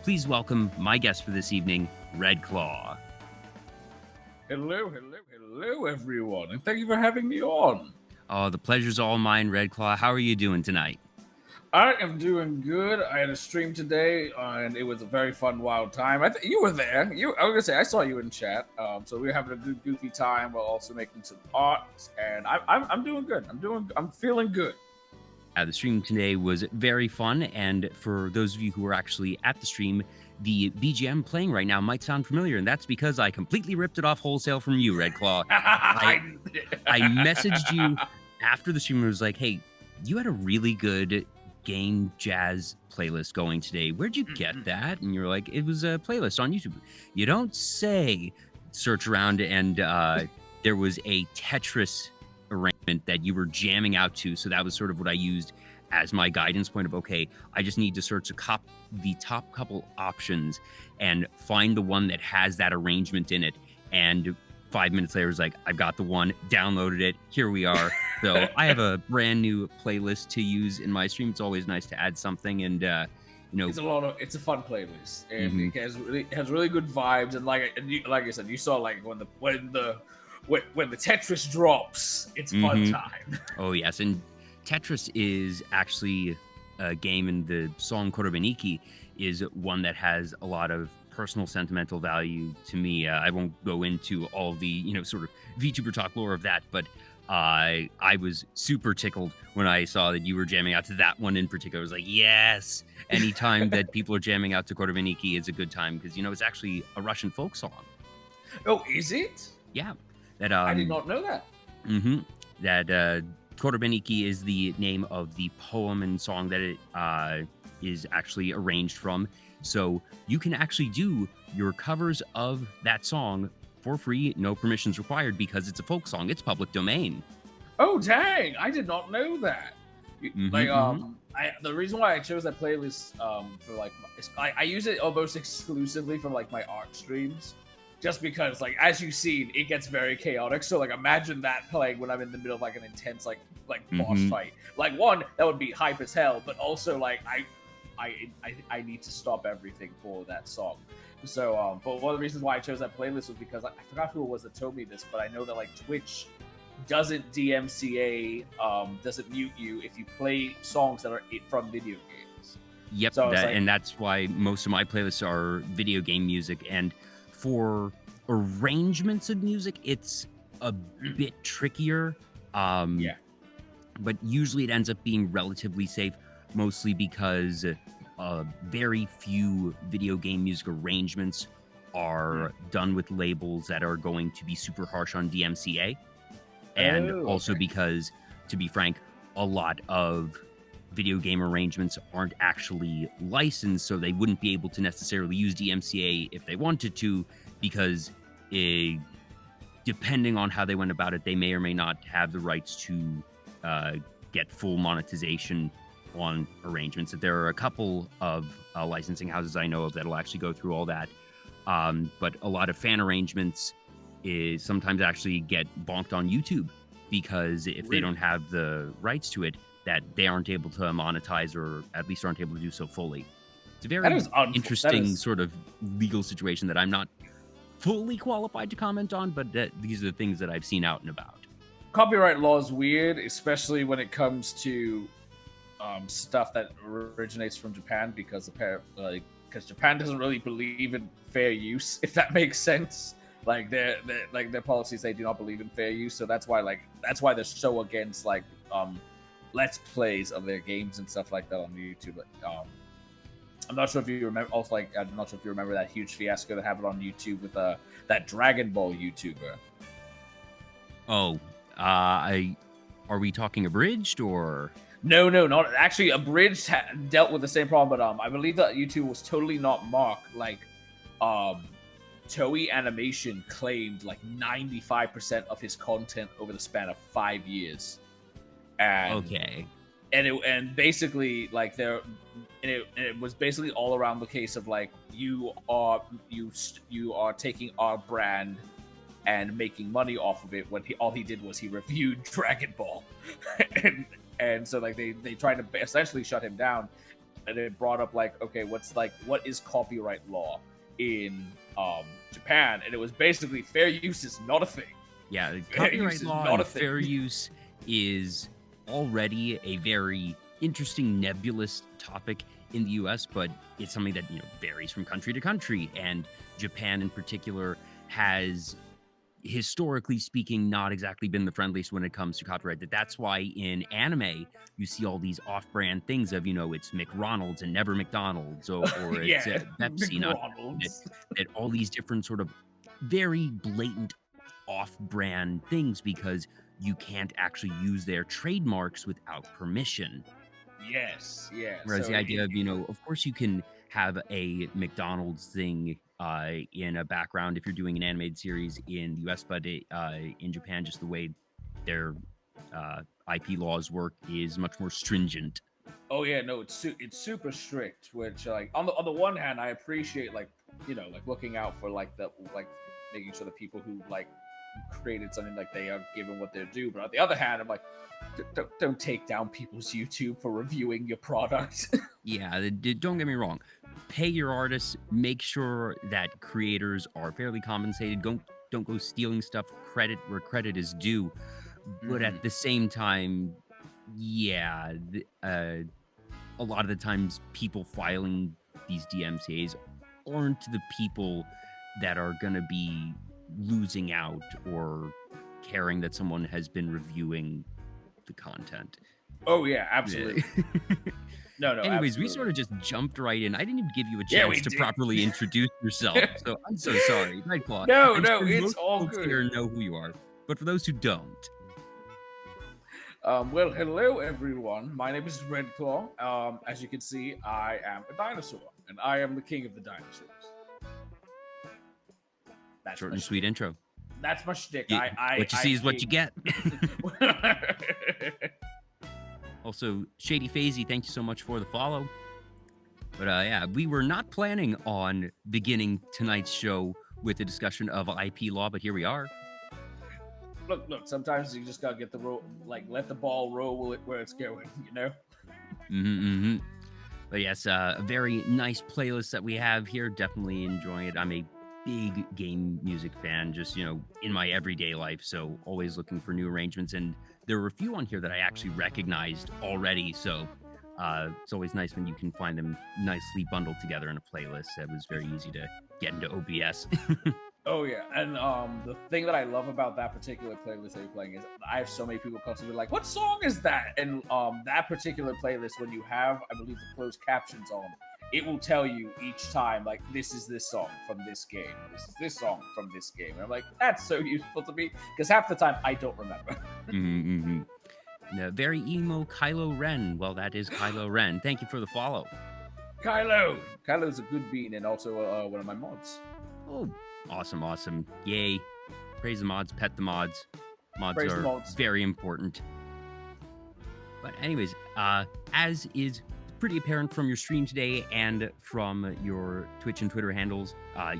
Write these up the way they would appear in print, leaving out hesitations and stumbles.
please welcome my guest for this evening, Redclaw. Hello, everyone, and thank you for having me on. Oh, the pleasure's all mine, Redclaw. How are you doing tonight? I am doing good. I had a stream today, and it was a very fun, wild time. You were there. I was gonna say I saw you in chat. So we were having a good, goofy time while also making some art, and I'm doing good. I'm feeling good. The stream today was very fun, and for those of you who are actually at the stream, the BGM playing right now might sound familiar, and that's because I completely ripped it off wholesale from you, Redclaw. I messaged you after the stream and was like, hey, you had a really good game jazz playlist going today. Where'd you get that? And you're like, it was a playlist on YouTube. You don't say. Search around, and there was a Tetris arrangement that you were jamming out to, so that was sort of what I used as my guidance point of, okay, I just need to search the top couple options and find the one that has that arrangement in it. And 5 minutes later, it was like, I've got the one, downloaded it, here we are. So I have a brand new playlist to use in my stream. It's always nice to add something, and it's a fun playlist, and it has really good vibes. And like I said, you saw like when the Tetris drops, it's fun time. Oh yes, and Tetris is actually a game, and the song Korobeniki is one that has a lot of personal sentimental value to me. I won't go into all the sort of VTuber Talk lore of that, but I was super tickled when I saw that you were jamming out to that one in particular. I was like, yes, anytime that people are jamming out to Korobeniki is a good time, because it's actually a Russian folk song. Oh, is it? Yeah. I did not know that. That Korobeniki is the name of the poem and song that it is actually arranged from. So you can actually do your covers of that song for free, no permissions required, because it's a folk song. It's public domain. Oh, dang! I did not know that. The reason why I chose that playlist for like, I use it almost exclusively for like my art streams. Just because, like, as you've seen, it gets very chaotic. So, like, imagine that playing when I'm in the middle of, like, an intense, like boss fight. Like, one, that would be hype as hell. But also, like, I need to stop everything for that song. So, but one of the reasons why I chose that playlist was because I forgot who it was that told me this. But I know that, like, Twitch doesn't DMCA, doesn't mute you if you play songs that are from video games. Yep, so and that's why most of my playlists are video game music. And for arrangements of music, it's a bit trickier. But usually it ends up being relatively safe, mostly because very few video game music arrangements are done with labels that are going to be super harsh on DMCA. And also because, to be frank, a lot of video game arrangements aren't actually licensed, so they wouldn't be able to necessarily use DMCA if they wanted to, because depending on how they went about it, they may or may not have the rights to get full monetization on arrangements. There are a couple of licensing houses I know of that'll actually go through all that, but a lot of fan arrangements sometimes actually get bonked on YouTube, because if they don't have the rights to it, that they aren't able to monetize, or at least aren't able to do so fully. It's a very interesting sort of legal situation that I'm not fully qualified to comment on, but these are the things that I've seen out and about. Copyright law is weird, especially when it comes to stuff that originates from Japan, because Japan doesn't really believe in fair use, if that makes sense. Like their policies, they do not believe in fair use, so that's why they're so against like let's plays of their games and stuff like that on YouTube. I'm not sure if you remember. Also, I'm not sure if you remember that huge fiasco that happened on YouTube with that Dragon Ball YouTuber. Oh, are we talking Abridged or? No, not actually. Abridged dealt with the same problem, but I believe that YouTube was totally not mocked. Like, Toei Animation claimed like 95% of his content over the span of 5 years. And basically like it was basically all around the case of like you are taking our brand and making money off of it, when all he did was he reviewed Dragon Ball. and so like they tried to essentially shut him down. and it brought up like, okay, what is copyright law in Japan, and it was basically fair use is not a thing. Yeah, copyright law and fair use is already a very interesting, nebulous topic in the US, but it's something that, varies from country to country. And Japan in particular has, historically speaking, not exactly been the friendliest when it comes to copyright. That's why in anime, you see all these off-brand things of, it's McRonald's and never McDonald's, or it's Pepsi, that all these different sort of very blatant off-brand things, because you can't actually use their trademarks without permission. Yes, yeah. Whereas the idea of, of course you can have a McDonald's thing in a background if you're doing an animated series in the US, but in Japan, just the way their IP laws work is much more stringent. Oh yeah, no, it's super strict. Which like on the one hand, I appreciate like looking out for making sure the people who created something they are given what they're due. But on the other hand, I'm like, don't take down people's YouTube for reviewing your product. Yeah, don't get me wrong. Pay your artists. Make sure that creators are fairly compensated. Don't go stealing stuff. Credit where credit is due. But at the same time, yeah, a lot of the times people filing these DMCAs aren't the people that are going to be losing out or caring that someone has been reviewing the content. Oh yeah, absolutely. No. Anyways, absolutely. We sort of just jumped right in. I didn't even give you a chance to properly introduce yourself, so I'm so sorry. Redclaw. No, it's all good. Here know who you are, but for those who don't. Well, hello everyone. My name is Redclaw. As you can see, I am a dinosaur, and I am the king of the dinosaurs. That's short and sweet intro. That's my shtick. What you see is what you get. Also, Shady Fazy, thank you so much for the follow. But yeah, we were not planning on beginning tonight's show with a discussion of IP law, but here we are. Look, sometimes you just gotta get the let the ball roll where it's going, But yes, a very nice playlist that we have here. Definitely enjoying it. I'm a big game music fan, just, in my everyday life. So always looking for new arrangements. And there were a few on here that I actually recognized already. So it's always nice when you can find them nicely bundled together in a playlist. That was very easy to get into OBS. Oh yeah, and the thing that I love about that particular playlist that you're playing is I have so many people constantly like, "What song is that?" And that particular playlist, when you have, I believe, the closed captions on, it will tell you each time, like, this is this song from this game, this is this song from this game. And I'm like, that's so useful to me, because half the time I don't remember. No, very emo Kylo Ren. Well, that is Kylo Ren. Thank you for the follow. Kylo's a good bean, and also one of my mods. Oh, awesome. Yay. Praise the mods, pet the mods. Praise the mods. Very important. But anyways, as is pretty apparent from your stream today and from your Twitch and Twitter handles,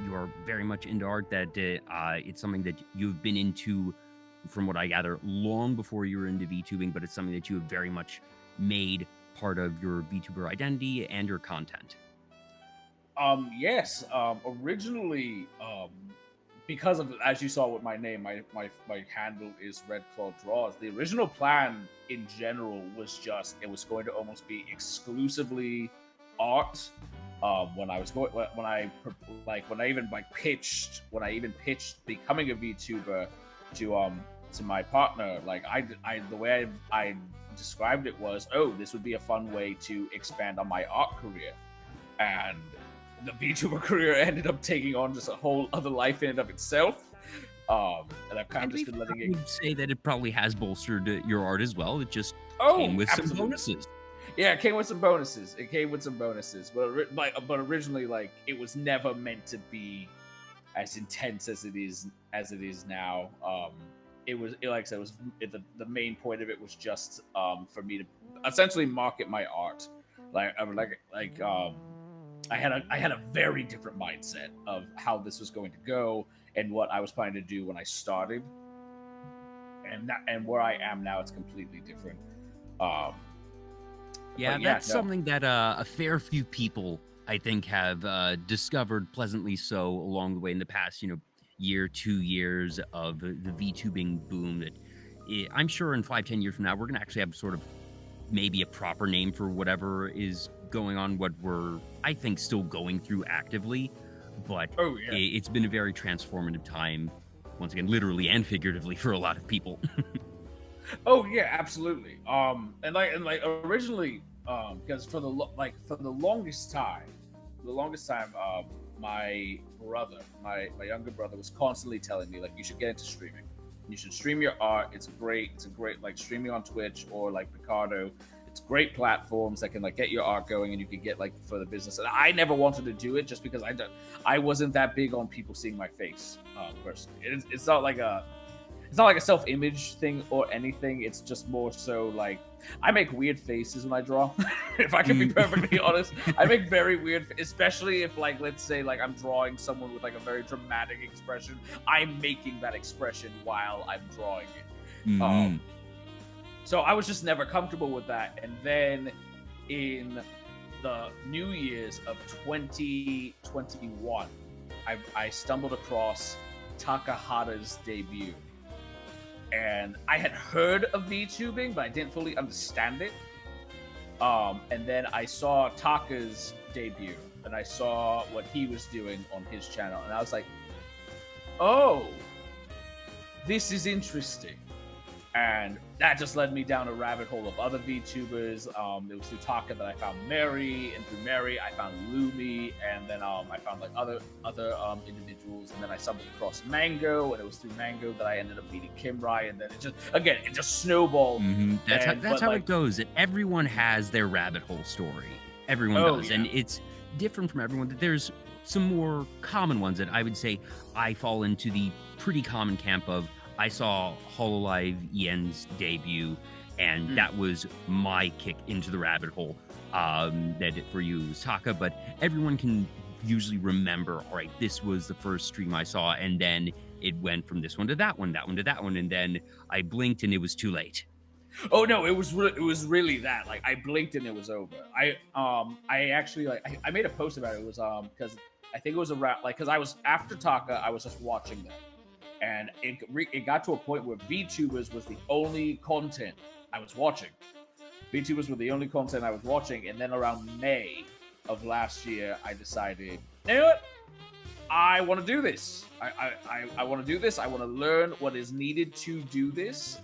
you are very much into art. That it's something that you've been into, from what I gather, long before you were into VTubing, but it's something that you have very much made part of your VTuber identity and your content. Yes. Originally, because of, as you saw with my name, my handle is Redclaw Draws. The original plan in general was just, it was going to almost be exclusively art. When I even pitched becoming a VTuber to my partner, the way I described it was, oh, this would be a fun way to expand on my art career. And the VTuber career ended up taking on just a whole other life in and of itself. And I've kind of just been letting it. I would say that it probably has bolstered your art as well. It just came with some bonuses. Yeah, it came with some bonuses. But originally, it was never meant to be as intense as it is now. It was, like I said, the main point of it was just for me to essentially market my art. I had a very different mindset of how this was going to go and what I was planning to do when I started, and where I am now, it's completely different. Yeah, that's something that a fair few people, I think, have discovered pleasantly so along the way in the past, year, 2 years of the VTubing boom. That I'm sure in 5-10 years from now, we're going to actually have sort of maybe a proper name for whatever is going on, what we're, I think, still going through actively. But it's been a very transformative time, once again, literally and figuratively, for a lot of people. Oh yeah, absolutely. And originally, because for the longest time, my brother, my younger brother, was constantly telling me, like, you should get into streaming. You should stream your art. It's great. It's a great, like, streaming on Twitch or like Picardo. It's great platforms that can like get your art going, and you can get like for the business. And I never wanted to do it just because I wasn't that big on people seeing my face personally. It's not like a self-image thing or anything. It's just more so like I make weird faces when I draw. If I can be perfectly honest, I make very weird, especially if, like, let's say like I'm drawing someone with like a very dramatic expression. I'm making that expression while I'm drawing it. So I was just never comfortable with that. And then in the New Year's of 2021, I stumbled across Takahata's debut. And I had heard of VTubing, but I didn't fully understand it. And then I saw Taka's debut, and I saw what he was doing on his channel, and I was like, oh, this is interesting. And that just led me down a rabbit hole of other VTubers. It was through Taka that I found Mary, and through Mary I found Lumi, and then I found like other individuals, and then I stumbled across Mango, and it was through Mango that I ended up meeting Kimrai, and then it just snowballed. That's how it goes. That everyone has their rabbit hole story. Everyone does, and it's different from everyone. There's some more common ones that I would say I fall into the pretty common camp of. I saw Hololive Ian's debut, and that was my kick into the rabbit hole. That for you was Taka, but everyone can usually remember, all right, this was the first stream I saw, and then it went from this one to that one, that one to that one, and then I blinked and it was too late. Oh no, it was really that. Like, I blinked and it was over. I actually I made a post about it. It was because I think it was around because I was after Taka, I was just watching them. And it got to a point where VTubers was the only content I was watching. VTubers were the only content I was watching. And then around May of last year, I decided, you know what? I want to do this. I want to do this. I want to learn what is needed to do this.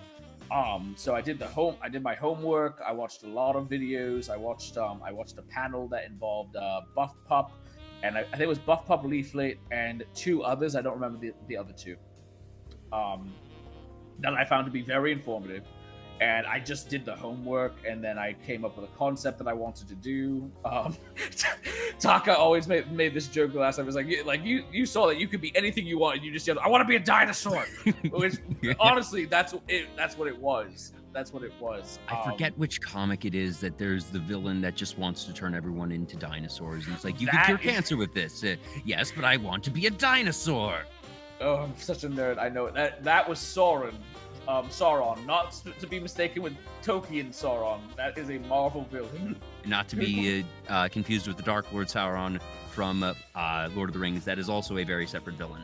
So I did my homework. I watched a lot of videos. I watched a panel that involved Buff Pup, and I think it was Buff Pup, Leaflet, and two others. I don't remember the other two. That I found to be very informative, and I just did the homework, and then I came up with a concept that I wanted to do. Taka always made this joke last time. It was like you saw that you could be anything you want, and you just yelled, "I want to be a dinosaur," which honestly, that's what it was. That's what it was. I forget which comic it is that there's the villain that just wants to turn everyone into dinosaurs, and it's like, you can cure cancer with this. Yes, but I want to be a dinosaur. Oh, I'm such a nerd. I know it. That was Sauron. Sauron, not to be mistaken with Tolkien Sauron. That is a Marvel villain. Not to be confused with the Dark Lord Sauron from Lord of the Rings. That is also a very separate villain.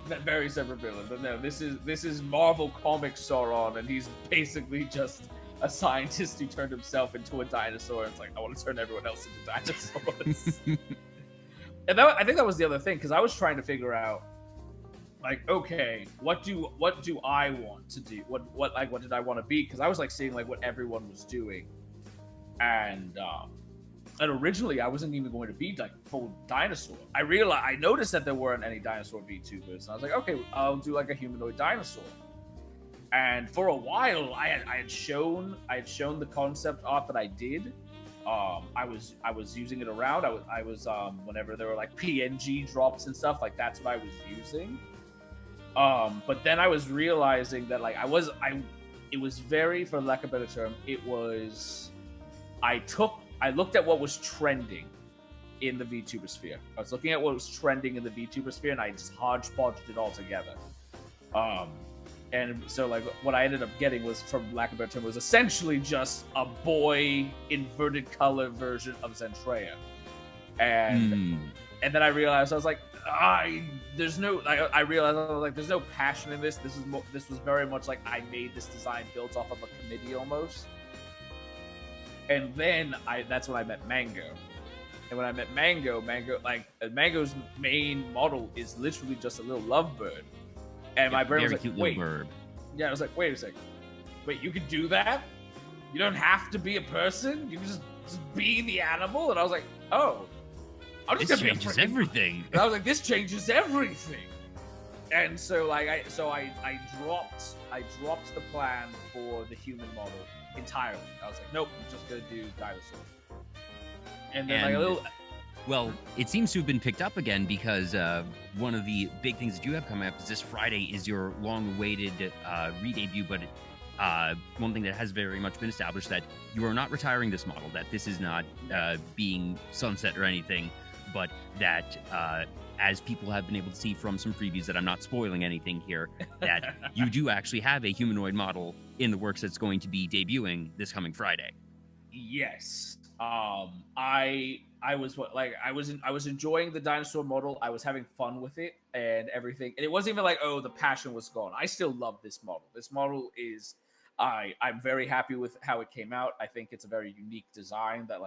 That very separate villain. But no, this is Marvel Comics Sauron, and he's basically just a scientist who turned himself into a dinosaur. And it's like, I want to turn everyone else into dinosaurs. And I think that was the other thing, because I was trying to figure out, like, okay, what do I want to do? What did I want to be? Because I was like seeing like what everyone was doing, and originally I wasn't even going to be like full dinosaur. I noticed that there weren't any dinosaur VTubers, and I was like, okay, I'll do like a humanoid dinosaur. And for a while, I had shown the concept art that I did. I was using it around. I was whenever there were like PNG drops and stuff, like that's what I was using. But then I was realizing that like it was very, for lack of a better term, I looked at what was trending in the VTuber sphere. I was looking at what was trending in the VTuber sphere, and I just hodgepodged it all together. And so like what I ended up getting was, from lack of a better term, was essentially just a boy inverted color version of Zentreya. And then I realized, I was like, I realized, I was like, there's no passion in this. This was very much like I made this design built off of a committee almost. And then that's when I met Mango. And when I met Mango's main model is literally just a little lovebird. And my brain was like, wait. Yeah, I was like, wait a second. Wait, you can do that? You don't have to be a person? You can just be the animal? And I was like, oh. This changes everything. And I was like, this changes everything. And so like I dropped the plan for the human model entirely. I was like, nope, I'm just gonna do dinosaur. And then like a little. Well, it seems to have been picked up again, because one of the big things that you have coming up is this Friday is your long-awaited re-debut, but one thing that has very much been established, that you are not retiring this model, that this is not being sunset or anything, but that as people have been able to see from some previews, that I'm not spoiling anything here, that you do actually have a humanoid model in the works that's going to be debuting this coming Friday. Yes. I was enjoying the dinosaur model. I was having fun with it and everything. And it wasn't even like, oh, the passion was gone. I still love this model. This model is, I'm very happy with how it came out. I think it's a very unique design that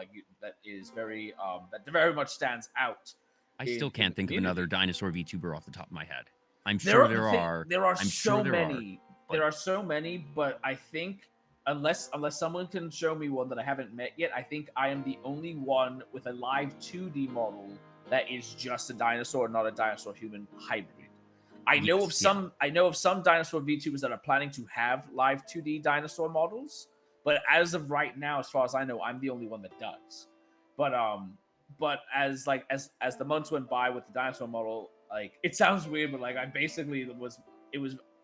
very much stands out. I still can't think of another dinosaur VTuber off the top of my head. I'm sure there are. There are so many. There are so many, but I think unless someone can show me one that I haven't met yet, I think I am the only one with a live 2D model that is just a dinosaur, not a dinosaur human hybrid. I know of some dinosaur VTubers that are planning to have live 2D dinosaur models, but as of right now, as far as I know, I'm the only one that does. But as the months went by with the dinosaur model, like, it sounds weird, but like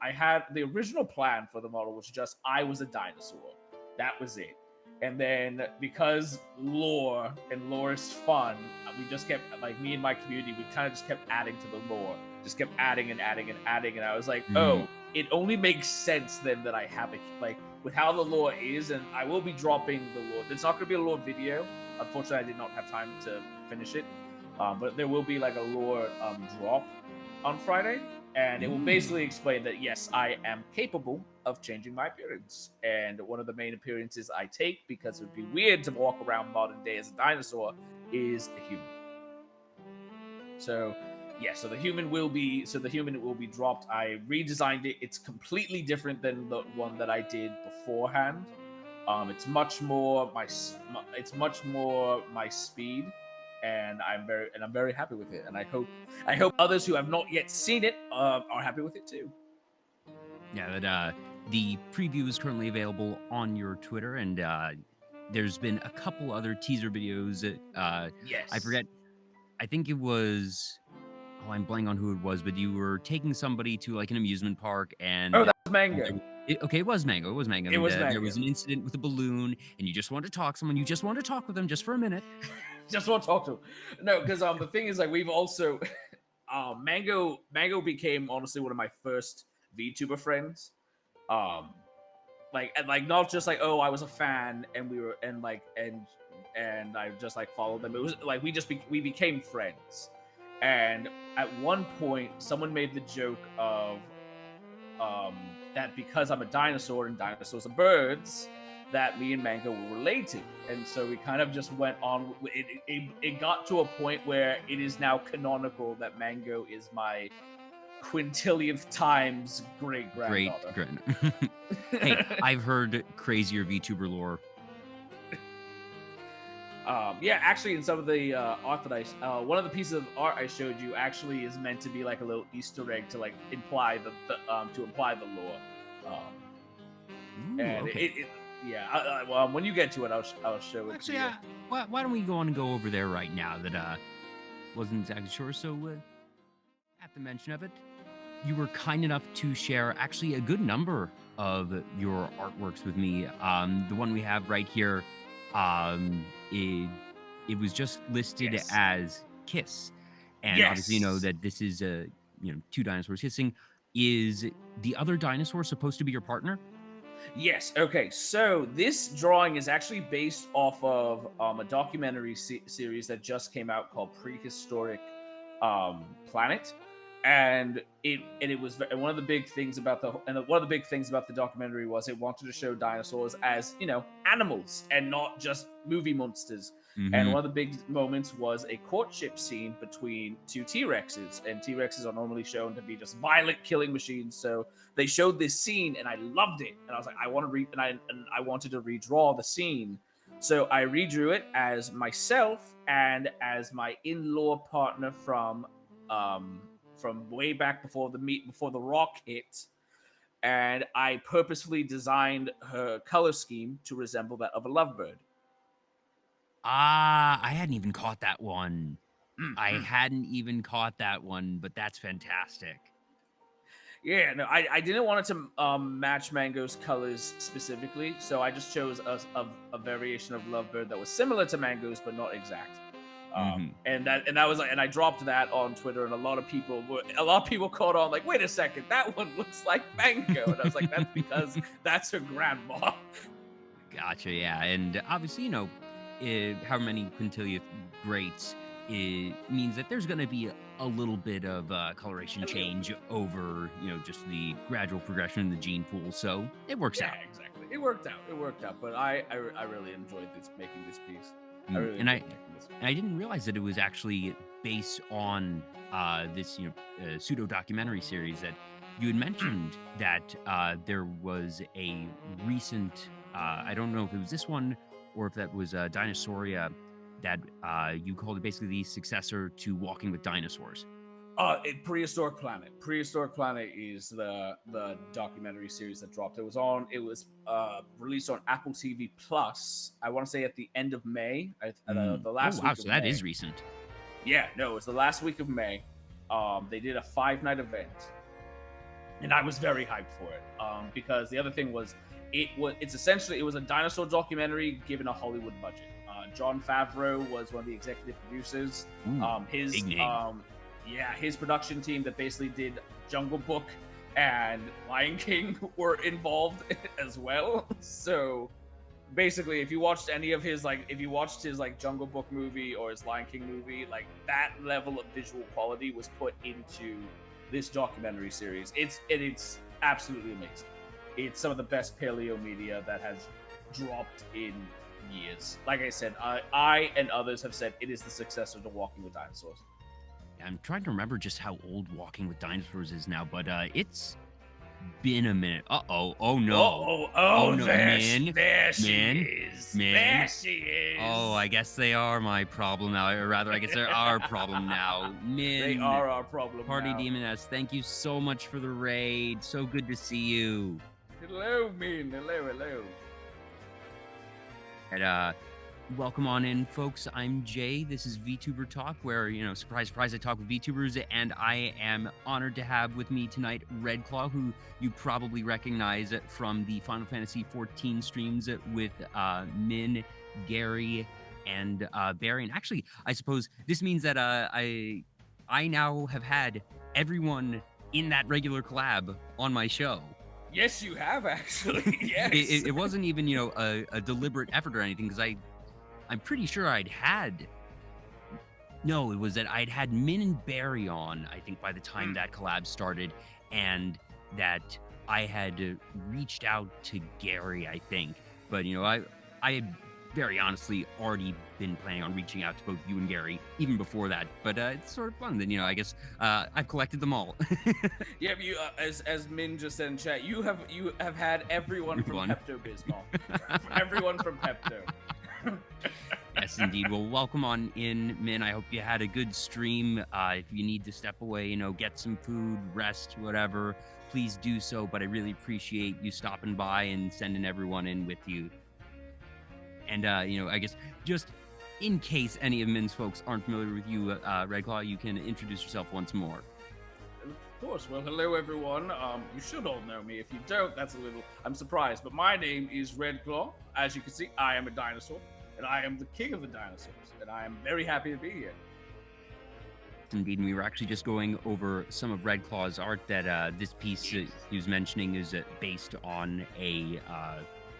I had the original plan for the model was just I was a dinosaur. That was it. And then because lore is fun, we just kept, like, me and my community, we kind of just kept adding to the lore. Just kept adding and adding and adding. And I was like, oh, it only makes sense then that I have it, like, with how the lore is. And I will be dropping the lore. There's not going to be a lore video. Unfortunately, I did not have time to finish it. But there will be like a lore drop on Friday. And it will basically explain that, yes, I am capable of changing my appearance. And one of the main appearances I take, because it would be weird to walk around modern day as a dinosaur, is a human. So, yeah, so the human will be dropped. I redesigned it. It's completely different than the one that I did beforehand. It's much more my speed. And I'm very happy with it, and I hope others who have not yet seen it are happy with it too. Yeah, the preview is currently available on your Twitter, and there's been a couple other teaser videos. Yes, I forget. I think it was. Oh, I'm blanking on who it was, but you were taking somebody to like an amusement park, and that was Mango. It was Mango. It was Mango. There was an incident with a balloon, and you just wanted to talk to someone. You just wanted to talk with them just for a minute. Just want to talk to him. No, because the thing is, like, we've also Mango became honestly one of my first VTuber friends. Not just like, oh, I was a fan and we were and I just like followed them. It was like we became friends. And at one point, someone made the joke of that because I'm a dinosaur and dinosaurs are birds, that me and Mango were related. And so we kind of just went on. It got to a point where it is now canonical that Mango is my quintillionth times great-granddaughter. Hey, I've heard crazier VTuber lore. Yeah, actually, in some of the art that one of the pieces of art I showed you actually is meant to be like a little Easter egg to like imply the lore. And okay. Well, when you get to it, I'll show it. Actually, to you. Why don't we go on and go over there right now? That wasn't exactly sure. So, at the mention of it, you were kind enough to share actually a good number of your artworks with me. The one we have right here, it was just listed as Kiss, and obviously you know that this is two dinosaurs kissing. is the other dinosaur supposed to be your partner? Yes. Okay. So this drawing is actually based off of a documentary series that just came out called Prehistoric Planet, and it was one of the big things about the documentary was it wanted to show dinosaurs as animals and not just movie monsters. And Mm-hmm. one of the big moments was a courtship scene between two T-Rexes, and T-Rexes are normally shown to be just violent killing machines. So they showed this scene, and I loved it. And I was like, I want to I wanted to redraw the scene. So I redrew it as myself and as my in-law partner from way back before the rock hit. And I purposefully designed her color scheme to resemble that of a lovebird. Ah, I hadn't even caught that one. I Mm-hmm. hadn't even caught that one, but that's fantastic. Yeah, no, I didn't want it to match Mango's colors specifically, so I just chose a variation of Lovebird that was similar to Mango's but not exact. Mm-hmm. And that was like, and I dropped that on Twitter, and a lot of people caught on like, wait a second, that one looks like Mango, and I was like, that's because that's her grandma. Gotcha, yeah. And obviously, how many quintillion greats, it means that there's going to be a little bit of coloration change over, just the gradual progression in the gene pool. So it works out. Yeah, exactly. It worked out. But I really enjoyed making this piece. I really And enjoyed making this. I didn't realize that it was actually based on this, pseudo documentary series that you had mentioned that there was a recent, I don't know if it was this one or if that was Dinosauria, that you called it basically the successor to Walking with Dinosaurs. Prehistoric Planet. Prehistoric Planet is the documentary series that dropped. It was released on Apple TV Plus. I want to say at the end of May. The last week. So that is recent. Yeah, no, it was the last week of May. They did a 5-night event, and I was very hyped for it. Because the other thing was, it was a dinosaur documentary given a Hollywood budget. Jon Favreau was one of the executive producers. Ooh, big name. His production team that basically did Jungle Book and Lion King were involved as well. So basically, if you watched his Jungle Book movie or his Lion King movie, like that level of visual quality was put into this documentary series. It's absolutely amazing. It's some of the best paleo media that has dropped in years. Like I said, I and others have said it is the successor to Walking with Dinosaurs. I'm trying to remember just how old Walking with Dinosaurs is now, but it's been a minute. Uh-oh. Oh, no. Oh, no, there she is. There she is. Oh, I guess they are my problem now. Or rather, I guess they're our problem now. Min. They are our problem Party now. Demon S, thank you so much for the raid. So good to see you. Hello, Min. Hello. And, welcome on in, folks. I'm Jay. This is Vtuber Talk, where, surprise, surprise, I talk with VTubers, and I am honored to have with me tonight Redclaw, who you probably recognize from the Final Fantasy XIV streams with Min, Gary, and Barry. And actually, I suppose this means that I now have had everyone in that regular collab on my show. Yes, you have, actually. Yes. It wasn't even, a deliberate effort or anything, because I'm pretty sure it was that I'd had Min and Barry on, I think, by the time that collab started, and that I had reached out to Gary, I think. But, I had very honestly already been planning on reaching out to both you and Gary even before that. But it's sort of fun. Then, I guess I've collected them all. Yeah, but you, as Min just said in chat, you have had everyone from Pepto-Bismol. Everyone from Pepto. Yes, indeed. Well, welcome on in, Min. I hope you had a good stream. If you need to step away, get some food, rest, whatever, please do so. But I really appreciate you stopping by and sending everyone in with you. And, I guess just in case any of Min's folks aren't familiar with you, Redclaw, you can introduce yourself once more. Of course. Well, hello, everyone. You should all know me. If you don't, I'm surprised. But my name is Redclaw. As you can see, I am a dinosaur. And I am the king of the dinosaurs, and I am very happy to be here. indeed. And we were actually just going over some of Redclaw's art that this piece he was mentioning is based on a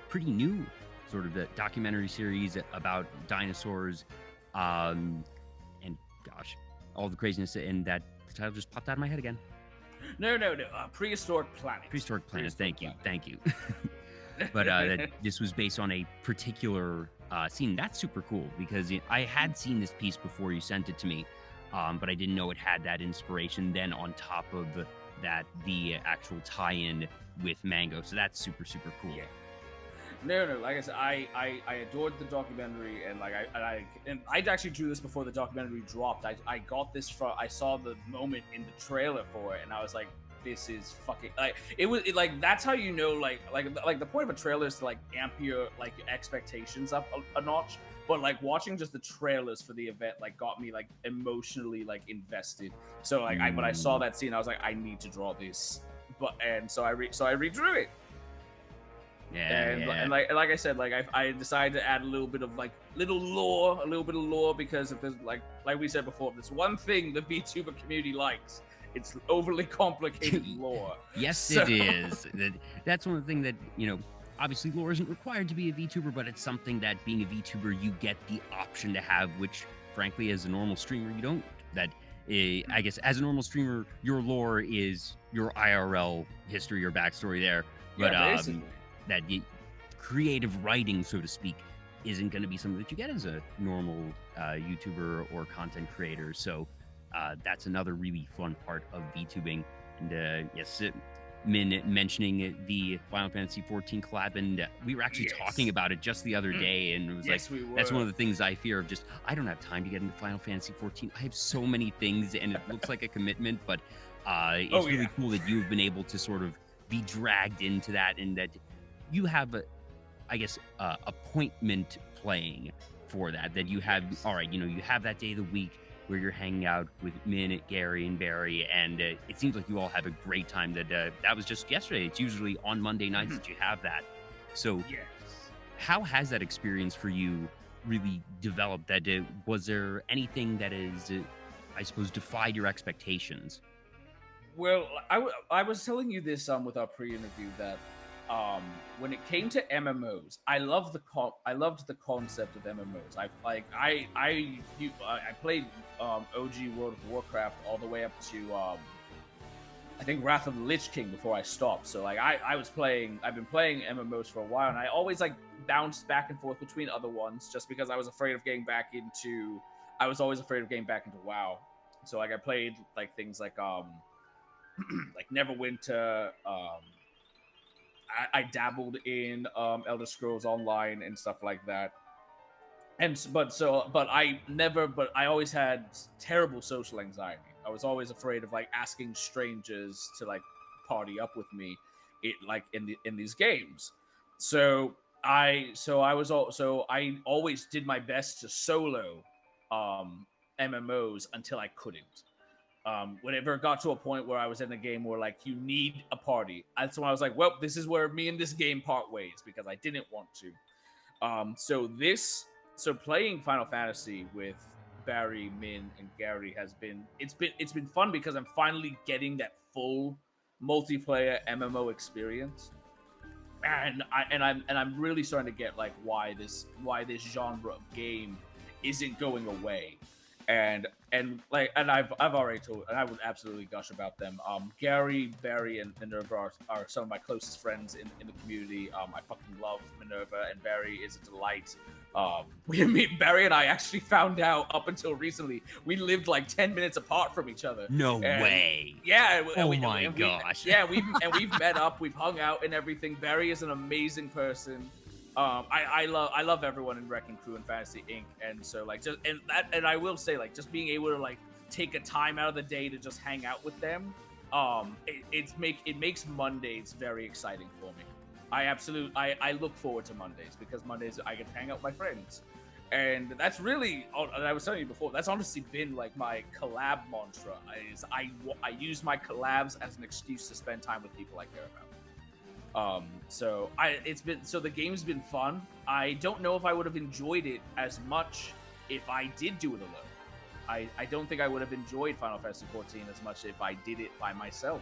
pretty new sort of a documentary series about dinosaurs. And gosh, all the craziness, and that the title just popped out of my head again. No. Prehistoric Planet. Prehistoric Planet. Thank you. But this was based on a particular scene. That's super cool because I had seen this piece before you sent it to me, but I didn't know it had that inspiration. Then on top of that, the actual tie-in with Mango. So that's super, super cool. Yeah. No. Like I said, I adored the documentary, and like I actually drew this before the documentary dropped. I got this from, I saw the moment in the trailer for it, and I was like, this is fucking like like that's how you know like the point of a trailer is to like amp your like expectations up a notch. But like watching just the trailers for the event like got me like emotionally like invested. So like when I saw that scene, I was like, I need to draw this. So I redrew it. And like I said, like I decided to add a little bit of like a little bit of lore, because if there's like we said before, if there's one thing the VTuber community likes, it's overly complicated lore. Yes, it is. That's one of the things that, you know, obviously lore isn't required to be a VTuber, but it's something that being a VTuber, you get the option to have, which frankly, as a normal streamer, you don't. That I guess as a normal streamer, your lore is your IRL history or backstory there. But that creative writing, so to speak, isn't going to be something that you get as a normal YouTuber or content creator. So that's another really fun part of VTubing. And yes, Min mentioning the Final Fantasy 14 collab, and we were actually talking about it just the other day, and it was that's one of the things I fear of. Just I don't have time to get into Final Fantasy 14. I have so many things, and it looks like a commitment, but it's really cool that you've been able to sort of be dragged into that, and that you have appointment playing for that you have. All right, you know, you have that day of the week where you're hanging out with Min, Gary, and Barry, and it seems like you all have a great time. That was just yesterday. It's usually on Monday nights that you have that. So how has that experience for you really developed? That was there anything that is, I suppose, defied your expectations? Well, I was telling you this with our pre-interview that when it came to MMOs, I loved the concept of MMOs. I played OG World of Warcraft all the way up to I think Wrath of the Lich King before I stopped. So like I've been playing MMOs for a while, and I always like bounced back and forth between other ones just because I was afraid of getting back into WoW. So like I played like things like like Neverwinter. I dabbled in Elder Scrolls Online and stuff like that. But I always had terrible social anxiety. I was always afraid of like asking strangers to like party up with me, in these games. So I always did my best to solo MMOs until I couldn't. Whenever it got to a point where I was in a game where like you need a party, that's when I was like, well, this is where me and this game part ways, because I didn't want to. So playing Final Fantasy with Barry, Min, and Gary has been fun because I'm finally getting that full multiplayer MMO experience, and I'm really starting to get like why this genre of game isn't going away. And I've already told, and I would absolutely gush about them. Gary, Barry, and Minerva are some of my closest friends in the community. I fucking love Minerva, and Barry is a delight. Barry and I actually found out up until recently we lived like 10 minutes apart from each other. No way. Yeah. My gosh. We've met up, we've hung out and everything. Barry is an amazing person. I love everyone in Wrecking Crew and Fantasy Inc. And so like and I will say like just being able to like take a time out of the day to just hang out with them, it makes Mondays very exciting for me. I look forward to Mondays because Mondays I get to hang out with my friends, and that's really, I was telling you before, that's honestly been like my collab mantra. I use my collabs as an excuse to spend time with people I care about. So the game's been fun. I don't know if I would have enjoyed it as much if I did do it alone. I don't think I would have enjoyed Final Fantasy 14 as much if I did it by myself.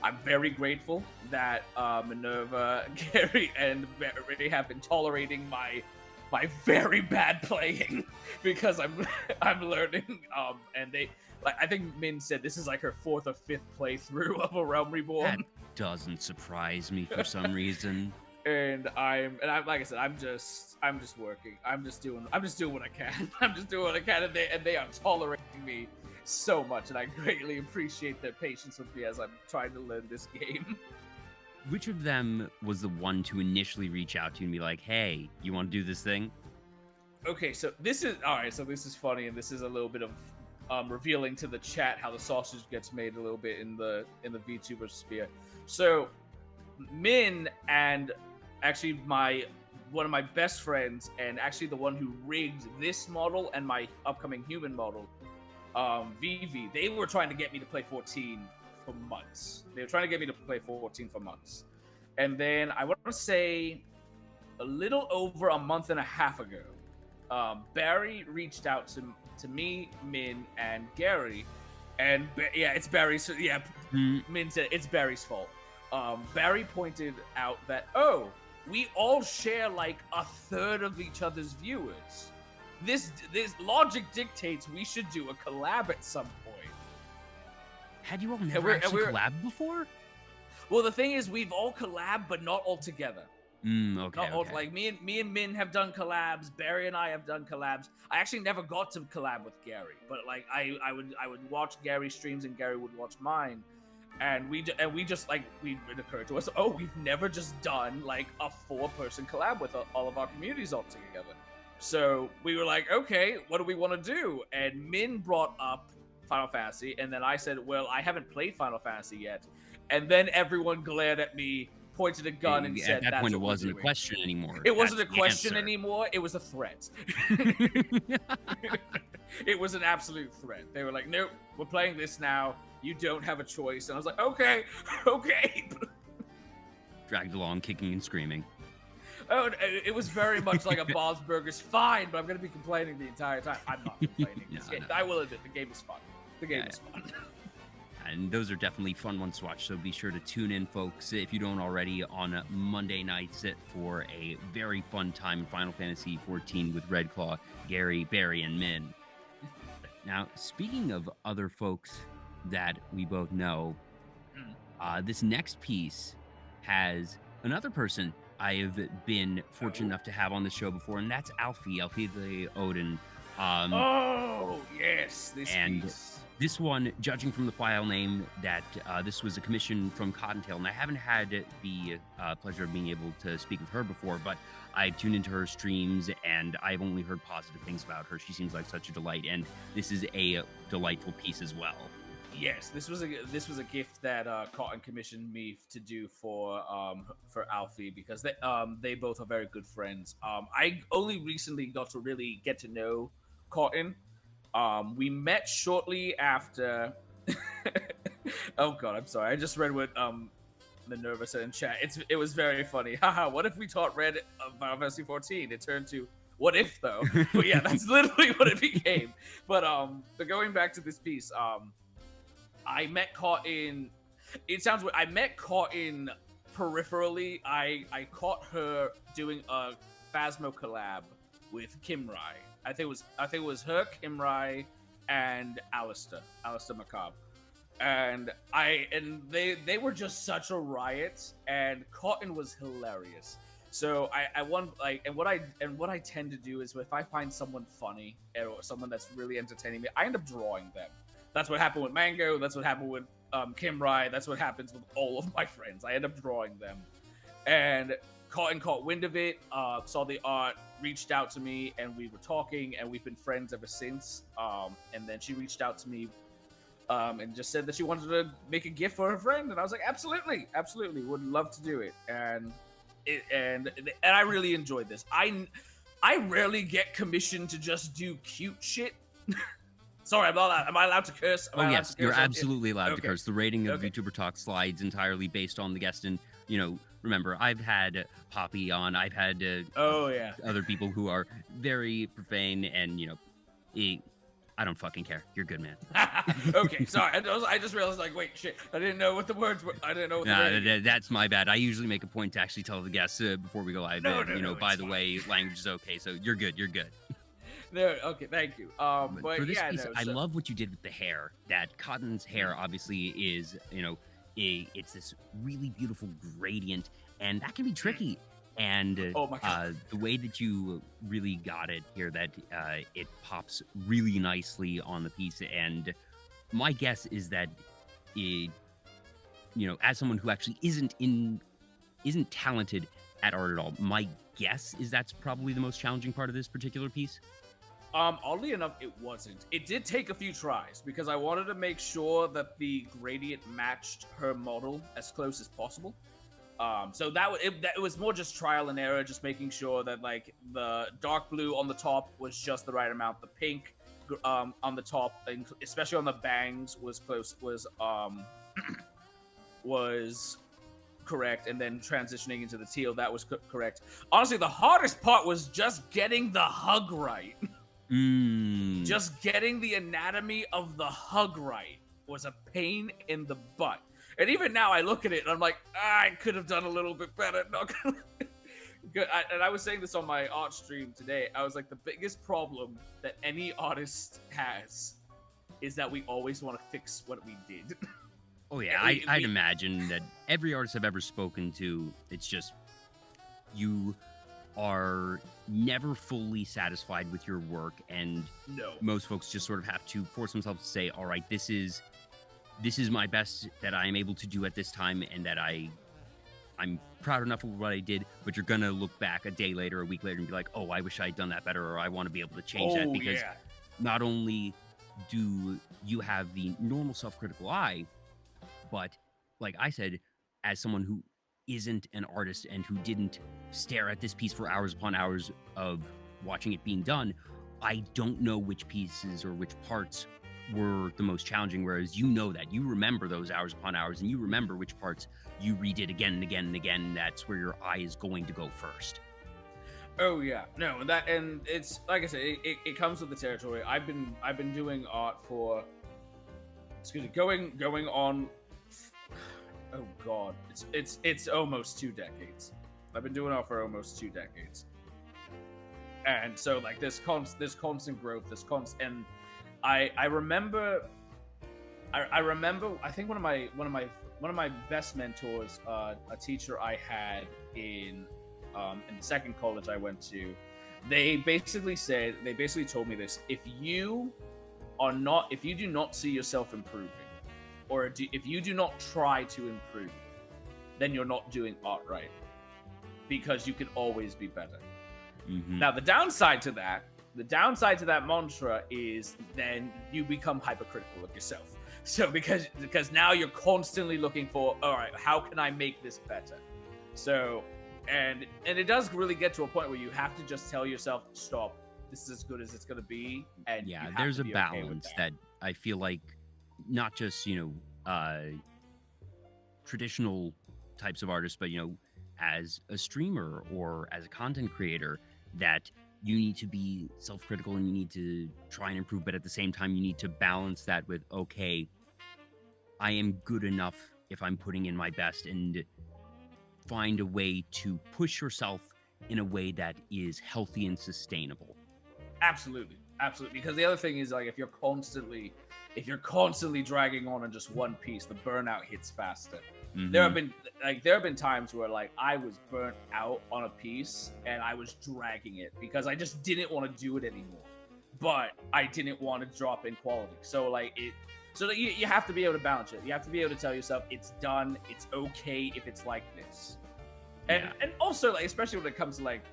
I'm very grateful that Minerva, Gary, and Barry have been tolerating my very bad playing because I'm learning. And they, like, I think Min said this is like her 4th or 5th playthrough of A Realm Reborn. That doesn't surprise me for some reason. And I'm like I said, I'm just working. I'm just doing what I can. I'm just doing what I can, and they are tolerating me so much, and I greatly appreciate their patience with me as I'm trying to learn this game. Which of them was the one to initially reach out to you and be like, "Hey, you want to do this thing?" Okay, so this is all right. So this is funny, and this is a little bit of revealing to the chat how the sausage gets made a little bit in the VTuber sphere. So Min and actually one of my best friends, and actually the one who rigged this model and my upcoming human model, Vivi, they were trying to get me to play 14 for months. They were trying to get me to play 14 for months. And then I want to say a little over a month and a half ago, Barry reached out to me, Min, and Gary. And it's Barry's, Min said it's Barry's fault. Barry pointed out that, we all share like a third of each other's viewers. This logic dictates we should do a collab at some point. Had you all never actually collabed before? Well, the thing is, we've all collabed, but not all together. Okay. Like me and Min have done collabs. Barry and I have done collabs. I actually never got to collab with Gary, but like I would watch Gary's streams and Gary would watch mine, and it occurred to us, we've never just done like a 4-person collab with all of our communities all together. So we were like, okay, what do we want to do? And Min brought up Final Fantasy, and then I said, well, I haven't played Final Fantasy yet. And then everyone glared at me, pointed a gun, and said, at that point, it wasn't a question anymore. It wasn't a question anymore. It was a threat. It was an absolute threat. They were like, nope, we're playing this now. You don't have a choice. And I was like, okay. Dragged along, kicking and screaming. Oh, it was very much like a Bob's Burgers. Fine, but I'm going to be complaining the entire time. I'm not complaining. I will admit, the game is fun. The game is fun. And those are definitely fun ones to watch, so be sure to tune in, folks, if you don't already, on Monday nights for a very fun time in Final Fantasy XIV with Redclaw, Gary, Barry, and Min. Now, speaking of other folks that we both know, this next piece has another person I have been fortunate enough to have on the show before, and that's Alfie the Odin. Yes, this piece. This one, judging from the file name, that this was a commission from Cottontail, and I haven't had the pleasure of being able to speak with her before, but I've tuned into her streams, and I've only heard positive things about her. She seems like such a delight, and this is a delightful piece as well. Yes, this was a gift that Cotton commissioned me to do for Alfie, because they both are very good friends. I only recently got to really get to know Cotton. We met shortly after. Oh God, I'm sorry. I just read what Minerva said in chat. It was very funny. Haha. What if we taught Red Final Fantasy 14? It turned to what if though. But yeah, that's literally what it became. But going back to this piece, I met Cotton. It sounds weird. I met Cotton peripherally. I caught her doing a Phasmo collab with Kimrai. I think it was her, Kimrai, and Alistair Macabre. And they were just such a riot, and Cotton was hilarious. So what I tend to do is if I find someone funny or someone that's really entertaining me, I end up drawing them. That's what happened with Mango. That's what happened with Kimrai. That's what happens with all of my friends. I end up drawing them. And Cotton caught wind of it, saw the art, reached out to me, and we were talking, and we've been friends ever since. And then she reached out to me and just said that she wanted to make a gift for her friend, and I was like, absolutely, would love to do it. And I really enjoyed this. I rarely get commissioned to just do cute shit. Sorry, I'm not allowed. Am I allowed to curse? Yes, you're absolutely allowed to curse. The rating of Vtuber Talk slides entirely based on the guest. And, remember, I've had Poppy on. I've had other people who are very profane and, I don't fucking care. You're good, man. Okay, sorry. I just realized, like, wait, shit. I didn't know what the words were. I didn't know what the that's my bad. I usually make a point to actually tell the guests before we go live. No, by the way, language is okay, so you're good. You're good. No, okay, thank you. But for this yeah, piece, no, I love what you did with the hair. That Cotton's hair obviously is, it's this really beautiful gradient, and that can be tricky. And oh my God. the way that you really got it here, that it pops really nicely on the piece. And my guess is that it, as someone who actually isn't talented at art at all, my guess is that's probably the most challenging part of this particular piece. Oddly enough, it wasn't. It did take a few tries because I wanted to make sure that the gradient matched her model as close as possible. So it was more just trial and error, just making sure that like the dark blue on the top was just the right amount, the pink on the top, and especially on the bangs, was correct, and then transitioning into the teal, that was correct. Honestly, the hardest part was just getting the hug right. Just getting the anatomy of the hug right was a pain in the butt. And even now, I look at it and I'm like, I could have done a little bit better. And I was saying this on my art stream today. I was like, the biggest problem that any artist has is that we always want to fix what we did. Oh yeah, I'd imagine that every artist I've ever spoken to, it's just you are never fully satisfied with your work, and most folks just sort of have to force themselves to say, all right, this is my best that I am able to do at this time, and that I'm proud enough of what I did. But you're gonna look back a day later, a week later, and be like, oh, I wish I had done that better, or I want to be able to change that, because not only do you have the normal self-critical eye, but like I said, as someone who isn't an artist and who didn't stare at this piece for hours upon hours of watching it being done, I don't know which pieces or which parts were the most challenging, whereas that you remember those hours upon hours, and you remember which parts you redid again and again and again. That's where your eye is going to go first. Oh yeah, no, and it's like I said, it comes with the territory. I've been doing art for, going on. Oh God, it's almost 2 decades. I've been doing art for almost 2 decades, and so like this constant growth, and I remember. I think one of my best mentors, a teacher I had in the second college I went to, they basically told me this: if you do not see yourself improving, or if you do not try to improve, then you're not doing art right, because you can always be better. Mm-hmm. Now, the downside to that mantra is then you become hypercritical of yourself. So because now you're constantly looking for, all right, how can I make this better? So, and it does really get to a point where you have to just tell yourself, stop, this is as good as it's going to be. And yeah, there's a balance that I feel like, not just, traditional types of artists, but, as a streamer or as a content creator, that you need to be self-critical and you need to try and improve, but at the same time, you need to balance that with, okay, I am good enough if I'm putting in my best, and find a way to push yourself in a way that is healthy and sustainable. Absolutely. Because the other thing is, like, if you're constantly dragging on just one piece, the burnout hits faster. Mm-hmm. There have been times where like I was burnt out on a piece and I was dragging it because I just didn't want to do it anymore, but I didn't want to drop in quality. So you have to be able to balance it. You have to be able to tell yourself it's done. It's okay if it's like this. And also, like, especially when it comes to like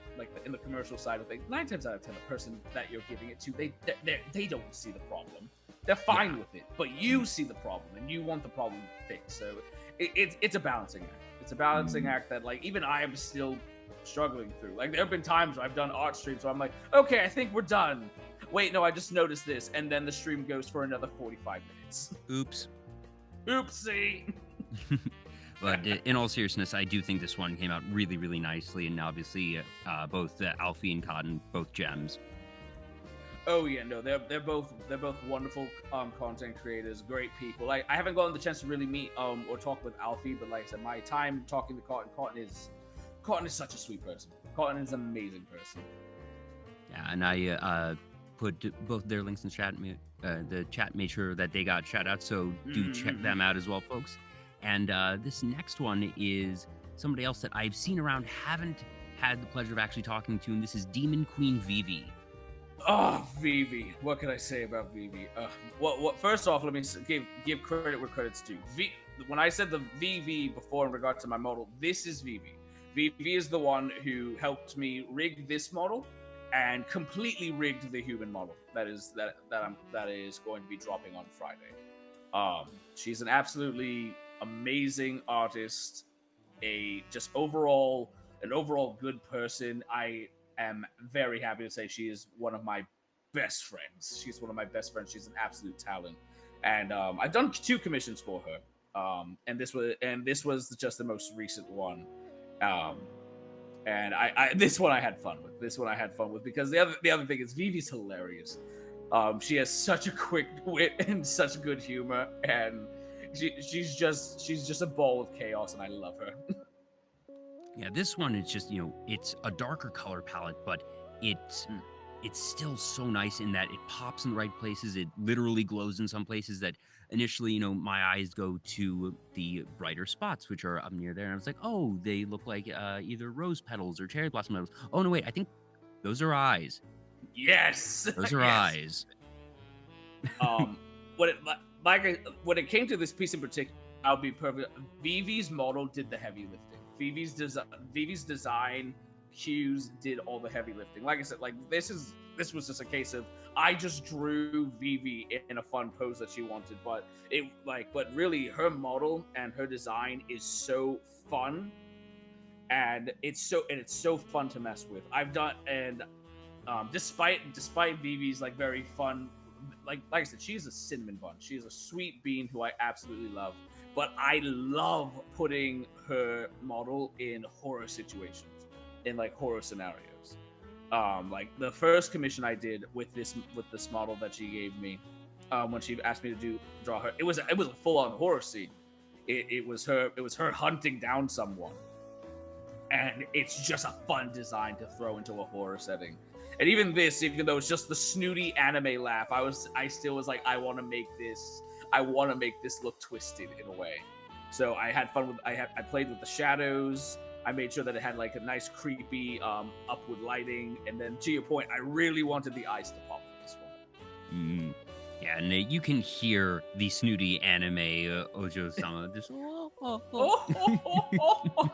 in the commercial side of things, 9 times out of 10, the person that you're giving it to, they don't see the problem. They're fine with it, but you see the problem and you want the problem fixed. So it's a balancing act. It's a balancing act that, like, even I am still struggling through. Like, there have been times where I've done art streams where I'm like, okay, I think we're done. Wait, no, I just noticed this, and then the stream goes for another 45 minutes. Oops. Oopsie. But in all seriousness, I do think this one came out really, really nicely, and obviously both Alfie and Cotton, both gems. Oh yeah, no, they're both wonderful content creators, great people. Like I haven't gotten the chance to really meet or talk with Alfie, but like I said, my time talking to Cotton is such a sweet person. Cotton is an amazing person. Yeah, and I put both their links in chat. The chat made sure that they got shout out, so do check them out as well, folks. And this next one is somebody else that I've seen around, haven't had the pleasure of actually talking to, and this is Demon Queen Vivi. Oh, Vivi. What can I say about Vivi? What? First off, let me give credit where credit's due. When I said the Vivi before in regard to my model, this is Vivi. Vivi is the one who helped me rig this model and completely rigged the human model that is going to be dropping on Friday. She's an absolutely amazing artist, an overall good person. I am very happy to say she is one of my best friends. She's one of my best friends. She's an absolute talent, and I've done 2 commissions for her. And this was just the most recent one. And I this one I had fun with. Because the other thing is Vivi's hilarious. She has such a quick wit and such good humor, and she's just a ball of chaos, and I love her. Yeah, this one is just, it's a darker color palette, but it's still so nice in that it pops in the right places. It literally glows in some places that initially, my eyes go to the brighter spots, which are up near there. And I was like, oh, they look like either rose petals or cherry blossom petals. Oh, no, wait, I think those are eyes. Yes! Those are eyes. When it came to this piece in particular, I'll be perfect. Vivi's model did the heavy lifting. Vivi's design cues did all the heavy lifting. Like I said, like this was just a case of I just drew Vivi in a fun pose that she wanted, but really her model and her design is so fun, and it's so fun to mess with. Despite Vivi's like very fun, like I said, she's a cinnamon bun. She's a sweet bean who I absolutely love. But I love putting her model in horror situations, in like horror scenarios. Like the first commission I did with this model that she gave me, when she asked me to draw her, it was a full on horror scene. It was her hunting down someone, and it's just a fun design to throw into a horror setting. And even though it's just the snooty anime laugh, I still was like, I want to make this look twisted in a way. So I had fun with I played with the shadows. I made sure that it had like a nice creepy upward lighting, and then to your point, I really wanted the eyes to pop for this one. Yeah, and you can hear the snooty anime Ojo-sama just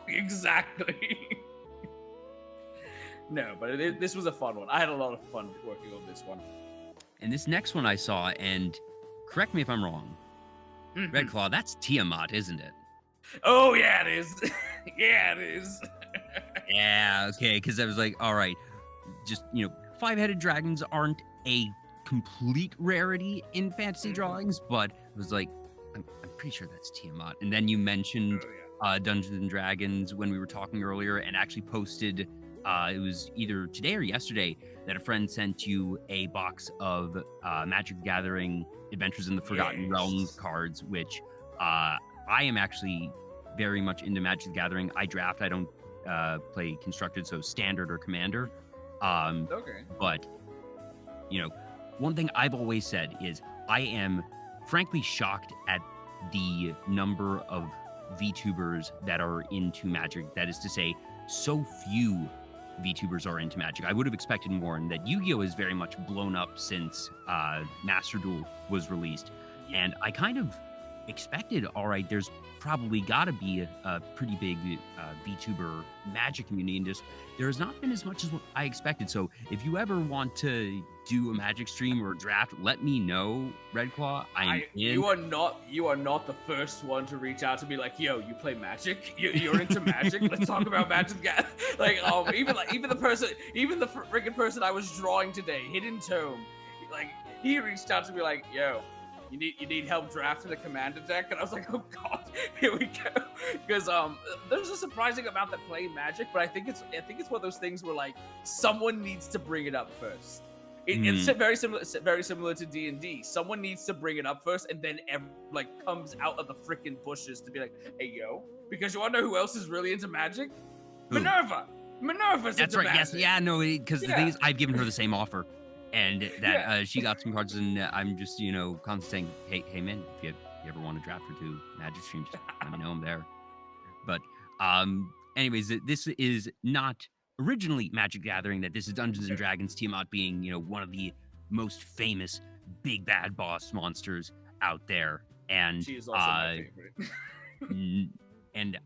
exactly. No, but this was a fun one. I had a lot of fun working on this one. And this next one I saw, and correct me if I'm wrong, Redclaw, that's Tiamat, isn't it? Oh, yeah, it is. Yeah, it is. Yeah, okay, because I was like, all right, just, 5-headed dragons aren't a complete rarity in fantasy drawings, but it was like, I'm pretty sure that's Tiamat. And then you mentioned Dungeons and Dragons when we were talking earlier, and actually posted, it was either today or yesterday, that a friend sent you a box of Magic the Gathering Adventures in the Forgotten Realms cards, which I am actually very much into Magic the Gathering. I draft, I don't play constructed, so standard or commander. Okay. But, one thing I've always said is I am frankly shocked at the number of VTubers that are into Magic. That is to say, so few VTubers are into Magic. I would have expected more, and that Yu-Gi-Oh! Is very much blown up since Master Duel was released. And I kind of expected, all right, there's probably got to be a pretty big VTuber Magic community, and just there has not been as much as what I expected. So if you ever want to do a Magic stream or draft, let me know, Redclaw. I'm in. You are not the first one to reach out to me like, yo, you play Magic? You're into Magic? Let's talk about Magic. Like, even the freaking person I was drawing today, Hidden Tome, like, he reached out to me like, yo, you need help drafting a commander deck? And I was like, oh god, here we go. Because there's a surprising amount that play Magic, but I think it's one of those things where like someone needs to bring it up first. It's very similar to D&D. Someone needs to bring it up first, and then comes out of the freaking bushes to be like, "Hey, yo!" Because you want to know who else is really into magic? Who? Minerva. Minerva's That's into right. magic. Yes. Yeah. No. Because the thing is, I've given her the same offer, and that she got some cards, and I'm just constantly saying, "Hey, man, if you ever want to draft her to Magic Stream, just let me know I'm there." But anyways, this is not originally Magic Gathering. That this is Dungeons and Dragons. Tiamat being one of the most famous big bad boss monsters out there, and she is also my favorite. And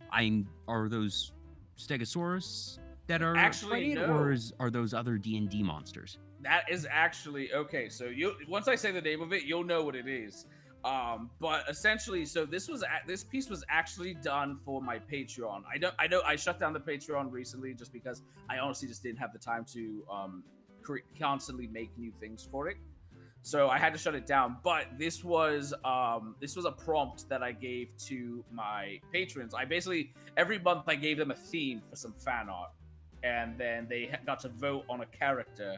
are those Stegosaurus that are actually fighting, no. or are those other D&D monsters? That is actually okay. So once I say the name of it, you'll know what it is. But essentially, so this piece was actually done for my Patreon. I know I shut down the Patreon recently just because I honestly just didn't have the time to constantly make new things for it. So I had to shut it down. But this was a prompt that I gave to my patrons. I basically every month I gave them a theme for some fan art, and then they got to vote on a character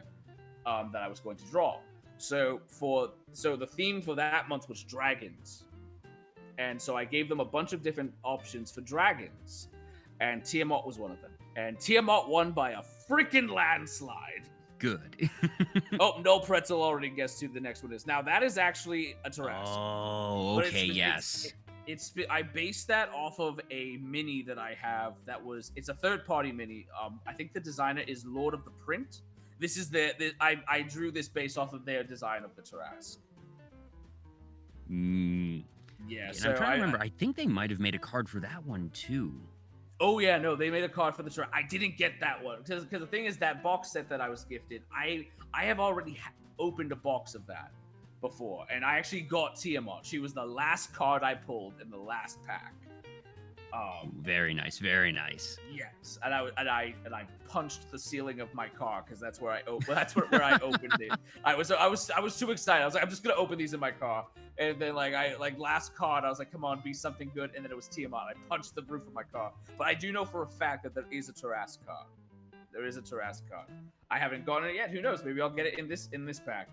that I was going to draw. So the theme for that month was dragons, and so I gave them a bunch of different options for dragons, and Tiamat was one of them. And Tiamat won by a freaking landslide. Good. Oh, no, Pretzel already guessed who the next one is. Now that is actually a Tarrasque. Oh, okay, yes. I based that off of a mini that I have. It's a third-party mini. I think the designer is Lord of the Print. This is I drew this based off of their design of the Tarrasque. Yeah, so I'm trying to remember. I think they might have made a card for that one too. Oh yeah, no, they made a card for the Tarrasque. I didn't get that one because the thing is that box set that I was gifted. I have already opened a box of that before, and I actually got Tiamat. She was the last card I pulled in the last pack. Very nice, very nice. Yes, and I punched the ceiling of my car because that's where I opened it. I was too excited. I was like, I'm just gonna open these in my car, and then last card, I was like, come on, be something good, and then it was Tiamat. I punched the roof of my car, but I do know for a fact that there is a Tarrasque card. There is a Tarrasque card. I haven't gotten it yet. Who knows? Maybe I'll get it in this pack.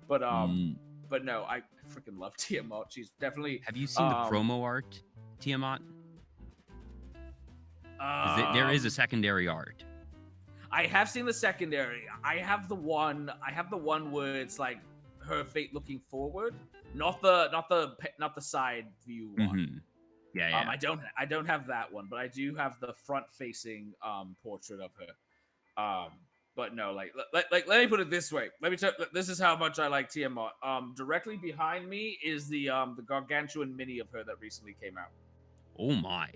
But no, I freaking love Tiamat. She's definitely. Have you seen the promo art, Tiamat? There is a secondary art. I have seen the secondary. I have the one where it's like her fate looking forward, not the side view one. Mm-hmm. Yeah. I don't have that one, but I do have the front facing portrait of her. But no, let me put it this way. Let me tell. This is how much I like Tiamat. Directly behind me is the gargantuan mini of her that recently came out. Oh my.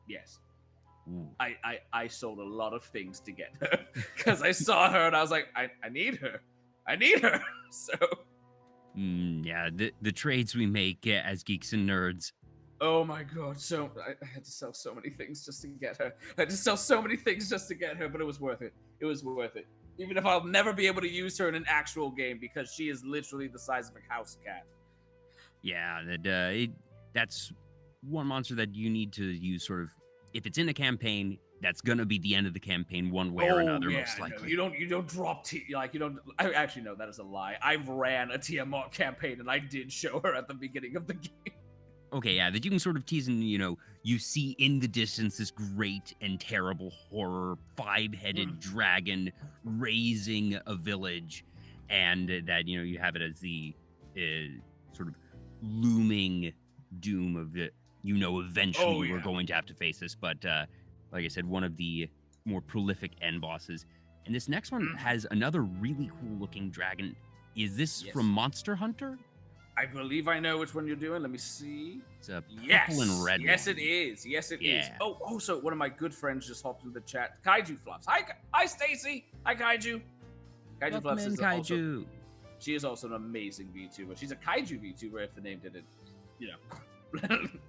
Yes. Ooh. I sold a lot of things to get her because I saw her and I was like, I need her. So. Yeah, the trades we make as geeks and nerds. Oh my god! So I had to sell so many things just to get her. But it was worth it. It was worth it. Even if I'll never be able to use her in an actual game because she is literally the size of a house cat. Yeah, that's one monster that you need to use sort of. If it's in a campaign, that's gonna be the end of the campaign one way or another, most likely. No, you don't drop I actually know that is a lie. I ran a Tiamat campaign and I did show her at the beginning of the game. Okay, yeah, that you can sort of tease and you see in the distance this great and terrible horror 5-headed dragon raising a village, and that you have it as the sort of looming doom of it. Eventually we're going to have to face this, but like I said, one of the more prolific end bosses. And this next one has another really cool looking dragon. Is this from Monster Hunter? I believe I know which one you're doing. Let me see. It's a purple and red Yes, one. it is. Yes, it is. Oh, also, one of my good friends just hopped into the chat. Kaiju Fluffs. Hi, Stacy. Hi, Kaiju. Kaiju Fluffs is Kaiju. She is also an amazing VTuber. She's a Kaiju VTuber if the name didn't,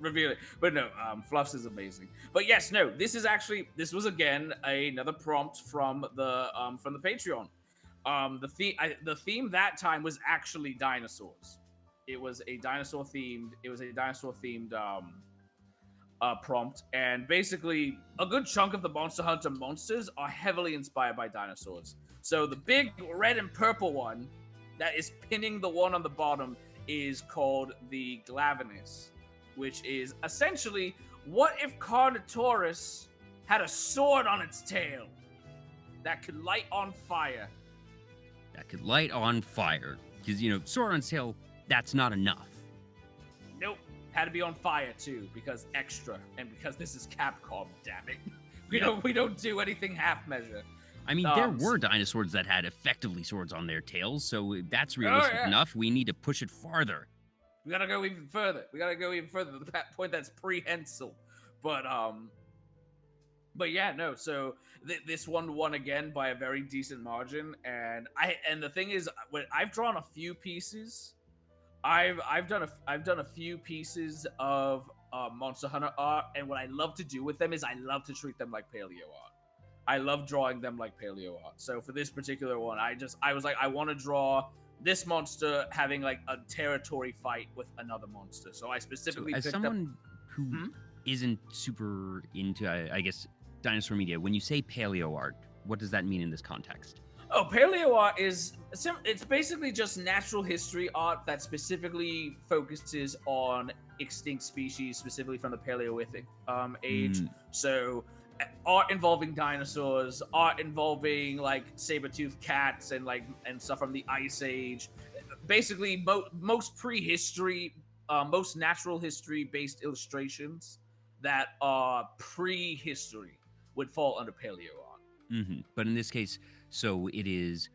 reveal it. But no, Fluffs is amazing. But yes, no, this was again another prompt from the Patreon. The theme that time was actually dinosaurs. It was a dinosaur themed prompt, and basically a good chunk of the Monster Hunter monsters are heavily inspired by dinosaurs. So the big red and purple one that is pinning the one on the bottom is called the Glavenus, which is essentially, what if Carnotaurus had a sword on its tail that could light on fire? That could light on fire. Because, sword on tail, that's not enough. Nope. Had to be on fire too, because extra, and because this is Capcom, damn it. We don't do anything half measure. I mean, there were dinosaurs that had effectively swords on their tails, so that's realistic enough. We need to push it farther. We gotta go even further. To the point that's prehensile. But yeah, no. So this one won again by a very decent margin, and the thing is, when I've drawn a few pieces, I've done a few pieces of Monster Hunter art, and what I love to do with them is I love to treat them like paleo art. I love drawing them like paleo art. So for this particular one, I was like, I want to draw this monster having like a territory fight with another monster. So I specifically as picked someone who isn't super into, I guess, dinosaur media, when you say paleo art, what does that mean in this context? Oh, paleo art it's basically just natural history art that specifically focuses on extinct species, specifically from the Paleolithic age. So art involving dinosaurs, art involving like saber-toothed cats and stuff from the Ice Age. Basically, most prehistory, most natural history based illustrations that are prehistory would fall under paleo art. But in this case, so it is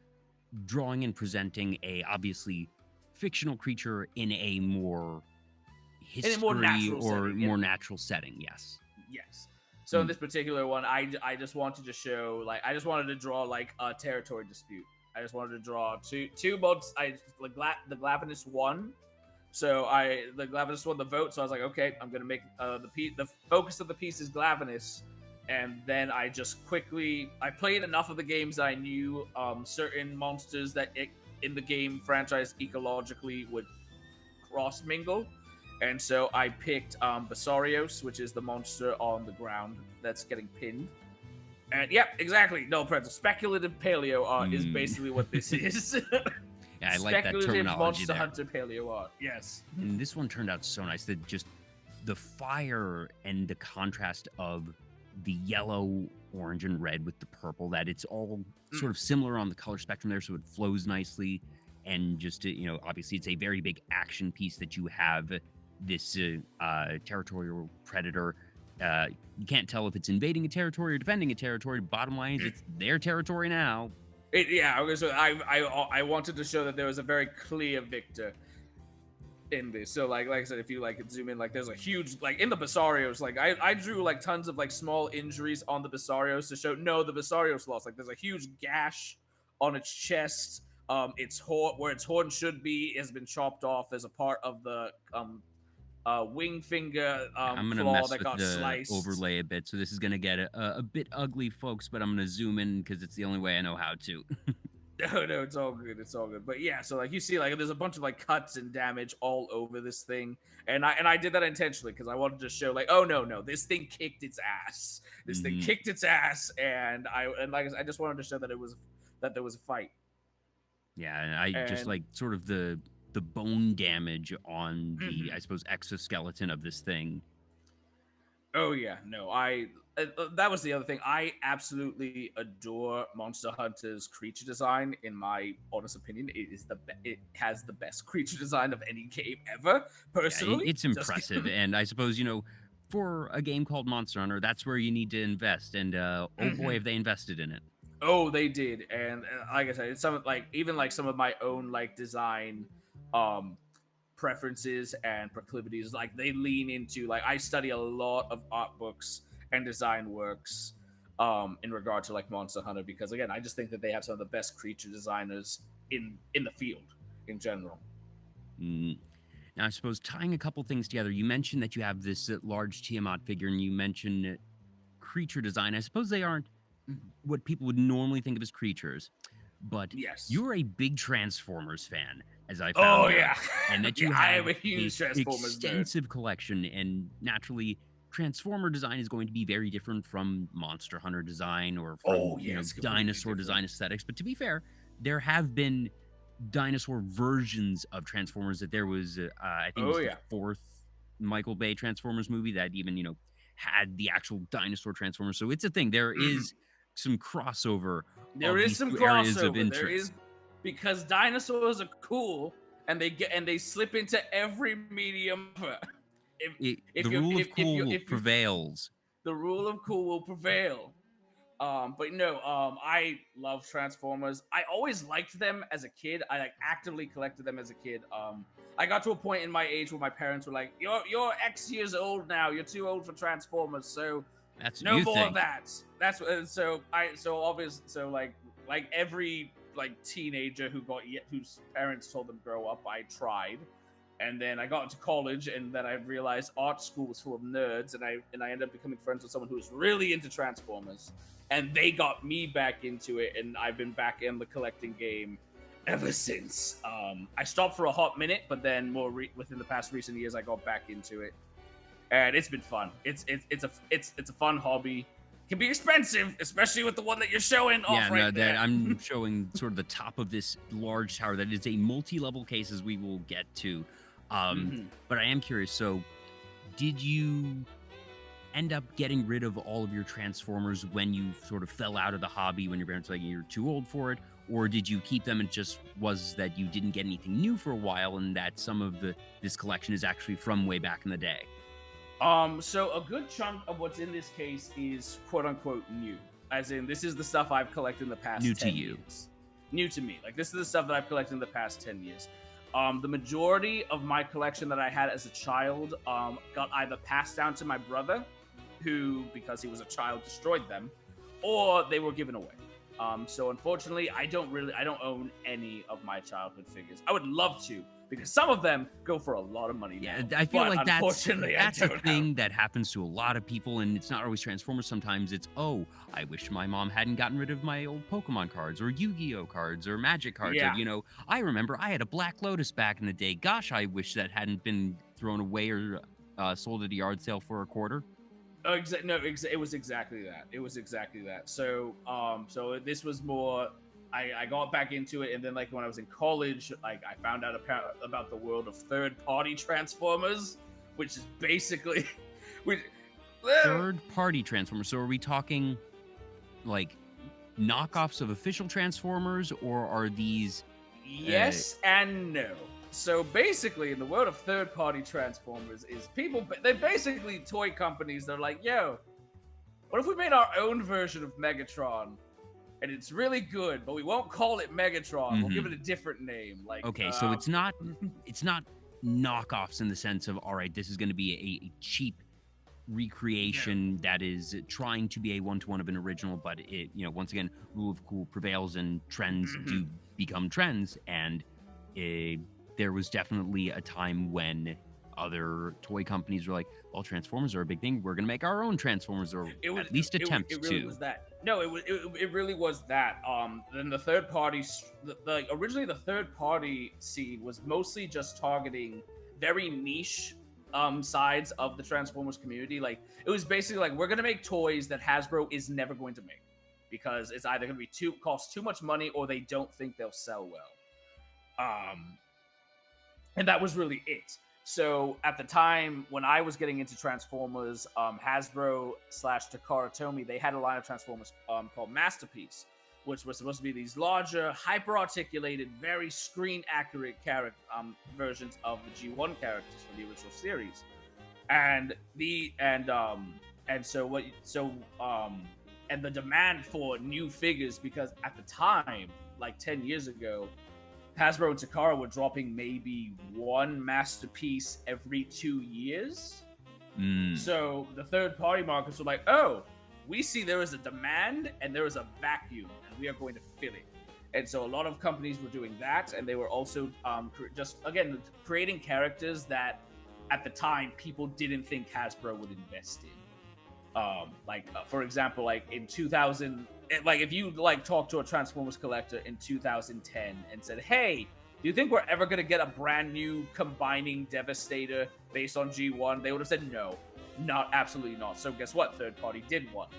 drawing and presenting a obviously fictional creature in a more more natural setting. Yes. So in this particular one, I just wanted to show, I just wanted to draw a territory dispute. I just wanted to draw two boats. The Glavenus won. So the Glavenus won the vote. So I was like, okay, I'm gonna make the focus of the piece is Glavenus. And then I played enough of the games that I knew certain monsters that in the game franchise ecologically would cross mingle. And so I picked Basarios, which is the monster on the ground that's getting pinned. And exactly. No, pretzel. Speculative paleo art is basically what this is. Yeah, I like that terminology Speculative Monster there. Hunter paleo art. Yes. And this one turned out so nice that just the fire and the contrast of the yellow, orange, and red with the purple, that it's all sort of similar on the color spectrum there, so it flows nicely. And just, obviously it's a very big action piece that you have this territorial predator. You can't tell if it's invading a territory or defending a territory. Bottom line is it's their territory now. I wanted to show that there was a very clear victor in this. So like I said, if you zoom in, there's a huge in the Basarios, I drew tons of small injuries on the Basarios to show the Basarios lost. There's a huge gash on its chest. Its horn, where its horn should be, has been chopped off as a part of the wing finger I'm gonna claw mess that with got the sliced. overlay a bit, so this is gonna get a bit ugly, folks, but I'm gonna zoom in because it's the only way I know how to. No, it's all good. But yeah, so you see, there's a bunch of cuts and damage all over this thing, and I did that intentionally because I wanted to show oh no, this thing kicked its ass. This thing kicked its ass, and I just wanted to show that there was a fight. Yeah, and I just sort of the bone damage on the I suppose exoskeleton of this thing. Oh yeah, no, that was the other thing. I absolutely adore Monster Hunter's creature design. In my honest opinion, it has the best creature design of any game ever. Personally, yeah, it's impressive, and I suppose for a game called Monster Hunter, that's where you need to invest. And oh boy, have they invested in it. Oh, they did, and like I said, it's some even some of my own design preferences and proclivities. They lean into I study a lot of art books and design works in regard to Monster Hunter, because again, I just think that they have some of the best creature designers in the field in general. Now, I suppose tying a couple things together, you mentioned that you have this large Tiamat figure, and you mentioned creature design. I suppose they aren't what people would normally think of as creatures, but yes, you're a big Transformers fan, as I found. Oh yeah, and that you I have am a huge Transformers extensive collection, and naturally, Transformer design is going to be very different from Monster Hunter design or from dinosaur design aesthetics. But to be fair, there have been dinosaur versions of Transformers. That there was, I think, it was the fourth Michael Bay Transformers movie that even had the actual dinosaur Transformers. So it's a thing. There is some crossover. There is some crossover. There is, because dinosaurs are cool, and they slip into every medium. The rule of cool prevails. The rule of cool will prevail. But no, I love Transformers. I always liked them as a kid. I actively collected them as a kid. I got to a point in my age where my parents were like, "You're X years old now. You're too old for Transformers, so that's no more of that." That's so like every teenager whose parents told them grow up, I tried. And then I got into college, and then I realized art school was full of nerds, and I ended up becoming friends with someone who was really into Transformers, and they got me back into it, and I've been back in the collecting game ever since. I stopped for a hot minute, but then within the past recent years, I got back into it, and it's been fun. It's a fun hobby. It can be expensive, especially with the one that you're showing off there. I'm showing sort of the top of this large tower that is a multi-level case, as we will get to. But I am curious, so did you end up getting rid of all of your Transformers when you sort of fell out of the hobby, when your parents were like, you're too old for it? Or did you keep them and just was that you didn't get anything new for a while, and that some of this collection is actually from way back in the day? So a good chunk of what's in this case is quote-unquote new. As in, this is the stuff I've collected in the past 10 years. New to me. Like, this is the stuff that I've collected in the past 10 years. The majority of my collection that I had as a child got either passed down to my brother, who, because he was a child, destroyed them, or they were given away. So unfortunately, I don't own any of my childhood figures. I would love to, because some of them go for a lot of money now. I feel like that's a thing that happens to a lot of people, and it's not always Transformers. Sometimes it's, I wish my mom hadn't gotten rid of my old Pokemon cards, or Yu-Gi-Oh cards, or Magic cards. Yeah. Or, I remember I had a Black Lotus back in the day. Gosh, I wish that hadn't been thrown away or sold at a yard sale for a quarter. It was exactly that. So, so this was more. I got back into it, and then when I was in college, I found out about the world of third-party Transformers, which is basically third-party Transformers. So are we talking knockoffs of official Transformers, or are these? Yes and no. So basically, in the world of third-party Transformers, they're basically toy companies. They're like, yo, what if we made our own version of Megatron? And it's really good, but we won't call it Megatron. We'll give it a different name. So it's not knockoffs in the sense of, all right, this is going to be a cheap recreation that is trying to be a one-to-one of an original, but it, once again, rule of cool prevails and trends do become trends. And there was definitely a time when other toy companies were like, well, Transformers are a big thing. We're going to make our own Transformers, or at least attempt to. It really was that. No, it really was that. Then the third party, originally the third party scene was mostly just targeting very niche sides of the Transformers community. It was basically we're going to make toys that Hasbro is never going to make, because it's either going to be cost too much money, or they don't think they'll sell well. And that was really it. So at the time when I was getting into Transformers, Hasbro / Takara Tomy, they had a line of Transformers called Masterpiece, which was supposed to be these larger, hyper-articulated, very screen-accurate versions of the G1 characters from the original series. And the demand for new figures, because at the time, 10 years ago, Hasbro and Takara were dropping maybe one Masterpiece every 2 years. So the third-party markets were like, oh, we see there is a demand and there is a vacuum, and we are going to fill it. And so a lot of companies were doing that, and they were also creating characters that, at the time, people didn't think Hasbro would invest in. For example, in 2000... if you talk to a Transformers collector in 2010 and said, hey, do you think we're ever going to get a brand new combining Devastator based on G1? They would have said no. Not absolutely not. So guess what? Third party did one.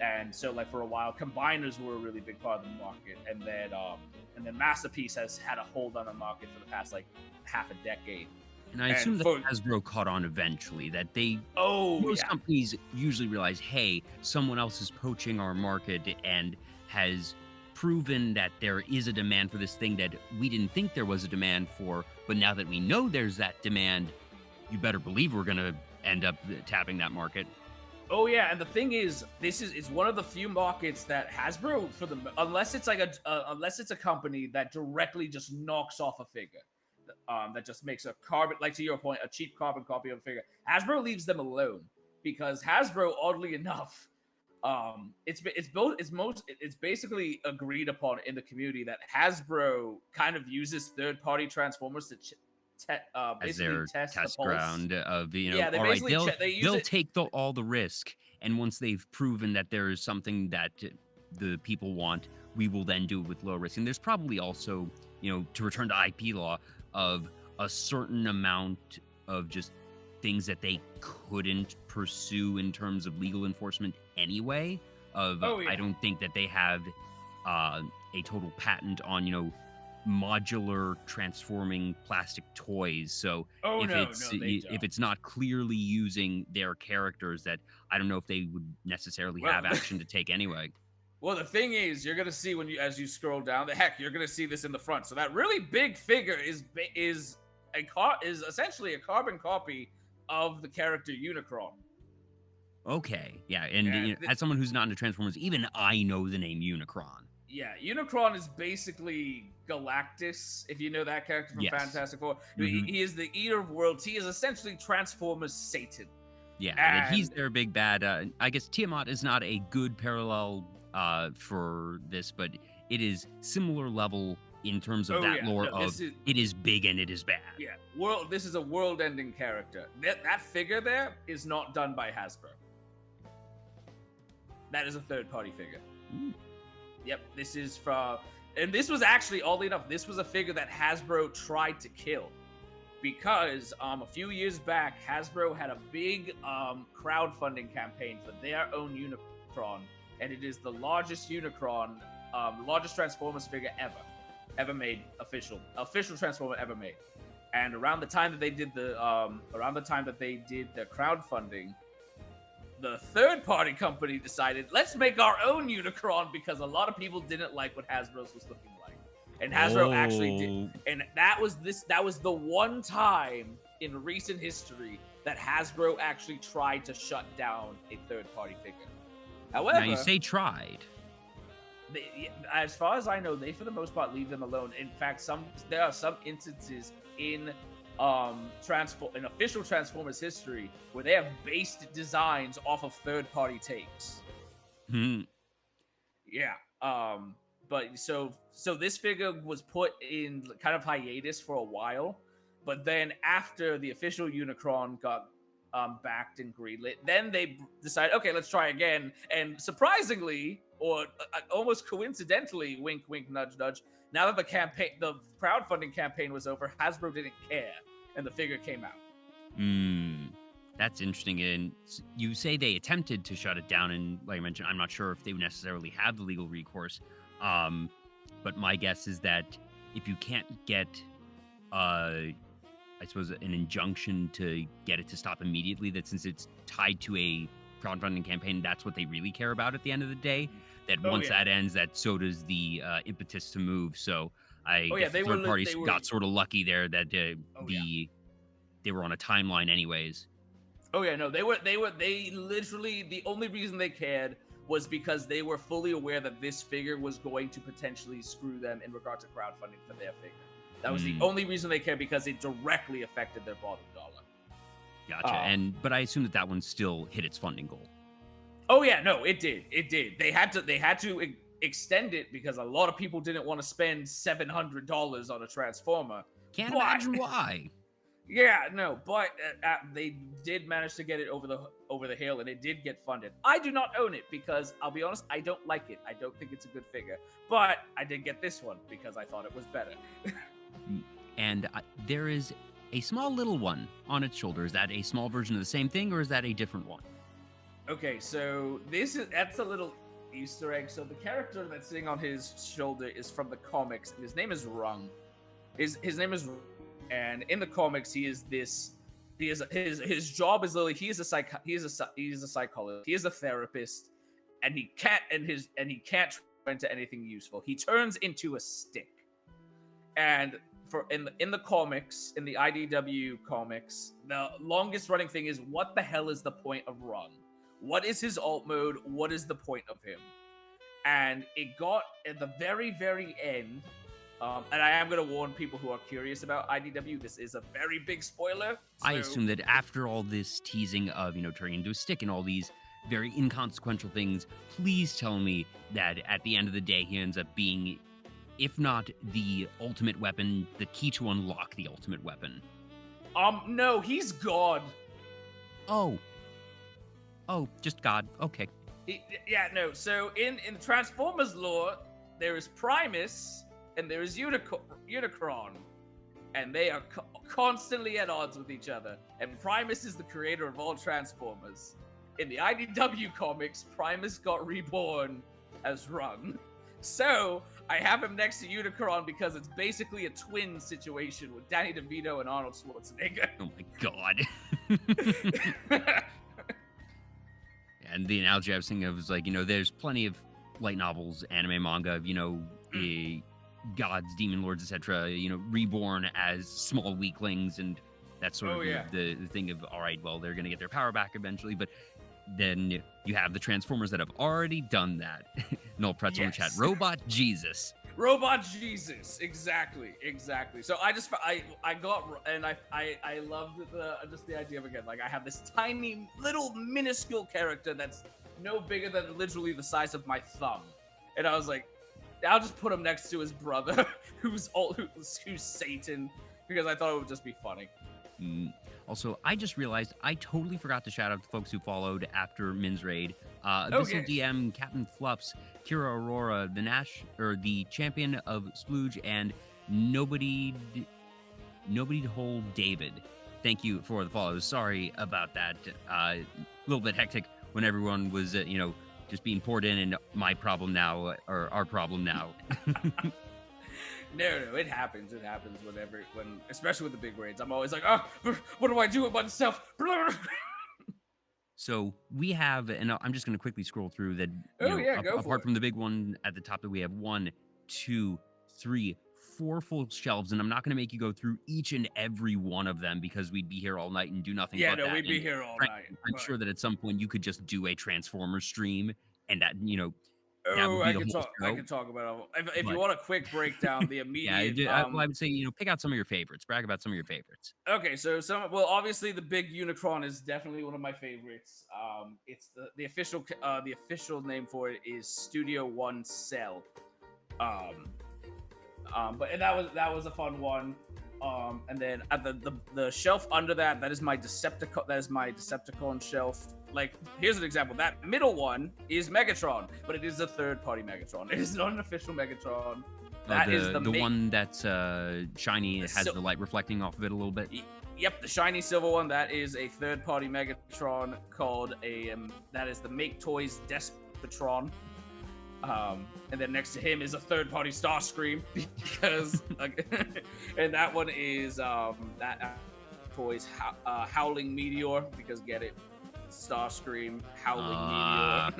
And so like for a while, combiners were a really big part of the market, and then Masterpiece has had a hold on the market for the past like half a decade. And I assume that Hasbro caught on eventually, that most companies usually realize, hey, someone else is poaching our market and has proven that there is a demand for this thing that we didn't think there was a demand for, but now that we know there's that demand, you better believe we're going to end up tapping that market. Oh yeah, and the thing is, this is one of the few markets that Hasbro, unless it's like unless it's a company that directly just knocks off a figure, that just makes a carbon, like to your point, a cheap carbon copy of a figure. Hasbro leaves them alone because Hasbro, oddly enough, it's basically agreed upon in the community that Hasbro kind of uses third-party Transformers to as their test test the pulse. ground of Yeah, they all right, basically they'll take all the risk, and once they've proven that there is something that the people want, we will then do it with low risk. And there's probably also, to return to IP law, of a certain amount of just things that they couldn't pursue in terms of legal enforcement anyway. I don't think that they have a total patent on modular transforming plastic toys. So if it's not clearly using their characters, that I don't know if they would necessarily have action to take anyway. Well, the thing is, you're gonna see as you scroll down, you're gonna see this in the front. So that really big figure is essentially a carbon copy of the character Unicron. Okay, yeah, and as someone who's not into Transformers, even I know the name Unicron. Yeah, Unicron is basically Galactus, if you know that character from Fantastic Four. Mm-hmm. He is the Eater of Worlds. He is essentially Transformers Satan. Yeah, and he's their big bad. I guess Tiamat is not a good parallel for this, but it is similar level in terms of lore it is big and it is bad. Yeah, this is a world-ending character. That figure there is not done by Hasbro. That is a third-party figure. Ooh. Yep, this is from... And this was actually, oddly enough, this was a figure that Hasbro tried to kill. Because a few years back, Hasbro had a big crowdfunding campaign for their own Unicron. And it is the largest Unicron, largest Transformers figure ever made, official Transformer ever made. And around the time that they did the crowdfunding, the third-party company decided, let's make our own Unicron, because a lot of people didn't like what Hasbro's was looking like. And Hasbro actually did. And that was the one time in recent history that Hasbro actually tried to shut down a third-party figure. However, now you say tried. As far as I know, they for the most part leave them alone. In fact, there are some instances in official Transformers history where they have based designs off of third-party takes. Yeah. But so this figure was put in kind of hiatus for a while, but then after the official Unicron got backed and greenlit, then they decided, okay, let's try again. And surprisingly, or almost coincidentally, wink, wink, nudge, nudge, now that the crowdfunding campaign was over, Hasbro didn't care, and the figure came out. That's interesting. And you say they attempted to shut it down, and like I mentioned, I'm not sure if they would necessarily have the legal recourse. But my guess is that if you can't get, I suppose, an injunction to get it to stop immediately, that since it's tied to a crowdfunding campaign, that's what they really care about at the end of the day. That once that ends, that so does the impetus to move. So guess the third parties got sort of lucky there that they were on a timeline anyways. Oh yeah, no, they literally, the only reason they cared was because they were fully aware that this figure was going to potentially screw them in regard to crowdfunding for their figure. That was the only reason they cared, because it directly affected their bottom dollar. Gotcha. But I assume that one still hit its funding goal. Oh yeah, no, it did. They had to extend it because a lot of people didn't want to spend $700 on a Transformer. Can't imagine why. Yeah, no, but they did manage to get it over the hill, and it did get funded. I do not own it because, I'll be honest, I don't like it. I don't think it's a good figure. But I did get this one because I thought it was better. And there is a small little one on its shoulder. Is that a small version of the same thing, or is that a different one? Okay, so that's a little Easter egg. So the character that's sitting on his shoulder is from the comics, and his name is Rung. His name is, and in the comics, he is this. His job is literally he is a psychologist. He is a therapist, and he can't turn into anything useful. He turns into a stick. And in the comics, in the IDW comics, the longest running thing is, what the hell is the point of Rung? What is his alt mode? What is the point of him? And it got at the very, very end. And I am going to warn people who are curious about IDW, this is a very big spoiler. So... I assume that after all this teasing of, turning into a stick and all these very inconsequential things, please tell me that at the end of the day, he ends up being, if not the ultimate weapon, the key to unlock the ultimate weapon. No, he's God. Oh, just God. Okay. So in Transformers lore, there is Primus and there is Unicron, and they are constantly at odds with each other. And Primus is the creator of all Transformers. In the IDW comics, Primus got reborn as Rung. So I have him next to Unicron because it's basically a twin situation with Danny DeVito and Arnold Schwarzenegger. Oh my God. And the analogy I was thinking of was like, there's plenty of light novels, anime, manga, of, gods, demon lords, etc., reborn as small weaklings, and that's sort of the thing of, all right, well, they're going to get their power back eventually, but then you have the Transformers that have already done that. Null Pretzel in chat, Robot Jesus. Robot Jesus, exactly. So I loved the idea of, again, like, I have this tiny little minuscule character that's no bigger than literally the size of my thumb, and I was like, I'll just put him next to his brother, who's Satan, because I thought it would just be funny. Also, I just realized I totally forgot to shout out the folks who followed after Min's raid. Abyssal DM, Captain Fluffs, Kira Aurora, the champion of Splooge, and Nobody to Hold David. Thank you for the follows. Sorry about that. A little bit hectic when everyone was, just being poured in, and my problem now, or our problem now. No, it happens. It happens especially with the big raids. I'm always like, oh, what do I do with myself? So we have, and I'm just going to quickly scroll through that. Apart from the big one at the top, that we have 1, 2, 3, 4 full shelves, and I'm not going to make you go through each and every one of them because we'd be here all night and do nothing but that. Yeah, no, we'd be here all night. I'm sure that at some point you could just do a Transformers stream, and that, I can talk about it. If you want a quick breakdown, the immediate... I would say, pick out some of your favorites. Brag about some of your favorites. Okay, so obviously the big Unicron is definitely one of my favorites. It's the official name for it is Studio One Cell. But that was a fun one. And then at the shelf under that is my Decepticon shelf. Like, here's an example. That middle one is Megatron, but it is a third-party Megatron. It is not an official Megatron. That is the one that's shiny. It has the light reflecting off of it a little bit. Yep, the shiny silver one. That is a third-party Megatron called that is the Make Toys Despotron. And then next to him is a third-party Starscream because, and that one is that Toys Howling Meteor because get it, Starscream Howling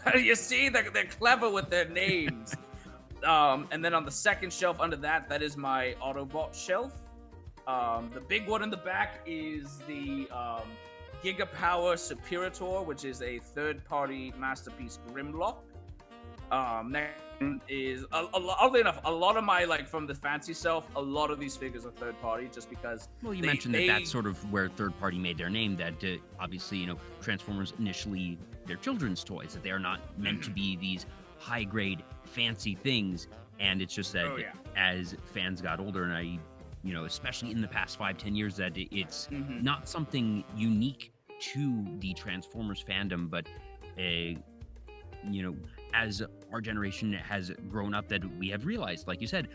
Meteor. You see, they're clever with their names. And then on the second shelf under that is my Autobot shelf. The big one in the back is the Gigapower Superator, which is a third-party Masterpiece Grimlock. Next is oddly enough, a lot of my, like, from the fancy shelf, a lot of these figures are third party just because. Well, you mentioned that's sort of where third party made their name. That obviously, Transformers initially they're children's toys, that they are not meant to be these high grade fancy things. And it's just that as fans got older, and I, especially in the past 5-10 years, that it's not something unique to the Transformers fandom, but as our generation has grown up, that we have realized, like you said,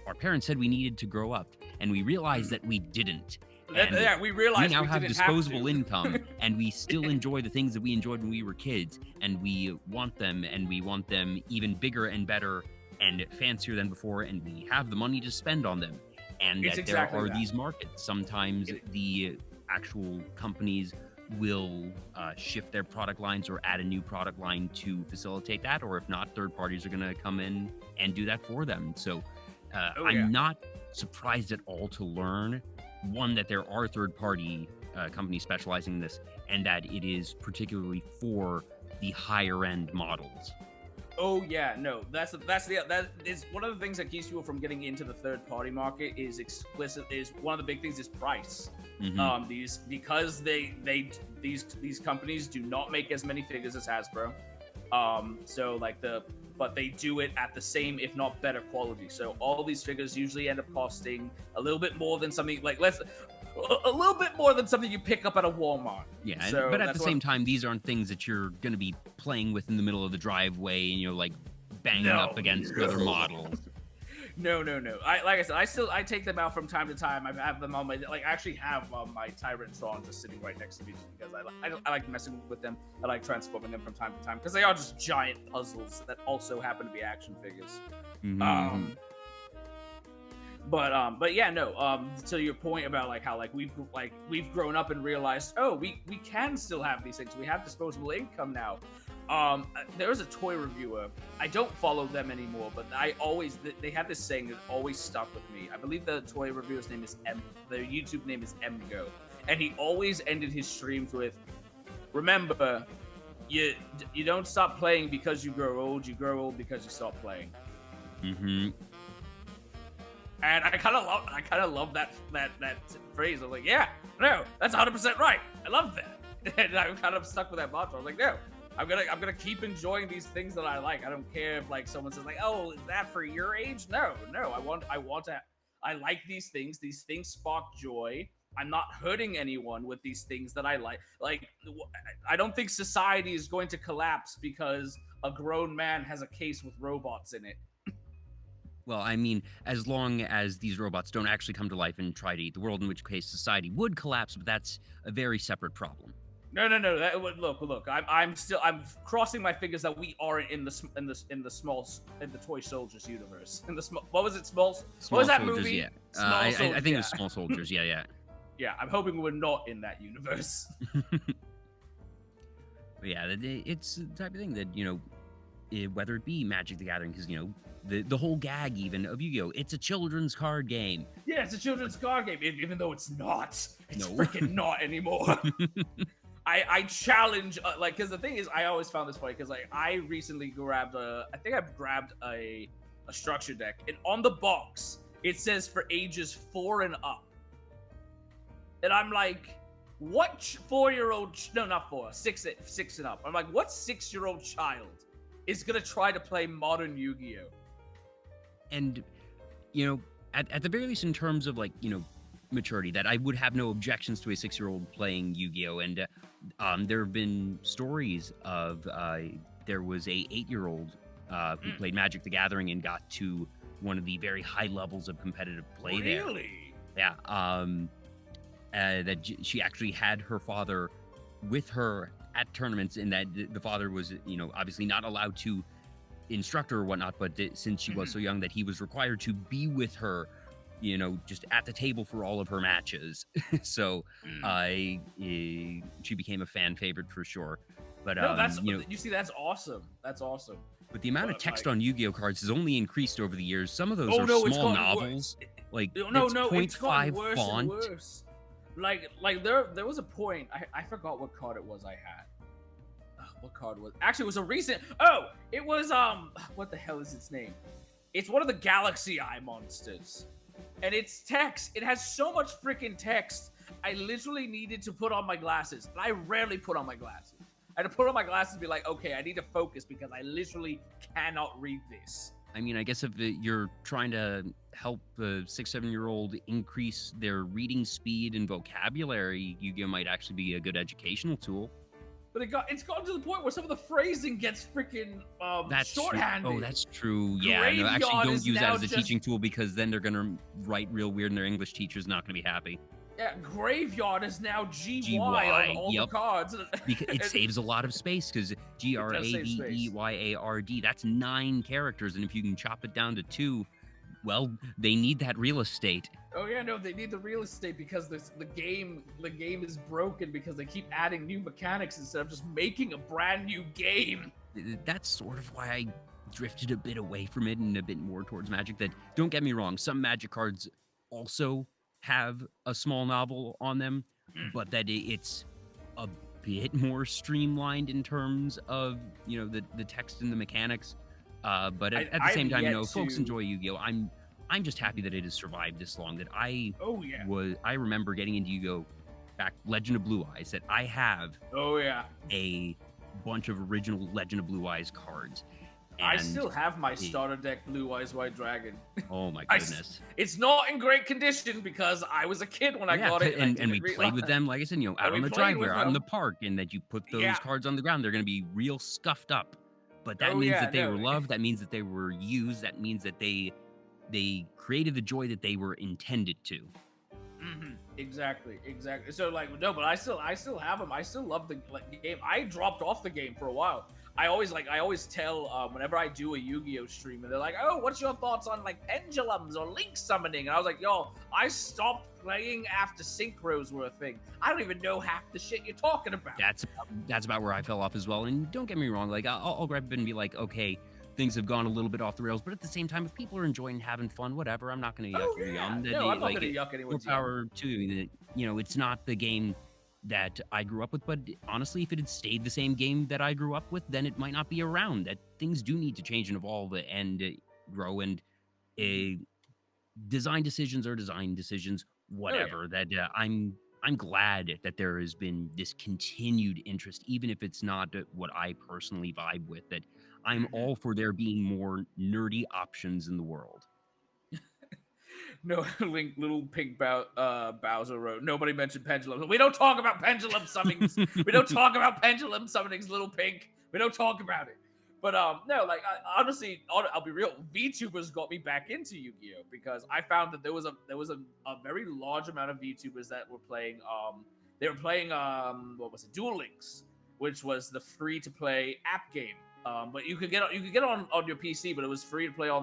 our parents said we needed to grow up, and we realized that we didn't. And we realized we now have disposable have income, and we still enjoy the things that we enjoyed when we were kids, and we want them, and we want them even bigger and better and fancier than before, and we have the money to spend on them. And that there are these markets. Sometimes the actual companies will shift their product lines or add a new product line to facilitate that, or if not, third parties are going to come in and do that for them. So I'm not surprised at all to learn, one, that there are third-party companies specializing in this, and that it is particularly for the higher-end models. Oh yeah, no, that is one of the things that keeps people from getting into the third-party market. Is one of the big things is price. Mm-hmm. Because these companies do not make as many figures as Hasbro. But they do it at the same, if not better quality. So all these figures usually end up costing a little bit more than something a little bit more than something you pick up at a Walmart. Yeah, but at the same time, these aren't things that you're going to be playing with in the middle of the driveway and like banging up against other models. No. Like I said, I take them out from time to time. I have them on my I actually have my Tyrantron just sitting right next to me just because I like messing with them. I like transforming them from time to time because they are just giant puzzles that also happen to be action figures. Mm-hmm. But yeah, no. To your point about how we've grown up and realized, oh, we can still have these things. We have disposable income now. There was a toy reviewer. I don't follow them anymore, but they have this saying that always stuck with me. I believe the toy reviewer's name is the YouTube name is Mgo, and he always ended his streams with, "Remember, you don't stop playing because you grow old. You grow old because you stop playing." Mm-hmm. And I kind of love that phrase. I'm like, yeah, no, that's 100% right. I love that, and I'm kind of stuck with that mantra. I'm like, no, I'm gonna keep enjoying these things that I like. I don't care if someone says oh, is that for your age? No, I like these things. These things spark joy. I'm not hurting anyone with these things that I like. I don't think society is going to collapse because a grown man has a case with robots in it. Well, I mean, as long as these robots don't actually come to life and try to eat the world, in which case society would collapse, but that's a very separate problem. No. Look. I'm crossing my fingers that we aren't in the Toy Soldiers universe. What was it? What was that Soldiers, movie? Yeah. I think it was Small Soldiers. Yeah. Yeah, I'm hoping we're not in that universe. But yeah, it's the type of thing that whether it be Magic the Gathering, because the whole gag even of Yu-Gi-Oh! It's a children's card game. Yeah, it's a children's card game, even though it's not. It's freaking not anymore. I challenge, because the thing is, I always found this funny, because I recently grabbed a structure deck, and on the box, it says for ages 4 and up. And I'm like, what 4-year-old, no, not 4, 6 and up. I'm like, what 6-year-old child is gonna try to play modern Yu-Gi-Oh? And, at the very least in terms of maturity, that I would have no objections to a 6-year-old playing Yu-Gi-Oh! And there have been stories of there was a 8-year-old who played Magic the Gathering and got to one of the very high levels of competitive play there. Really? Yeah. That she actually had her father with her at tournaments, and that the father was, obviously not allowed to instruct her or whatnot, but since she was so young, that he was required to be with her, just at the table for all of her matches. So she became a fan favorite for sure. But no, that's that's awesome. That's awesome. But the amount of text on Yu-Gi-Oh cards has only increased over the years. Some of those are small novels, it's 0.5 font. Worse. There was a point, I forgot what card it was I had. What card was actually, it was a recent, it was what the hell is its name? It's one of the Galaxy Eye monsters, and it's text. It has so much freaking text. I literally needed to put on my glasses, and I rarely put on my glasses. I had to put on my glasses and be like, okay, I need to focus because I literally cannot read this. I mean, I guess if you're trying to help a 6-7-year-old increase their reading speed and vocabulary, Yu-Gi-Oh might actually be a good educational tool. But it's gotten to the point where some of the phrasing gets freaking shorthanded. True. Oh, that's true. Yeah, no, actually don't use that as a teaching tool because then they're gonna write real weird and their English teacher's not gonna be happy. Yeah, graveyard is now GY on all the cards. Because it saves a lot of space because GRAVEYARD, that's 9 characters, and if you can chop it down to 2, well, they need that real estate. Oh yeah, no, they need the real estate because the game is broken because they keep adding new mechanics instead of just making a brand new game. That's sort of why I drifted a bit away from it and a bit more towards Magic. That, don't get me wrong, some Magic cards also have a small novel on them, but that it's a bit more streamlined in terms of, you know, the text and the mechanics. But at the same time, you know, folks enjoy Yu-Gi-Oh! I'm just happy that it has survived this long. That I remember getting into Yu-Gi-Oh! Back Legend of Blue Eyes. That I have a bunch of original Legend of Blue Eyes cards. I still have my starter deck Blue Eyes White Dragon. Oh my goodness! It's not in great condition because I was a kid when I got it, and we played with them, like I said, you know, out on the driveway, out in the park, and that you put those cards on the ground, they're going to be real scuffed up. But that means that they were loved. That means that they were used. That means that they created the joy that they were intended to. Mm-hmm. Exactly. So like, no, but I still have them. I still love the game. I dropped off the game for a while. I always tell whenever I do a Yu-Gi-Oh stream, and they're like, "Oh, what's your thoughts on like pendulums or link summoning?" And I was like, "Yo, I stopped playing after synchros were a thing. I don't even know half the shit you're talking about." That's about where I fell off as well. And don't get me wrong, like I'll grab it and be like, okay, things have gone a little bit off the rails, but at the same time, if people are enjoying having fun, whatever, I'm not going to yuck your yum. No, I'm not going to yuck anyone's yum. More power to you. You know, it's not the game that I grew up with, but honestly, if it had stayed the same game that I grew up with, then it might not be around. That things do need to change and evolve and grow, and design decisions are design decisions, whatever. That I'm glad that there has been this continued interest, even if it's not what I personally vibe with, that I'm all for there being more nerdy options in the world. No, little pink Bowser wrote, nobody mentioned pendulums. We don't talk about pendulum summonings. We don't talk about pendulum summonings, little pink. We don't talk about it. But no, like honestly, I'll be real. VTubers got me back into Yu-Gi-Oh! Because I found that there was a very large amount of VTubers that were playing. They were playing what was it, Duel Links, which was the free to play app game. But you could get on your PC, but it was free to play on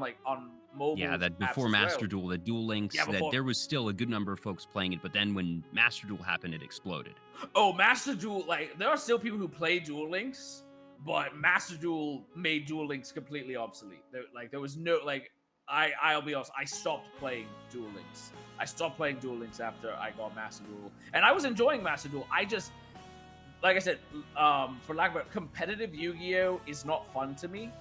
mobile. Yeah, that before Master Duel, the Duel Links, that there was still a good number of folks playing it, but then when Master Duel happened, it exploded. Oh, Master Duel, like there are still people who play Duel Links, but Master Duel made Duel Links completely obsolete. There was no I'll be honest, I stopped playing Duel Links. I stopped playing Duel Links after I got Master Duel, and I was enjoying Master Duel. I just, like I said, for lack of competitive Yu-Gi-Oh! Is not fun to me.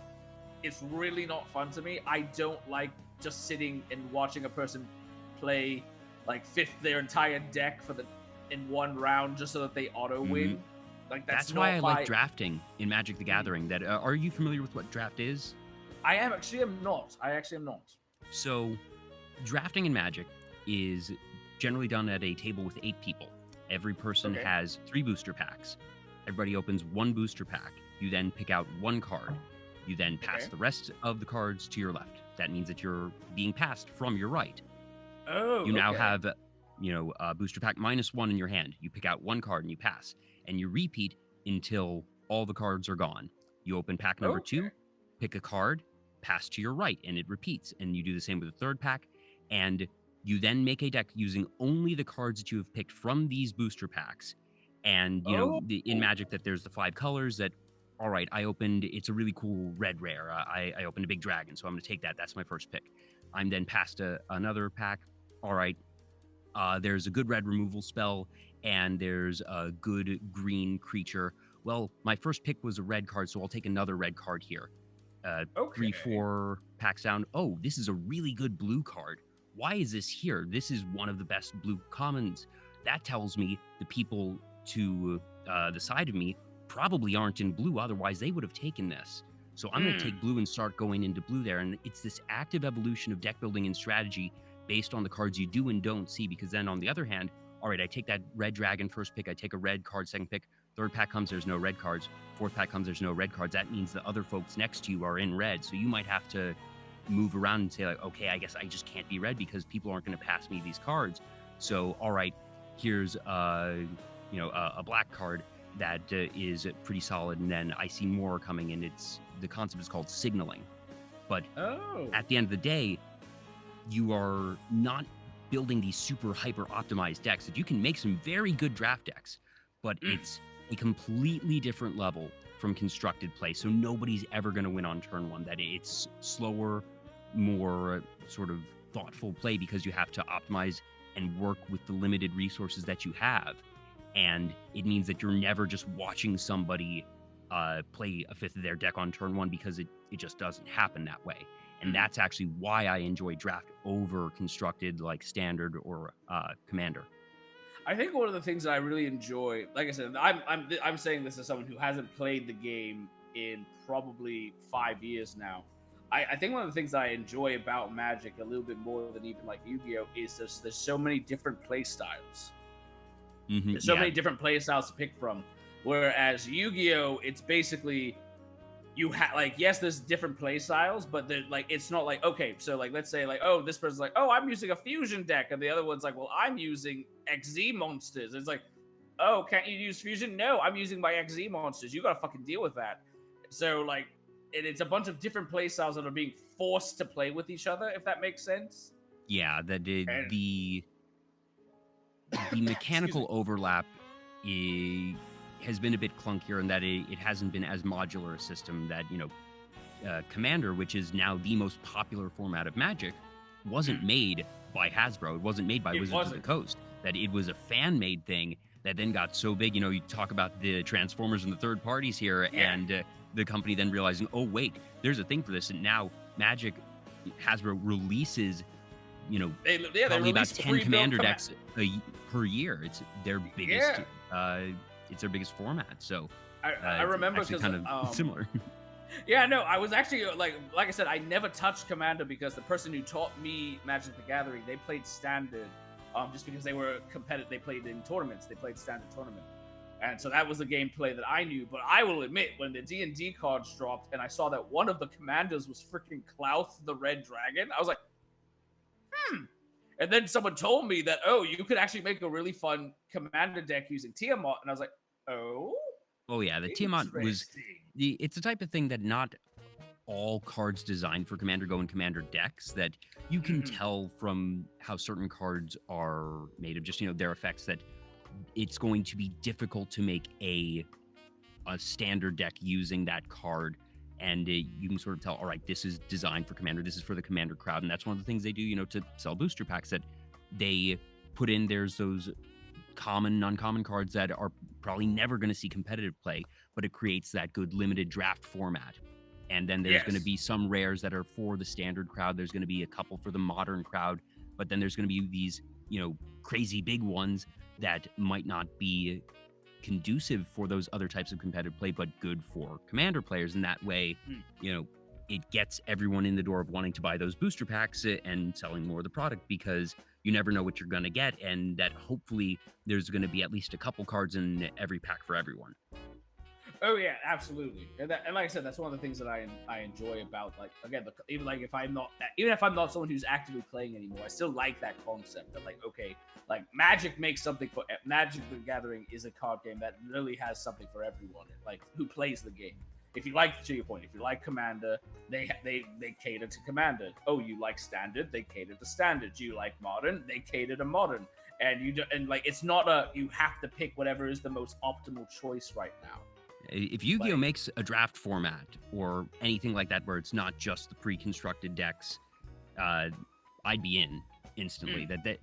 It's really not fun to me. I don't like just sitting and watching a person play like their entire deck in one round just so that they auto win. Like that's why I like drafting in Magic the Gathering. That are you familiar with what draft is? I actually am not. So, drafting in Magic is generally done at a table with 8 people. Every person has 3 booster packs. Everybody opens 1 booster pack. You then pick out 1 card. You then pass the rest of the cards to your left. That means that you're being passed from your right. Oh, you now have, booster pack -1 in your hand. You pick out 1 card and you pass. And you repeat until all the cards are gone. You open pack number 2, pick a card, pass to your right, and it repeats. And you do the same with the 3rd pack. And you then make a deck using only the cards that you have picked from these booster packs. And, in Magic, that there's the 5 colors that, all right, it's a really cool red rare. I opened a big dragon, so I'm going to take that. That's my first pick. I'm then passed another pack. All right, there's a good red removal spell, and there's a good green creature. Well, my first pick was a red card, so I'll take another red card here. 3-4 packs down. Oh, this is a really good blue card. Why is this here? This is one of the best blue commons. That tells me the people to the side of me probably aren't in blue, otherwise they would have taken this. So I'm going to take blue and start going into blue there. And it's this active evolution of deck building and strategy based on the cards you do and don't see, because then on the other hand, all right, I take that red dragon first pick, I take a red card second pick, third pack comes, there's no red cards, fourth pack comes, there's no red cards. That means the other folks next to you are in red. So you might have to move around and say like, okay, I guess I just can't be red because people aren't going to pass me these cards. So, all right, here's a black card that is pretty solid, and then I see more coming in. The concept is called signaling. But at the end of the day, you are not building these super hyper optimized decks. That you can make some very good draft decks, but it's a completely different level from constructed play. So nobody's ever going to win on turn one. That it's slower, more sort of thoughtful play because you have to optimize and work with the limited resources that you have. And it means that you're never just watching somebody play a fifth of their deck on turn one, because it just doesn't happen that way. And that's actually why I enjoy draft over constructed like standard or commander. I think one of the things that I really enjoy, like I said, I'm saying this as someone who hasn't played the game in probably 5 years now. I think one of the things that I enjoy about Magic a little bit more than even like Yu-Gi-Oh! Is there's so many different play styles. There's so many different play styles to pick from. Whereas Yu-Gi-Oh! It's basically you have like, yes, there's different play styles, but like it's not like, okay, so like let's say like, oh, this person's like, oh, I'm using a fusion deck, and the other one's like, well, I'm using XZ monsters. It's like, oh, can't you use fusion? No, I'm using my XZ monsters. You gotta fucking deal with that. So like, it's a bunch of different play styles that are being forced to play with each other, if that makes sense. Yeah, the mechanical overlap has been a bit clunkier in that it hasn't been as modular a system. That, Commander, which is now the most popular format of Magic, wasn't made by Hasbro. It wasn't made by Wizards of the Coast. That it was a fan-made thing that then got so big. You talk about the Transformers and the third parties here, and the company then realizing, oh wait, there's a thing for this, and now Magic, Hasbro releases, probably about 10 Commander decks per year. It's their biggest. It's their biggest format. So I remember because kind of similar. Yeah, no, I was actually like I said, I never touched Commander because the person who taught me Magic the Gathering, they played Standard, just because they were competitive. They played in tournaments. They played Standard tournament, and so that was the gameplay that I knew. But I will admit, when the D&D cards dropped, and I saw that one of the commanders was freaking Klauth the Red Dragon, I was like, And then someone told me that, oh, you could actually make a really fun commander deck using Tiamat, and I was like, oh. Oh yeah, the Tiamat it's the type of thing that not all cards designed for Commander go in Commander decks. That you can tell from how certain cards are made of just their effects, that it's going to be difficult to make a standard deck using that card. And you can sort of tell, all right, this is designed for Commander. This is for the Commander crowd. And that's one of the things they do, to sell booster packs, that they put in. There's those common, uncommon cards that are probably never going to see competitive play, but it creates that good limited draft format. And then there's going to be some rares that are for the standard crowd. There's going to be a couple for the modern crowd. But then there's going to be these, crazy big ones that might not be conducive for those other types of competitive play, but good for Commander players. And that way, it gets everyone in the door of wanting to buy those booster packs and selling more of the product, because you never know what you're going to get, and that hopefully there's going to be at least a couple cards in every pack for everyone. Oh yeah, absolutely. And like I said, that's one of the things that I enjoy about, like, again, even if I'm not someone who's actively playing anymore, I still like that concept that, like, okay, like Magic makes something for Magic the Gathering is a card game that really has something for everyone, like, who plays the game. If you like, to your point, if you like Commander, they cater to Commander. Oh, you like Standard, they cater to Standard. You like Modern, they cater to Modern. And like, it's not you have to pick whatever is the most optimal choice right now. If Yu-Gi-Oh! Makes a draft format or anything like that where it's not just the pre-constructed decks, I'd be in instantly. That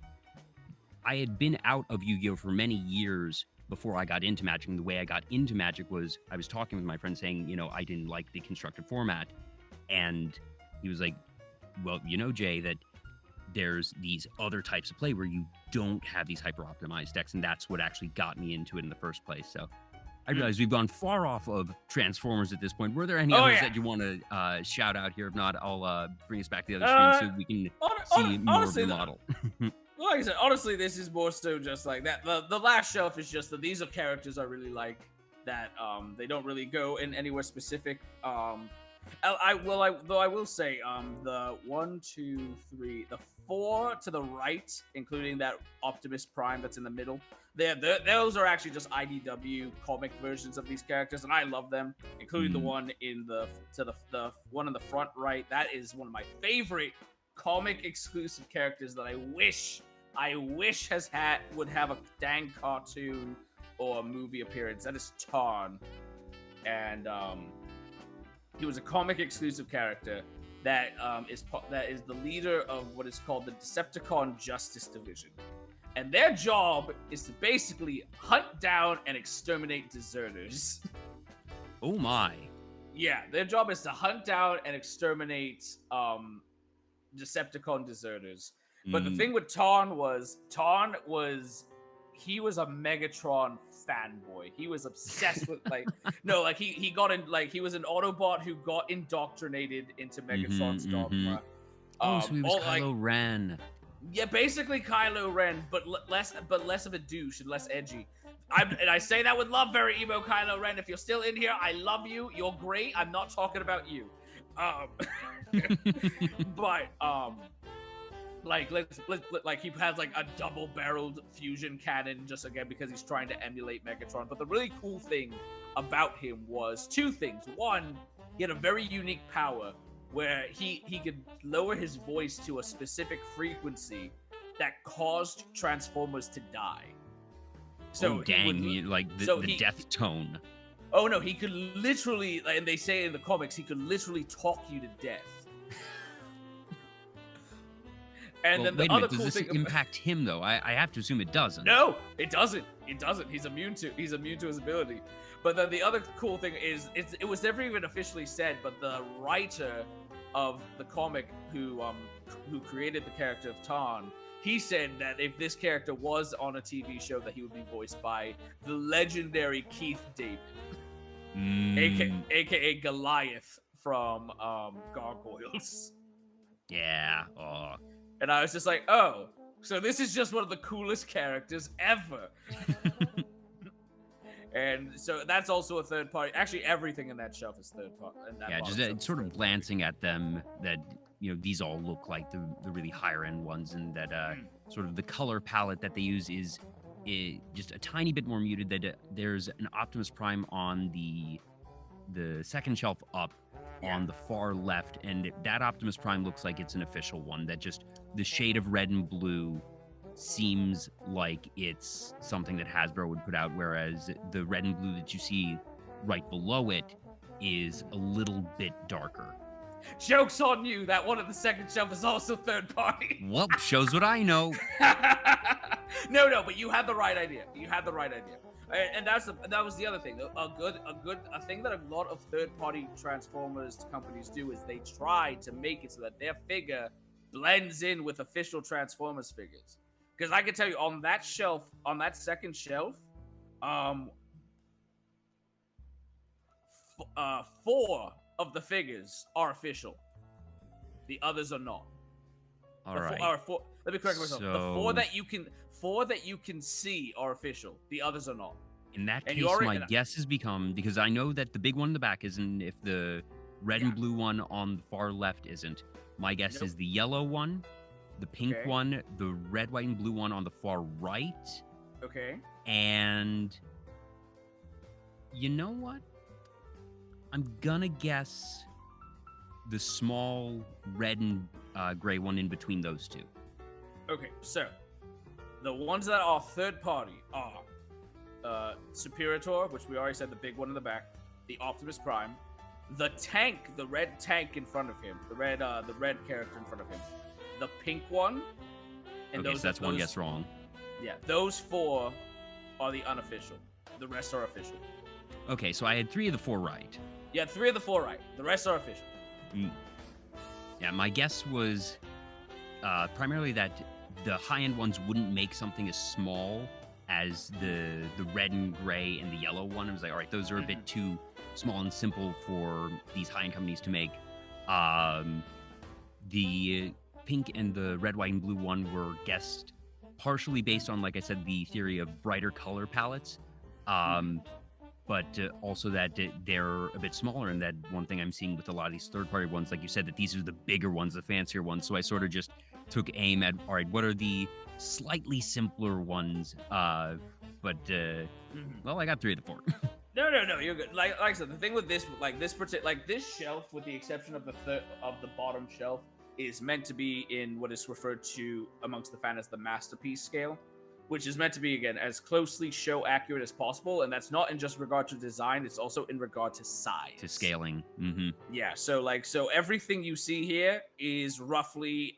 I had been out of Yu-Gi-Oh! For many years before I got into Magic. And the way I got into Magic was I was talking with my friend saying, I didn't like the constructed format. And he was like, well, Jay, that there's these other types of play where you don't have these hyper-optimized decks. And that's what actually got me into it in the first place. So I realize we've gone far off of Transformers at this point. Were there any others that you want to shout out here? If not, I'll bring us back to the other screen so we can see more of the model. like I said, honestly, this is more so just like that. The last shelf is just that these are characters I really like that they don't really go in anywhere specific. I will say the 1, 2, 3, the 4 to the right, including that Optimus Prime that's in the middle. Those are actually just IDW comic versions of these characters, and I love them, including the one in the one in the front right. That is one of my favorite comic exclusive characters that I wish would have a dang cartoon or a movie appearance. That is Tarn, and he was a comic exclusive character that is the leader of what is called the Decepticon Justice Division, and their job is to basically hunt down and exterminate deserters. Oh my! Yeah, their job is to hunt down and exterminate Decepticon deserters. But the thing with Tarn was he was a Megatron fanboy. He was obsessed with he got in he was an Autobot who got indoctrinated into Megatron's dogma. So he was Kylo Ren. Yeah, basically Kylo Ren, but less of a douche and less edgy. And I say that with love, very emo Kylo Ren. If you're still in here, I love you. You're great. I'm not talking about you. But like he has like a double-barreled fusion cannon just again because he's trying to emulate Megatron. But the really cool thing about him was two things. One, he had a very unique power where he could lower his voice to a specific frequency that caused Transformers to die. So the death tone. Oh no, he could literally, and they say in the comics, he could literally talk you to death. And then the other cool thing, does this impact him though? I have to assume it doesn't. No, it doesn't. It doesn't. He's immune to his ability. But then the other cool thing is, it was never even officially said, but the writer of the comic who created the character of Tarn, he said that if this character was on a TV show, that he would be voiced by the legendary Keith David, aka Goliath from Gargoyles. Yeah. Oh. And I was just like, oh, so this is just one of the coolest characters ever. And so that's also a third party. Actually, everything in that shelf is third party. Yeah, just sort of glancing at them, that these all look like the really higher end ones, and that sort of the color palette that they use is just a tiny bit more muted. That there's an Optimus Prime on the second shelf up on the far left, and that Optimus Prime looks like it's an official one. That just the shade of red and blue seems like it's something that Hasbro would put out, whereas the red and blue that you see right below it is a little bit darker. Joke's on you, that one at the second shelf is also third party. Well, shows what I know. No, but you had the right idea. And that was the other thing. A thing that a lot of third-party Transformers companies do is they try to make it so that their figure blends in with official Transformers figures. Because I can tell you, on that shelf, on that second shelf, 4 of the figures are official. The others are not. All right. Let me correct myself. The 4 that you can see are official. The others are not. In that case, my guess has become, because I know that the big one in the back isn't, if the red and blue one on the far left isn't, my guess is the yellow one, the pink one, the red, white, and blue one on the far right. Okay. And you know what? I'm gonna guess the small red and gray one in between those two. Okay, so the ones that are third party are Superior, which we already said, the big one in the back, the Optimus Prime, the tank, the red tank in front of him, the red character in front of him, the pink one, and so that's one guess wrong. Yeah, those 4 are the unofficial. The rest are official. Okay, so I had 3 of the 4 right. Yeah, 3 of the 4 right. The rest are official. Yeah, my guess was primarily that the high-end ones wouldn't make something as small as the red and gray and the yellow one. I was like, all right, those are a bit too small and simple for these high-end companies to make. The pink and the red, white, and blue one were guessed partially based on, like I said, the theory of brighter color palettes. But also that they're a bit smaller, and that one thing I'm seeing with a lot of these third-party ones, like you said, that these are the bigger ones, the fancier ones. So I sort of just took aim at, all right, what are the slightly simpler ones? Well, I got 3 of the 4. No, you're good. Like I said, the thing with this, this shelf, with the exception of the bottom shelf, is meant to be in what is referred to amongst the fan as the masterpiece scale, which is meant to be, again, as closely show accurate as possible, and that's not in just regard to design, it's also in regard to size. To scaling. Yeah, so everything you see here is roughly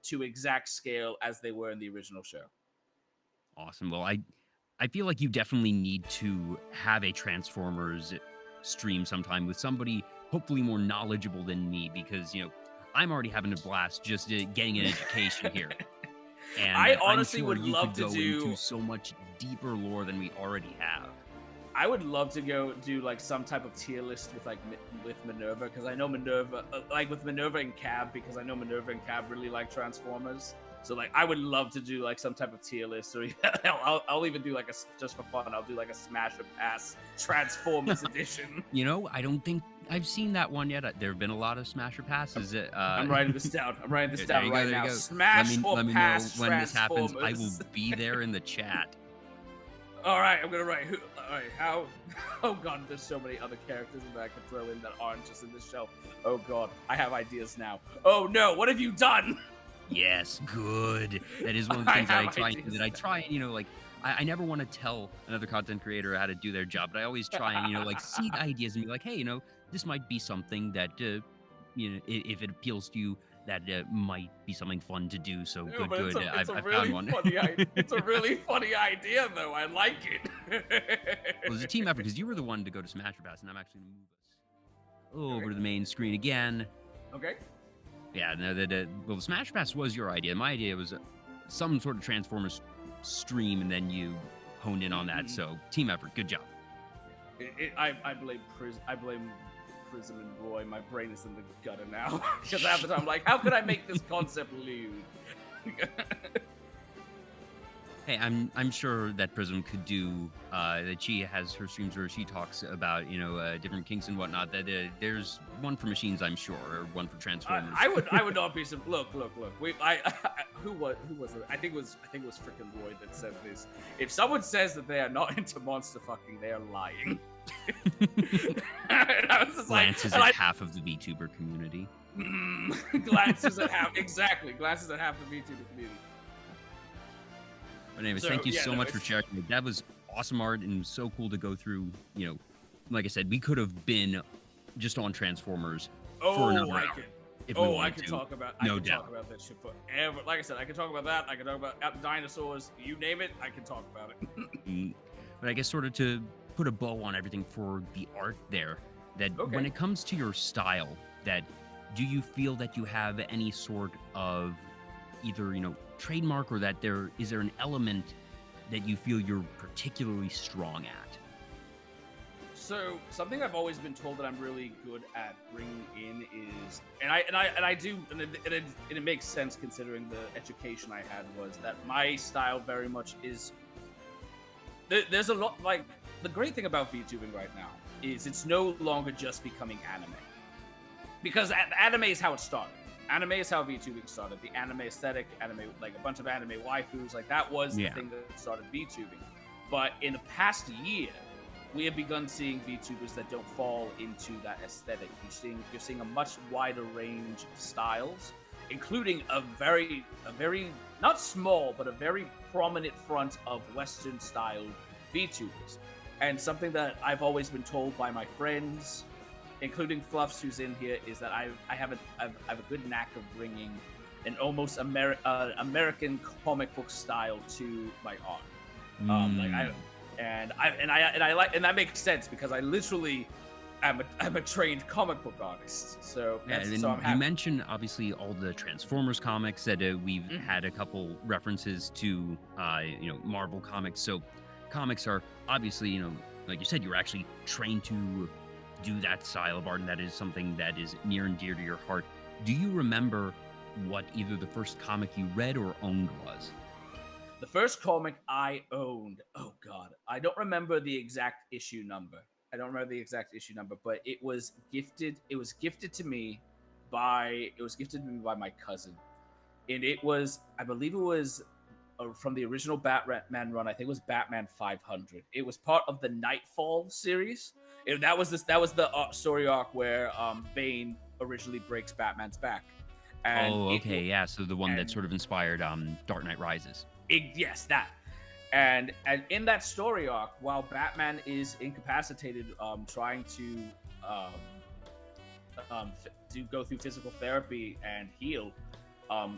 to exact scale as they were in the original show. Awesome. Well, I feel like you definitely need to have a Transformers stream sometime with somebody hopefully more knowledgeable than me, because, I'm already having a blast just getting an education here. And I honestly would love to go do into so much deeper lore than we already have. I would love to go do like some type of tier list with Minerva, because I know Minerva, with Minerva and Cab, because I know Minerva and Cab really like Transformers. So I would love to do like some type of tier list, or I'll even do just for fun, I'll do like a Smash or Pass Transformers edition. I don't think I've seen that one yet. There have been a lot of Smash or Passes. I'm writing this down. Right now. Smash let me Pass know when this happens. Transformers. I will be there in the chat. All right, I'm gonna write. All right, how? Oh god, there's so many other characters that I could throw in that aren't just in this shelf. Oh god, I have ideas now. Oh no, what have you done? Yes, good. That is one of the things I try and, I never want to tell another content creator how to do their job, but I always try and, seed ideas and be like, hey, this might be something that, if it appeals to you, that might be something fun to do. So good. I've found one. It's a really funny idea, though. I like it. Well, it's a team effort, because you were the one to go to Smash or Pass, and I'm actually going to move us over to the main screen again. Okay. Yeah, no, the Smash Pass was your idea. My idea was some sort of Transformers stream, and then you honed in on that. So team effort, good job. I blame Prism and Roy. My brain is in the gutter now, because half the time I'm like, how could I make this concept lewd? Hey, I'm sure that Prism could do that. She has her streams where she talks about different kinks and whatnot. That there's one for machines, I'm sure, or one for Transformers. I would not be some. Look. Who was it? I think it was freaking Roy that said this. If someone says that they are not into monster fucking, they are lying. Glances at half of the VTuber community. Glances at half the VTuber community. But anyways, thank you so much for sharing it. That was awesome art, and it was so cool to go through. Like I said, we could have been just on Transformers for another hour. I could talk about that shit forever. Like I said, I could talk about that. I could talk about dinosaurs. You name it, I can talk about it. But I guess sort of to put a bow on everything for the art there, that when it comes to your style, that do you feel that you have any sort of either, trademark, or that is there an element that you feel you're particularly strong at? So something I've always been told that I'm really good at bringing in is, and I do, and it makes sense considering the education I had, was that my style very much is. There's a lot, the great thing about VTubing right now is it's no longer just becoming anime, because anime is how it started. Anime is how VTubing started. The anime aesthetic, a bunch of anime waifus, that was the thing that started VTubing. But in the past year, we have begun seeing VTubers that don't fall into that aesthetic. You're seeing a much wider range of styles, including a very not small, but a very prominent front of Western-styled VTubers. And something that I've always been told by my friends, including Fluffs, who's in here, is that I have a good knack of bringing an almost American comic book style to my art. And that makes sense, because I literally am a trained comic book artist. So you mentioned obviously all the Transformers comics that we've had a couple references to, Marvel comics. So comics are obviously, like you said, you were actually trained to do that style of art, and that is something that is near and dear to your heart. Do you remember what either the first comic you read or owned was? the first comic I owned. Oh God, I don't remember the exact issue number. But it was gifted. It was gifted to me by my cousin, and it was, I believe it was from the original Batman run. I think it was Batman 500. It was part of the Nightfall series. That was the story arc where Bane originally breaks Batman's back. And yeah. So the one that sort of inspired Dark Knight Rises. Yes, that. And in that story arc, while Batman is incapacitated, trying to go through physical therapy and heal,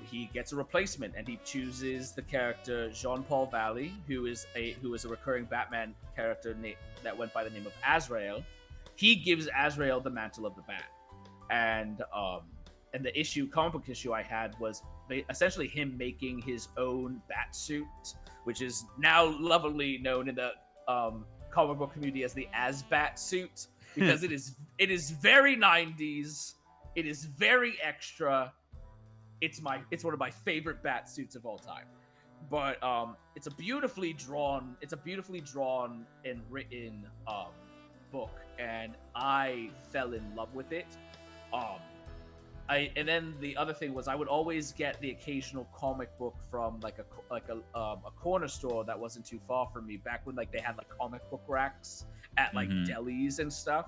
he gets a replacement, and he chooses the character Jean-Paul Valley, who is a recurring Batman character that went by the name of Azrael. He gives Azrael the mantle of the Bat, and the comic book issue I had was essentially him making his own bat suit, which is now lovingly known in the comic book community as the As-Bat suit, because it is very 90s. It is very extra. It's one of my favorite bat suits of all time. But it's a beautifully drawn and written book, and I fell in love with it. And then the other thing was I would always get the occasional comic book from like a corner store that wasn't too far from me, back when like they had like comic book racks at like delis and stuff.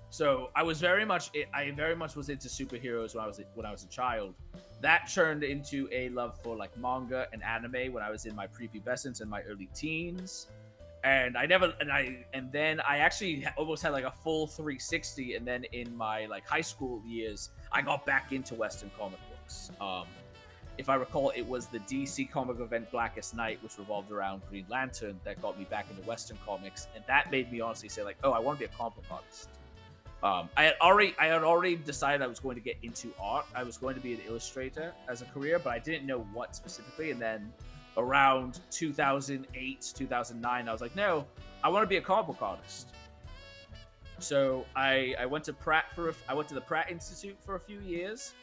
So I very much was into superheroes when I was a child. That turned into a love for like manga and anime when I was in my prepubescence and my early teens. And then I actually almost had like a full 360. And then in my like high school years, I got back into Western comic books. If I recall, it was the DC comic event Blackest Night, which revolved around Green Lantern, that got me back into Western comics, and that made me honestly say like, oh, I want to be a comic book artist. I had already decided I was going to get into art. I was going to be an illustrator as a career, but I didn't know what specifically. And then around 2008, 2009, I was like, no, I want to be a comic book artist. So I went to the Pratt Institute for a few years.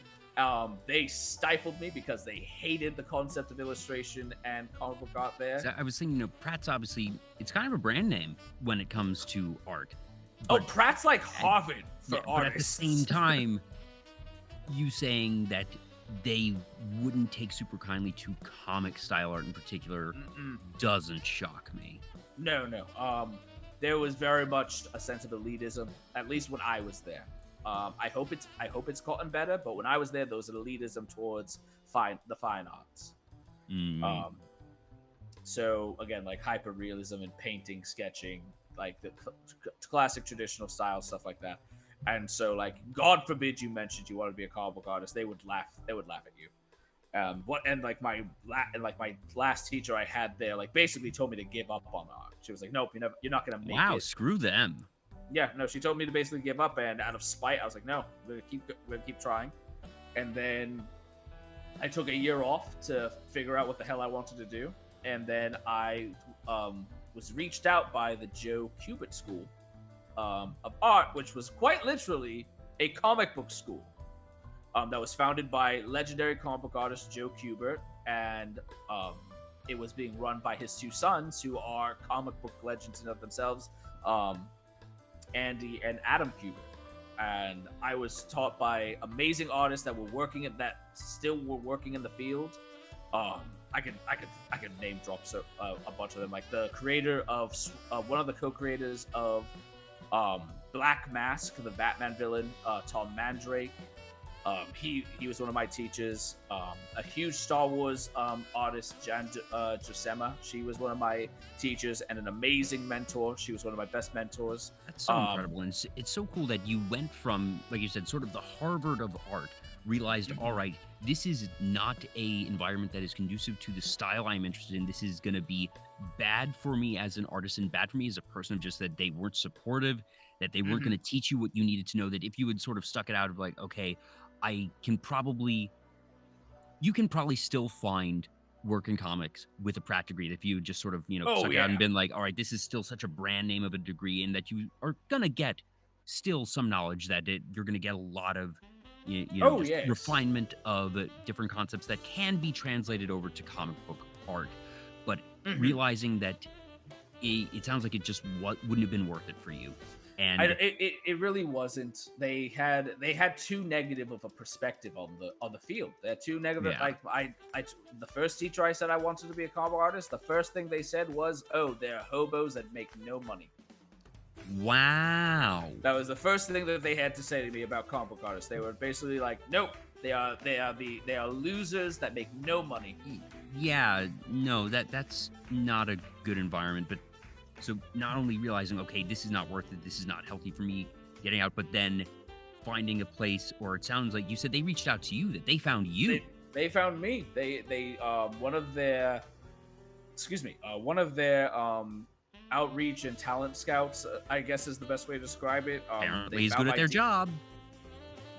They stifled me because they hated the concept of illustration and comic book art there. So I was thinking, Pratt's obviously, it's kind of a brand name when it comes to art. But Pratt's like Harvard for artists. But at the same time, you saying that they wouldn't take super kindly to comic style art in particular doesn't shock me. No. There was very much a sense of elitism, at least when I was there. I hope it's gotten better, but when I was there was an elitism towards the fine arts. So again, like hyper realism and painting, sketching, like the classic traditional style stuff like that. And so, like, God forbid you mentioned you want to be a comic book artist, they would laugh at you. My last teacher I had there, like, basically told me to give up on art. She was like, nope, you're not gonna make it. Wow, screw them. Yeah, no, she told me to basically give up, and out of spite, I was like, no, we're gonna keep trying. And then I took a year off to figure out what the hell I wanted to do, and then I was reached out by the Joe Kubert School of Art, which was quite literally a comic book school that was founded by legendary comic book artist Joe Kubert, and it was being run by his two sons, who are comic book legends in of themselves, Andy and Adam Kubert. And I was taught by amazing artists that still were working in the field. I could name drop a bunch of them, like the creator of one of the co-creators of Black Mask, the Batman villain, Tom Mandrake. He was one of my teachers. A huge Star Wars artist, Jan Jusema. She was one of my teachers and an amazing mentor. She was one of my best mentors. That's so incredible, and it's so cool that you went from, like you said, sort of the Harvard of art, realized, all right, this is not a environment that is conducive to the style I'm interested in. This is going to be bad for me as an artist and bad for me as a person, of just that they weren't supportive, that they weren't going to teach you what you needed to know, that if you had sort of stuck it out of like, okay, you can probably still find work in comics with a Pratt degree, if you just sort of, stuck it out and been like, all right, this is still such a brand name of a degree, and that you are going to get still some knowledge that you're going to get a lot of just yes. refinement of different concepts that can be translated over to comic book art, but realizing that it sounds like it just wouldn't have been worth it for you. And it really wasn't. They had too negative of a perspective on the field. They had too negative. Yeah. Like the first teacher I said I wanted to be a comic artist, the first thing they said was, "Oh, they're hobos that make no money." Wow. That was the first thing that they had to say to me about comic book artists. They were basically like, "Nope, they are losers that make no money." Yeah, no, that's not a good environment. But so not only realizing, okay, this is not worth it, this is not healthy for me getting out, but then finding a place, or it sounds like you said they reached out to you, that they found you. They found me. They one of their outreach and talent scouts, I guess is the best way to describe it. Apparently he's good at their job.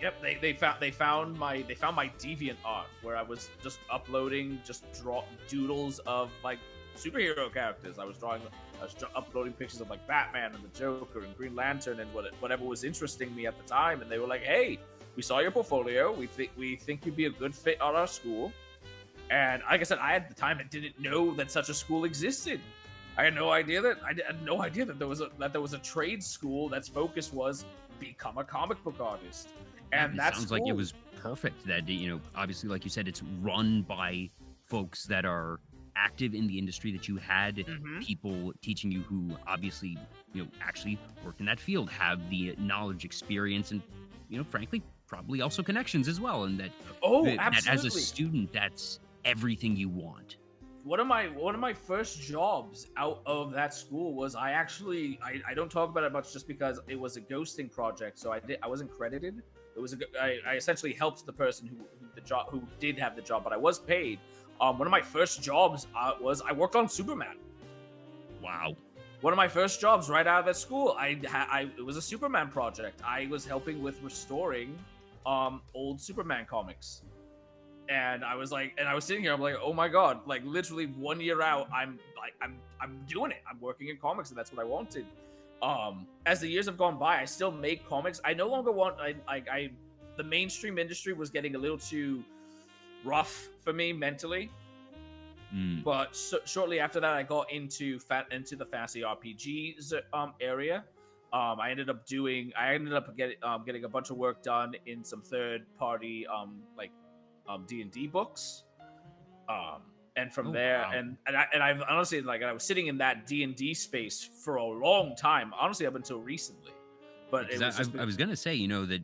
Yep, they found my deviant art where I was just uploading doodles of like superhero characters. I was uploading pictures of like Batman and the Joker and Green Lantern and whatever was interesting me at the time. And they were like, "Hey, we saw your portfolio. We think you'd be a good fit on our school." And like I said, I at the time I didn't know that such a school existed. I had no idea that there was a trade school that's focus was become a comic book artist. And that sounds like it was perfect. That obviously, like you said, it's run by folks that are active in the industry, that you had people teaching you who obviously actually worked in that field, have the knowledge, experience, and frankly probably also connections as well. And that absolutely, that as a student, that's everything you want. One of my first jobs out of that school was I don't talk about it much just because it was a ghosting project, so I wasn't credited. I essentially helped the person who did have the job, but I was paid. One of my first jobs was I worked on Superman. Wow. One of my first jobs right out of that school, it was a Superman project. I was helping with restoring old Superman comics. And I was sitting here, I'm like, oh my god, like literally 1 year out, I'm doing it. I'm working in comics, and that's what I wanted. As the years have gone by, I still make comics. I no longer want the mainstream industry was getting a little too rough for me mentally. But shortly after that, I got into the fantasy RPGs area. I ended up getting a bunch of work done in some third party D&D books. And from there, wow. and I've honestly, I was sitting in that D&D space for a long time, honestly, up until recently. But I was gonna say, that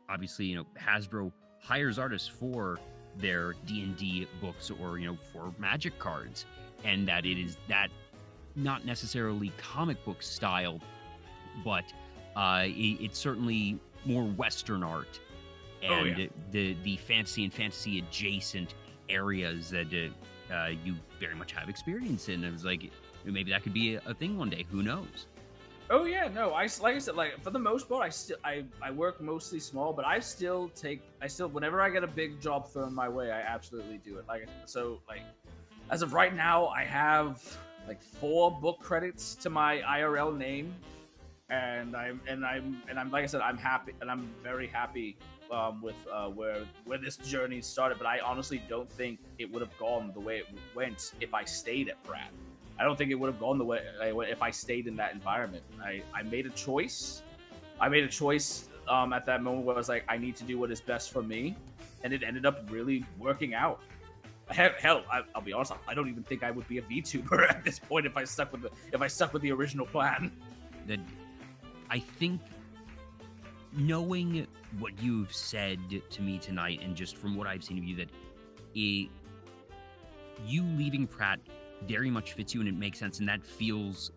obviously, Hasbro hires artists for their D&D books or for Magic cards, and that it is that not necessarily comic book style, but it's certainly more Western art, and the fantasy and fantasy adjacent areas that you very much have experience in. I was like, maybe that could be a thing one day. Who knows? Oh yeah, no. Like I said, for the most part, I work mostly small, but I still whenever I get a big job thrown my way, I absolutely do it. As of right now, I have 4 book credits to my IRL name, and I'm like I said, I'm happy, and I'm very happy with where this journey started. But I honestly don't think it would have gone the way it went if I stayed at Pratt. I don't think it would have gone the way if I stayed in that environment. I made a choice. At that moment where I was like, I need to do what is best for me, and it ended up really working out. Hell, I'll be honest, I don't even think I would be a VTuber at this point if I stuck with the original plan. That I think, knowing what you've said to me tonight, and just from what I've seen of you, that you leaving Pratt very much fits you, and it makes sense, and that feels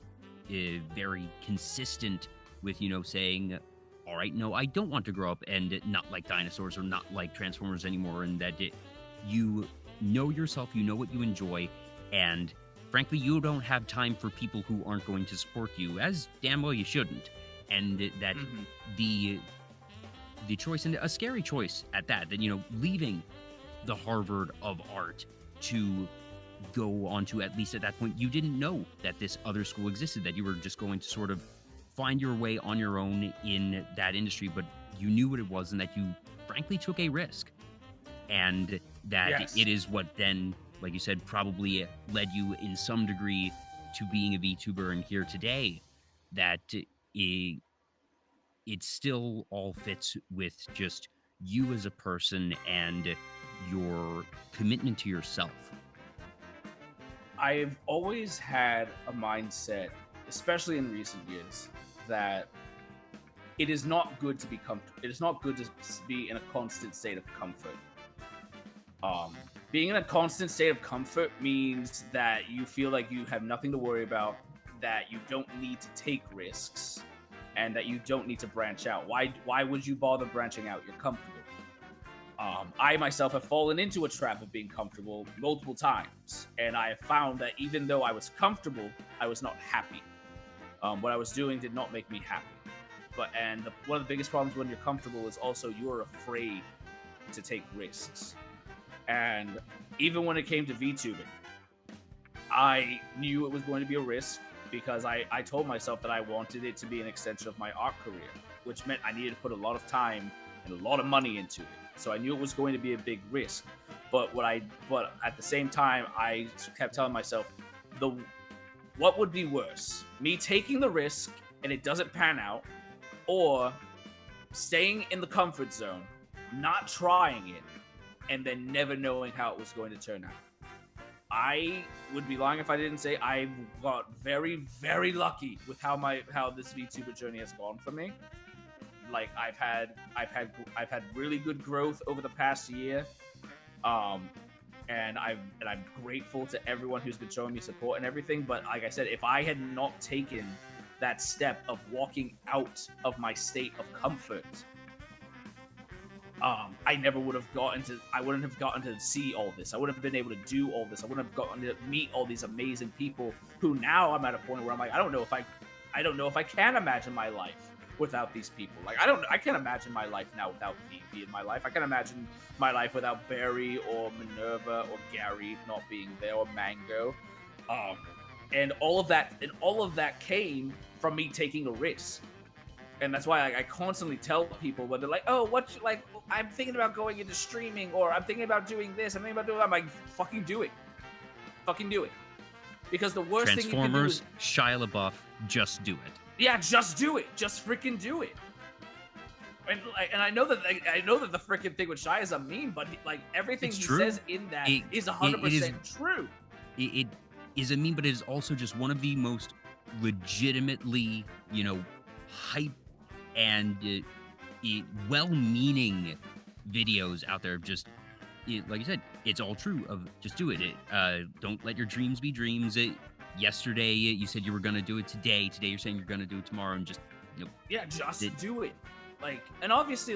very consistent with saying, all right, no, I don't want to grow up and not like dinosaurs or not like Transformers anymore, and that you know yourself, you know what you enjoy, and frankly, you don't have time for people who aren't going to support you, as damn well you shouldn't, and that the choice, and a scary choice at that leaving the Harvard of art to go on to, at least at that point, you didn't know that this other school existed, that you were just going to sort of find your way on your own in that industry, but you knew what it was, and that you frankly took a risk. And that it is what then, like you said, probably led you in some degree to being a VTuber and here today, that it still all fits with just you as a person and your commitment to yourself. I've always had a mindset, especially in recent years, that it is not good to be comfortable. It is not good to be in a constant state of comfort. Being in a constant state of comfort means that you feel like you have nothing to worry about, that you don't need to take risks, and that you don't need to branch out. Why would you bother branching out? You're comfortable. I myself have fallen into a trap of being comfortable multiple times, and I have found that even though I was comfortable, I was not happy. What I was doing did not make me happy. One of the biggest problems when you're comfortable is also you're afraid to take risks. And even when it came to VTubing, I knew it was going to be a risk because I told myself that I wanted it to be an extension of my art career, which meant I needed to put a lot of time and a lot of money into it. So I knew it was going to be a big risk. But at the same time, I kept telling myself, what would be worse? Me taking the risk and it doesn't pan out, or staying in the comfort zone, not trying it, and then never knowing how it was going to turn out. I would be lying if I didn't say I got very, very lucky with how this VTuber journey has gone for me. Like I've had really good growth over the past year, and I'm grateful to everyone who's been showing me support and everything. But like I said, if I had not taken that step of walking out of my state of comfort, I wouldn't have gotten to see all this. I wouldn't have been able to do all this. I wouldn't have gotten to meet all these amazing people who now I'm at a point where I'm like, I don't know if I can imagine my life without these people. Like, I can't imagine my life now without VP in my life. I can't imagine my life without Barry or Minerva or Gary not being there, or Mango. And all of that came from me taking a risk. And that's why I constantly tell people when they're like, oh, I'm thinking about going into streaming, or I'm thinking about doing this, I'm thinking about doing that. I'm like, fucking do it. Fucking do it. Because the worst thing you can do is... Shia LaBeouf, just do it. Yeah, just do it. Just freaking do it. And I know that the freaking thing with Shia is a meme, but everything he says in that is 100% true. It is a meme, but it is also just one of the most legitimately, hype and well-meaning videos out there. Just like you said, it's all true. Of just do it. Don't let your dreams be dreams. Yesterday you said you were gonna do it. Today you're saying you're gonna do it tomorrow, and just just do it. And obviously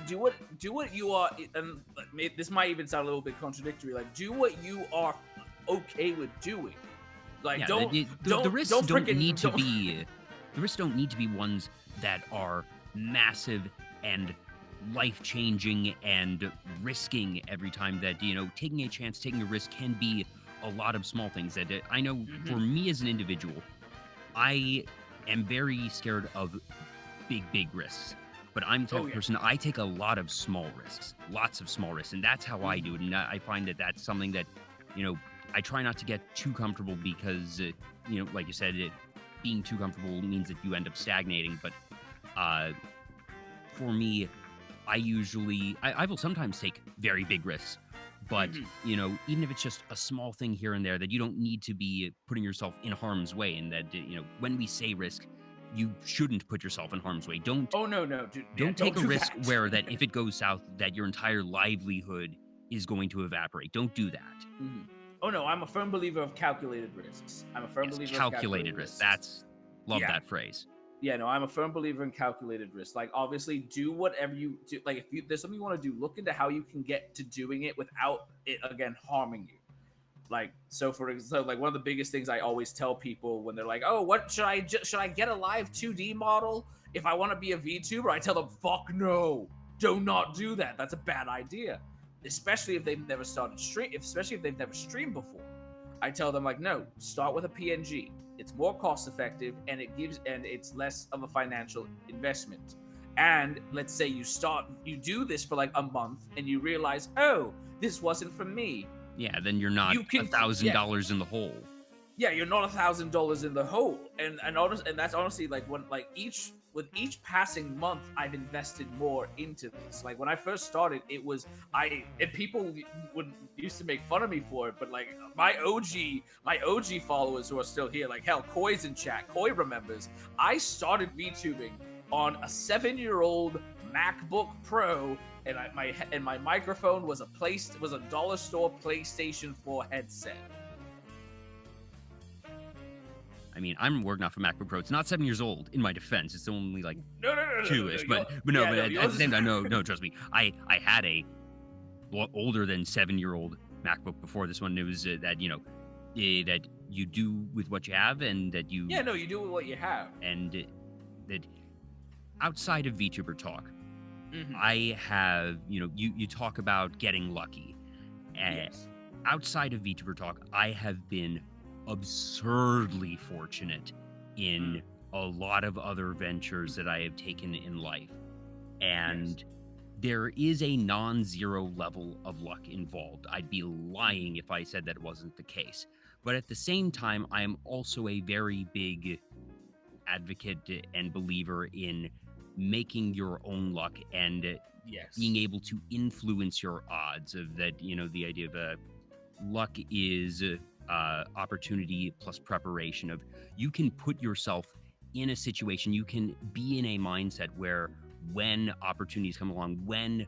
do what you are. And this might even sound a little bit contradictory. Do what you are okay with doing. The risks don't need to be ones that are massive and life-changing and risking every time. That taking a chance, taking a risk can be a lot of small things. That I know for me as an individual, I am very scared of big risks. But I'm the type of person, I take a lot of small risks, lots of small risks, and that's how I do it. And I find that that's something that, I try not to get too comfortable because, like you said, being too comfortable means that you end up stagnating. But for me, I will sometimes take very big risks. But, even if it's just a small thing here and there, that you don't need to be putting yourself in harm's way. And that, when we say risk, you shouldn't put yourself in harm's way. Don't. Oh, no, dude. Don't take a risk where that if it goes south, that your entire livelihood is going to evaporate. Don't do that. Mm-hmm. Oh, no, I'm a firm believer of calculated risks. I'm a firm believer of calculated risks. Love that phrase. Yeah, no, I'm a firm believer in calculated risk. Obviously, do whatever you do. If there's something you want to do, look into how you can get to doing it without it, again, harming you. So for example, one of the biggest things I always tell people when they're like, oh, what should I get a live 2D model if I want to be a VTuber? I tell them, fuck no, do not do that. That's a bad idea. Especially if they've never especially if they've never streamed before. I tell them no, start with a PNG. It's more cost effective and it's less of a financial investment. And let's say you do this for like a month and you realize, oh, this wasn't for me. Yeah, then you're not $1,000 in the hole. Yeah, you're not $1,000 in the hole. And that's honestly like with each passing month, I've invested more into this. Like when I first started, and people used to make fun of me for it, but like my OG followers who are still here, like hell, Koi's in chat. Koi remembers. I started VTubing on a 7-year-old MacBook Pro, and my microphone was a dollar store PlayStation 4 headset. I mean, I'm working off a MacBook Pro. It's not 7 years old. In my defense, it's only like no, two-ish. But at the same time, no, trust me. I had a older than 7-year-old MacBook before this one. It was that that you do with what you have, and that you you do with what you have, and that outside of VTuber Talk, I have you talk about getting lucky, and outside of VTuber Talk, I have been absurdly fortunate in a lot of other ventures that I have taken in life. And there is a non-zero level of luck involved. I'd be lying if I said that it wasn't the case. But at the same time, I am also a very big advocate and believer in making your own luck and being able to influence your odds. Of that, the idea of luck is opportunity plus preparation. Of you can put yourself in a situation, you can be in a mindset where when opportunities come along, when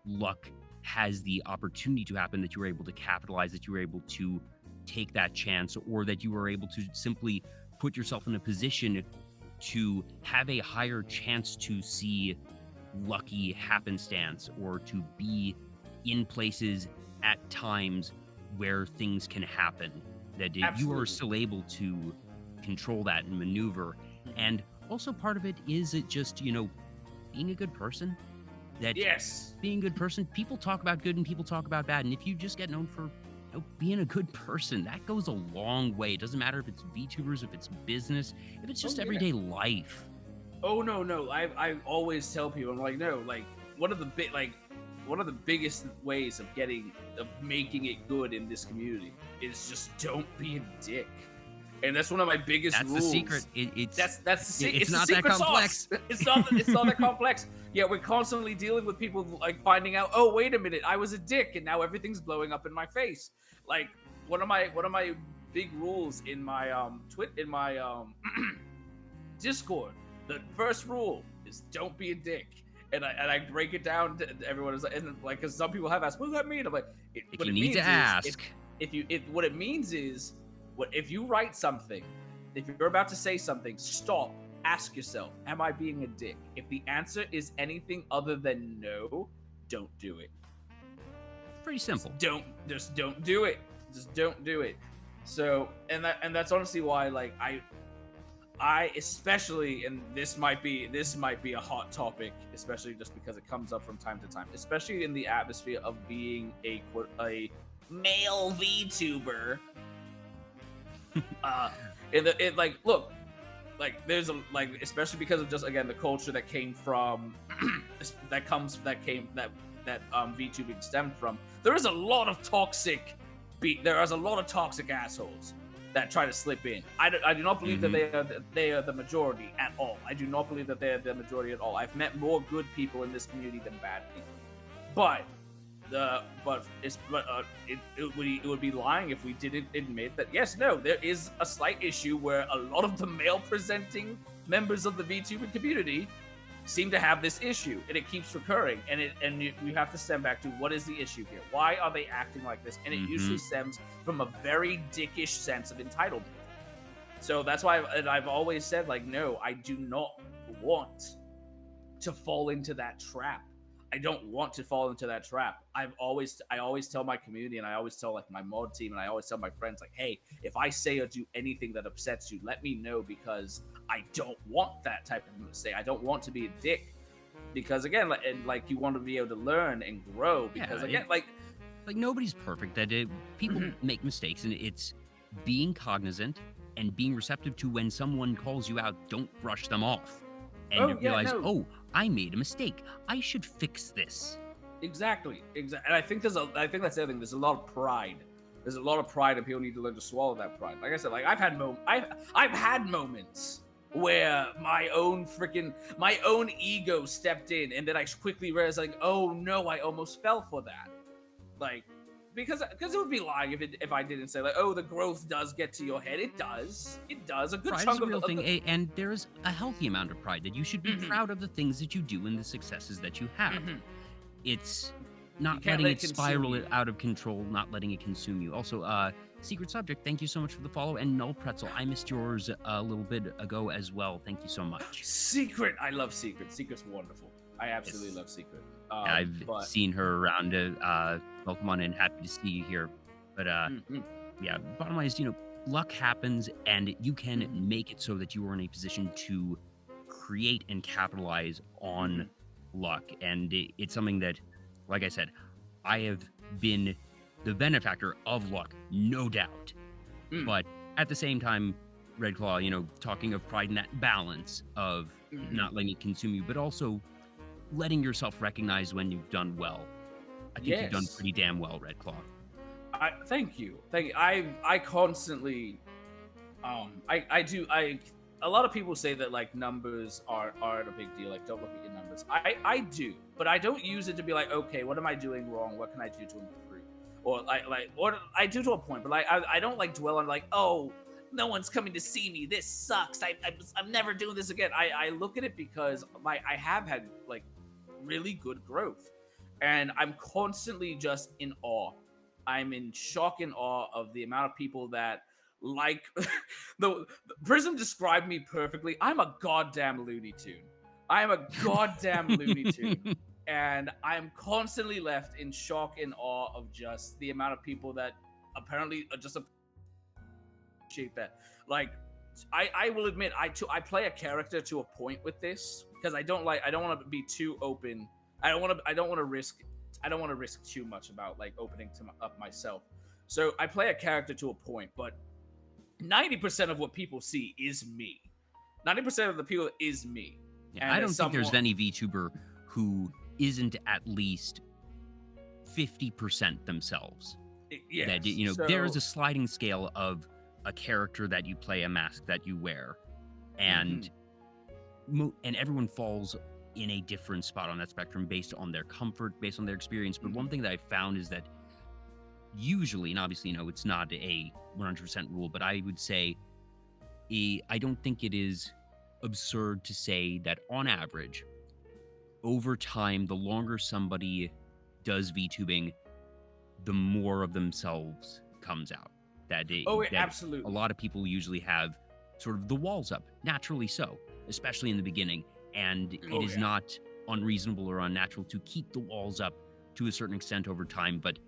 luck has the opportunity to happen, that you are able to capitalize, that you are able to take that chance, or that you are able to simply put yourself in a position to have a higher chance to see lucky happenstance, or to be in places at times where things can happen, that you are still able to control that and maneuver. And also part of it is just, being a good person. That being a good person, people talk about good and people talk about bad. And if you just get known for being a good person, that goes a long way. It doesn't matter if it's VTubers, if it's business, if it's just everyday life. Oh, no. I always tell people, I'm like, no, like one of the biggest ways of making it good in this community is just don't be a dick. And that's one of my biggest rules. That's the secret. That's the secret. It's not that complex. It's not that complex. Yeah, we're constantly dealing with people like finding out, oh, wait a minute, I was a dick, and now everything's blowing up in my face. Like one of my big rules in my Discord. The first rule is don't be a dick. And I break it down to everyone, because some people have asked, what does that mean? I'm like, what it means is, what it means is, if you write something, if you're about to say something, stop, ask yourself, am I being a dick? If the answer is anything other than no, don't do it. Pretty simple. Just don't do it. Just don't do it. So, and that's honestly why, like, I especially, and this might be a hot topic, especially just because it comes up from time to time, especially in the atmosphere of being a male VTuber. Especially because of just, again, the culture that came from that VTubing stemmed from. There is a lot of toxic assholes that try to slip in. I do not believe that they are the majority at all. I do not believe that they are the majority at all. I've met more good people in this community than bad people. But it would be lying if we didn't admit that there is a slight issue where a lot of the male presenting members of the VTuber community seem to have this issue, and it keeps recurring, and you have to stem back to what is the issue here? Why are they acting like this? And it usually stems from a very dickish sense of entitlement. So that's why I've always said, like, no, I do not want to fall into that trap. I don't want to fall into that trap. I always tell my community, and I always tell, like, my mod team, and I always tell my friends, like, hey, if I say or do anything that upsets you, let me know, because I don't want that type of mistake. I don't want to be a dick, because, again, you want to be able to learn and grow, because like nobody's perfect. That people make mistakes, and it's being cognizant and being receptive to when someone calls you out. Don't brush them off, and realize, I made a mistake. I should fix this. Exactly. And I think that's the other thing. There's a lot of pride. There's a lot of pride, and people need to learn to swallow that pride. Like I said, like I've had moments where my own ego stepped in, and then I quickly realized, like, oh no, I almost fell for that. Like, because it would be lying if I didn't say, like, oh, the growth does get to your head. It does. A good pride chunk is a real of thing, and there's a healthy amount of pride that you should be proud of the things that you do and the successes that you have. It's not letting it spiral out of control, not letting it consume you. Also, Secret Subject, thank you so much for the follow, and Null Pretzel, I missed yours a little bit ago as well. Thank you so much. Secret, I love Secret. Secret's wonderful. I absolutely love Secret. I've seen her around. Welcome on in, happy to see you here. But yeah, bottom line is, luck happens, and you can make it so that you are in a position to create and capitalize on luck. And it's something that, like I said, I have been the benefactor of luck, no doubt. But at the same time, Redclaw, talking of pride and that balance of not letting it consume you, but also letting yourself recognize when you've done well. I think you've done pretty damn well, Redclaw. Thank you. I constantly, a lot of people say that, like, numbers aren't a big deal. Like, don't look at your numbers. I do, but I don't use it to be like, okay, what am I doing wrong? What can I do to improve? Or or I do to a point, but I don't like dwell on, like, oh, no one's coming to see me. This sucks. I'm never doing this again. I look at it because I have had, like, really good growth, and I'm constantly just in awe. I'm in shock and awe of the amount of people that, like, the Prism described me perfectly. I'm a goddamn Looney Tune. I am a goddamn Looney Tune. And I'm constantly left in shock and awe of just the amount of people that apparently just appreciate that. Like, I will admit, I play a character to a point with this, because I don't want to be too open. I don't want to risk too much about, like, opening up myself. So I play a character to a point, but 90% of what people see is me. 90% of the people is me. Yeah, I don't think there's any VTuber who isn't at least 50% themselves. Yes. That, there is a sliding scale of a character that you play, a mask that you wear, and and everyone falls in a different spot on that spectrum based on their comfort, based on their experience. But one thing that I found is that usually, and obviously, it's not a 100% rule, but I would say I don't think it is absurd to say that on average, over time, the longer somebody does VTubing, the more of themselves comes out. That absolutely. A lot of people usually have sort of the walls up, naturally so, especially in the beginning. And it is not unreasonable or unnatural to keep the walls up to a certain extent over time. But,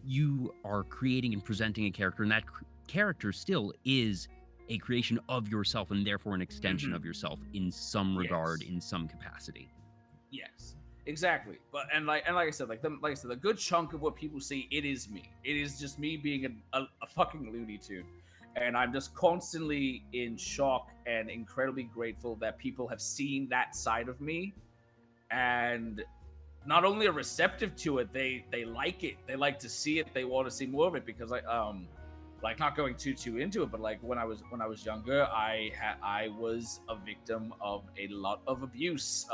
you are creating and presenting a character, and that character still is a creation of yourself, and therefore an extension of yourself in some regard, in some capacity. Yes, exactly. But like I said, the good chunk of what people see, it is me. It is just me being a fucking Looney Tune. And I'm just constantly in shock and incredibly grateful that people have seen that side of me, and not only are receptive to it, they like it. They like to see it. They want to see more of it, because like, not going too into it, but like when I was younger, I was a victim of a lot of abuse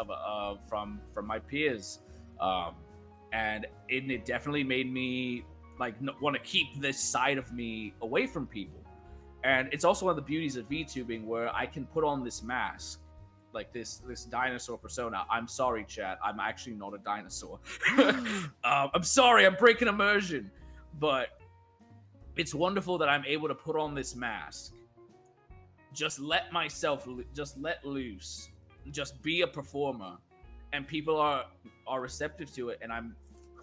from my peers, and it definitely made me, like, want to keep this side of me away from people. And it's also one of the beauties of VTubing, where I can put on this mask, like this dinosaur persona. I'm sorry, chat. I'm actually not a dinosaur. I'm sorry. I'm breaking immersion. But it's wonderful that I'm able to put on this mask, just let loose, just be a performer, and people are receptive to it. And I'm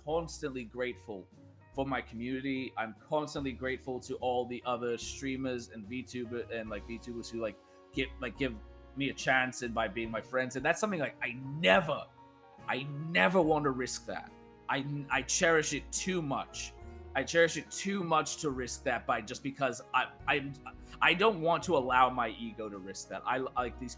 constantly grateful for my community. I'm constantly grateful to all the other streamers and VTubers who give me a chance, and by being my friends. And that's something, like, I never want to risk that. I cherish it too much. I cherish it too much to risk that, by just because I don't want to allow my ego to risk that. I like these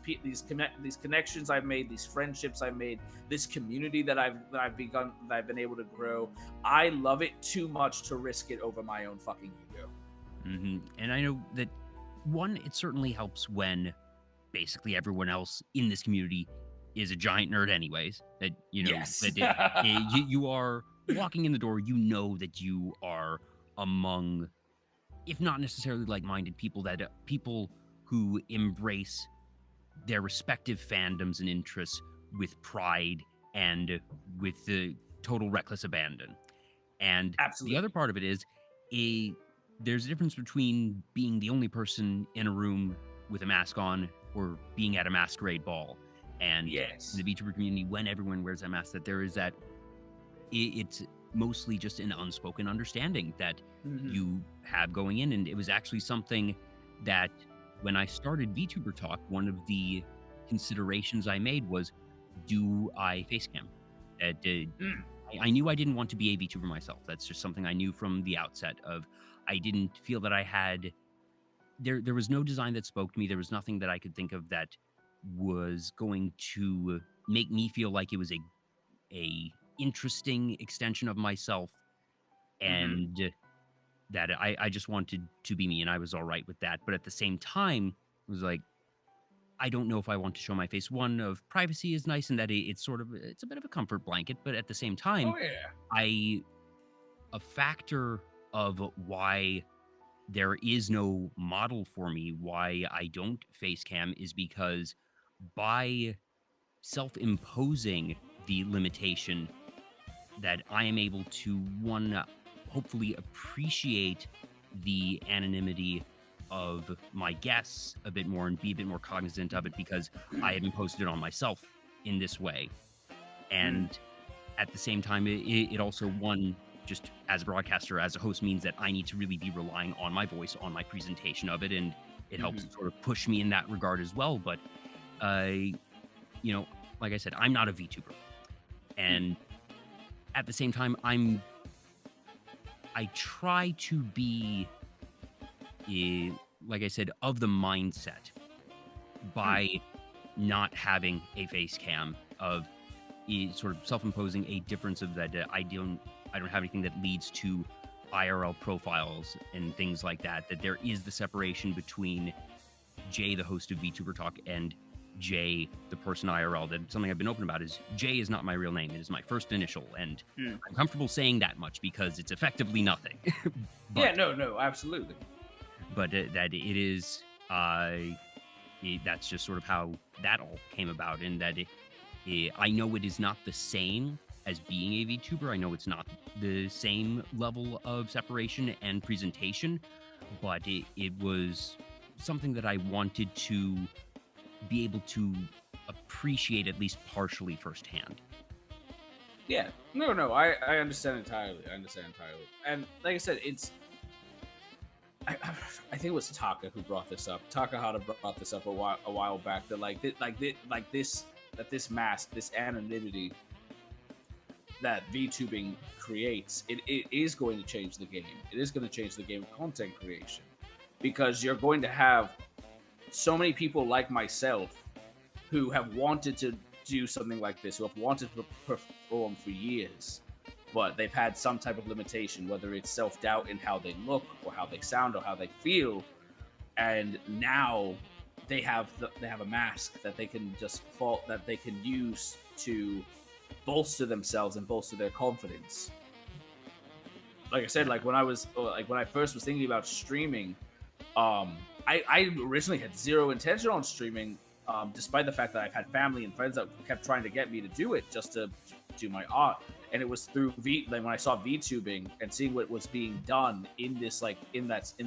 connections I've made, these friendships I've made, this community that I've been able to grow. I love it too much to risk it over my own fucking ego. And I know that one, it certainly helps when basically everyone else in this community is a giant nerd anyways. That, Yes. that you are walking in the door, you know that you are among, if not necessarily like-minded people, that people who embrace their respective fandoms and interests with pride and with the total reckless abandon. And Absolutely. the other part of it is there's a difference between being the only person in a room with a mask on or being at a masquerade ball. And yes, in the VTuber community, when everyone wears that mask, that there is that it's mostly just an unspoken understanding that you have going in. And it was actually something that when I started VTuber Talk, one of the considerations I made was, do I face cam? I knew I didn't want to be a VTuber myself. That's just something I knew from the outset of. I didn't feel that I had, there was no design that spoke to me. There was nothing that I could think of that was going to make me feel like it was a interesting extension of myself, and that I just wanted to be me, and I was all right with that. But at the same time, it was like, I don't know if I want to show my face. One, of privacy is nice, and that it's a bit of a comfort blanket, but at the same time, a factor of why there is no model for me, why I don't face cam, is because by self-imposing the limitation, that I am able to, one, hopefully appreciate the anonymity of my guests a bit more and be a bit more cognizant of it, because I have imposed it on myself in this way. And at the same time, it also, one, just as a broadcaster, as a host, means that I need to really be relying on my voice, on my presentation of it, and it helps sort of push me in that regard as well. But, like I said, I'm not a VTuber. And at the same time, I try to be, like I said, of the mindset by not having a face cam, of sort of self-imposing a difference of that. I don't have anything that leads to IRL profiles and things like that. That there is the separation between Jay, the host of VTuber Talk, and Jay, the person IRL. That something I've been open about is Jay is not my real name. It is my first initial, and I'm comfortable saying that much because it's effectively nothing. But, no, absolutely. But that it is, that's just sort of how that all came about, and that I know it is not the same as being a VTuber. I know it's not the same level of separation and presentation, but it was something that I wanted to be able to appreciate at least partially firsthand. Yeah, no, I understand entirely. And like I said, I think it was Taka who brought this up. Takahata brought this up a while back, that this mask, this anonymity that VTubing creates, it is going to change the game. It is going to change the game of content creation, because you're going to have so many people like myself who have wanted to do something like this, who have wanted to perform for years, but they've had some type of limitation, whether it's self-doubt in how they look or how they sound or how they feel, and now they have a mask that they can use to bolster themselves and bolster their confidence. Like I said, when I first was thinking about streaming, I originally had zero intention on streaming, despite the fact that I've had family and friends that kept trying to get me to do it, just to do my art. And it was through when I saw VTubing and seeing what was being done in this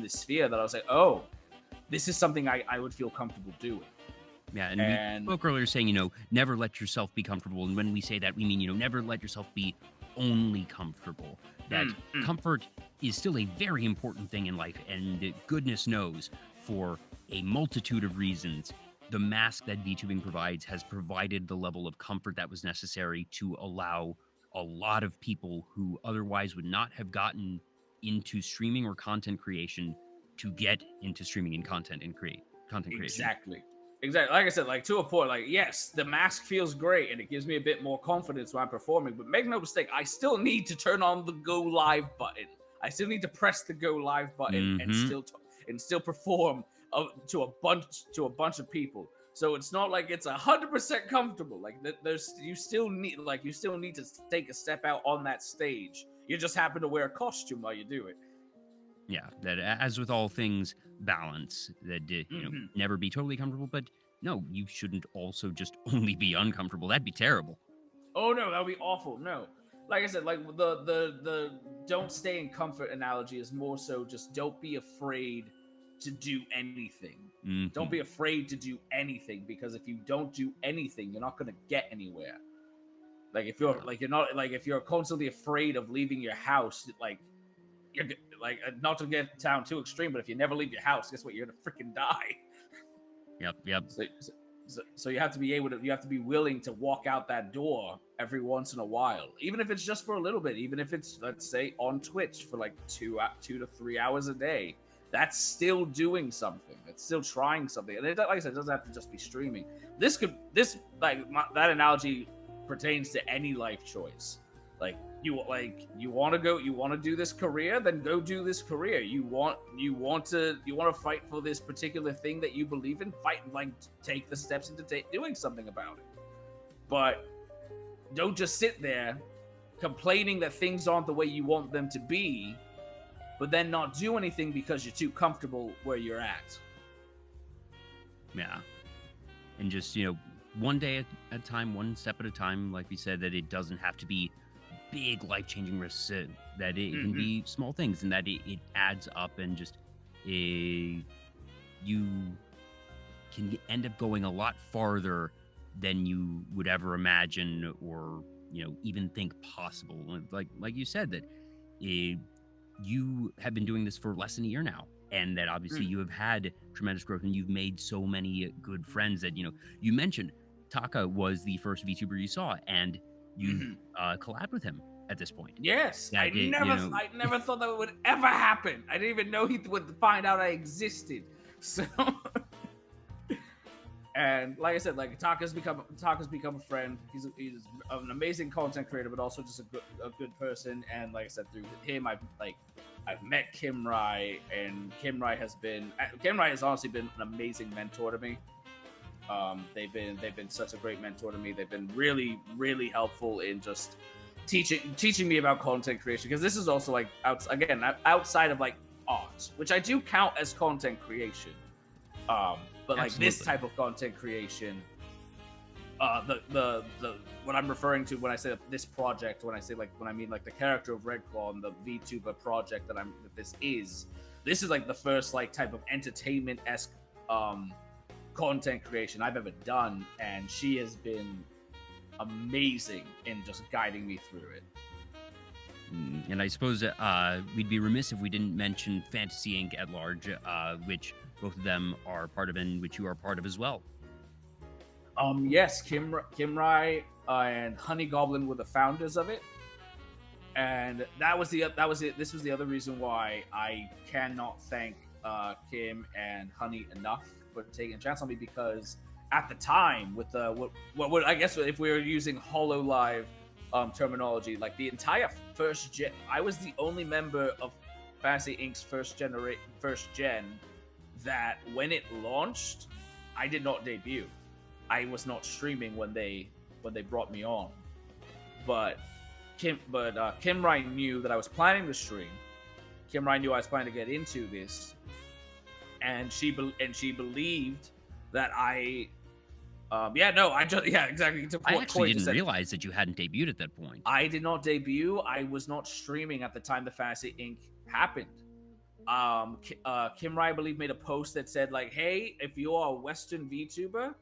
sphere, that I was like, oh, this is something I would feel comfortable doing. Yeah, and we spoke earlier saying, never let yourself be comfortable. And when we say that, we mean, never let yourself be only comfortable. That comfort is still a very important thing in life, and goodness knows, for a multitude of reasons, the mask that VTubing provides has provided the level of comfort that was necessary to allow a lot of people who otherwise would not have gotten into streaming or content creation to get into streaming and content creation. Exactly. Like I said, like to a point, like yes, the mask feels great and it gives me a bit more confidence when I'm performing, but make no mistake, I still need to turn on the go live button. I still need to press the go live button and still perform to a bunch of people. So it's not like it's 100% comfortable. Like you still need to take a step out on that stage. You just happen to wear a costume while you do it. Yeah, that as with all things, balance. That never be totally comfortable, but no, you shouldn't also just only be uncomfortable. That'd be terrible. Oh no, that'd be awful. No, like I said, like the don't stay in comfort analogy is more so just don't be afraid to do anything. Don't be afraid to do anything, because if you don't do anything, you're not gonna get anywhere. Like if you're constantly afraid of leaving your house, like you're like, not to get down too extreme, but if you never leave your house, guess what? You're gonna freaking die. Yep. So you have to be willing to walk out that door every once in a while, even if it's just for a little bit, even if it's, let's say, on Twitch for like 2 to 3 hours a day. That's still doing something. That's still trying something. And like I said, it doesn't have to just be streaming. That analogy pertains to any life choice. Like you want to do this career, then go do this career. You want to fight for this particular thing that you believe in, fight, like take the steps into doing something about it. But don't just sit there complaining that things aren't the way you want them to be, but then not do anything because you're too comfortable where you're at. Yeah. And just, one day at a time, one step at a time, like we said, that it doesn't have to be big life-changing risks, that it can be small things, and that it adds up, and just you can end up going a lot farther than you would ever imagine or even think possible. Like you said, that you have been doing this for less than a year now, and that obviously you have had tremendous growth, and you've made so many good friends that you mentioned Taka was the first VTuber you saw, and you collabed with him at this point. Yes, I never thought that would ever happen. I didn't even know he would find out I existed. So, and like I said, like Taka's become a friend. He's an amazing content creator, but also just a good person. And like I said, through him, I've met Kimrai, and Kimrai has honestly been an amazing mentor to me. They've been such a great mentor to me. They've been really, really helpful in just teaching me about content creation, because this is also like outside of like art, which I do count as content creation. But like this type of content creation, the what I'm referring to when I say this project, when I mean like the character of Redclaw and the VTuber project that this is like the first like type of entertainment-esque content creation I've ever done, and she has been amazing in just guiding me through it. And I suppose we'd be remiss if we didn't mention Fantasy Inc. at large, which both of them are part of, and which you are part of as well. Yes, Kimrai and Honey Goblin were the founders of it, and this was the other reason why I cannot thank Kim and Honey enough for taking a chance on me, because at the time, with what I guess if we were using HoloLive terminology, like the entire first gen, I was the only member of Fantasy Inc.'s first gen that when it launched, I did not debut. I was not streaming when they brought me on, but Kimrai knew that I was planning to stream. Kimrai knew I was planning to get into this, and she believed that exactly. I actually didn't realize that you hadn't debuted at that point. I did not debut. I was not streaming at the time the Fantasy Inc. happened. Kimrai, I believe, made a post that said like, "Hey, if you're a Western VTuber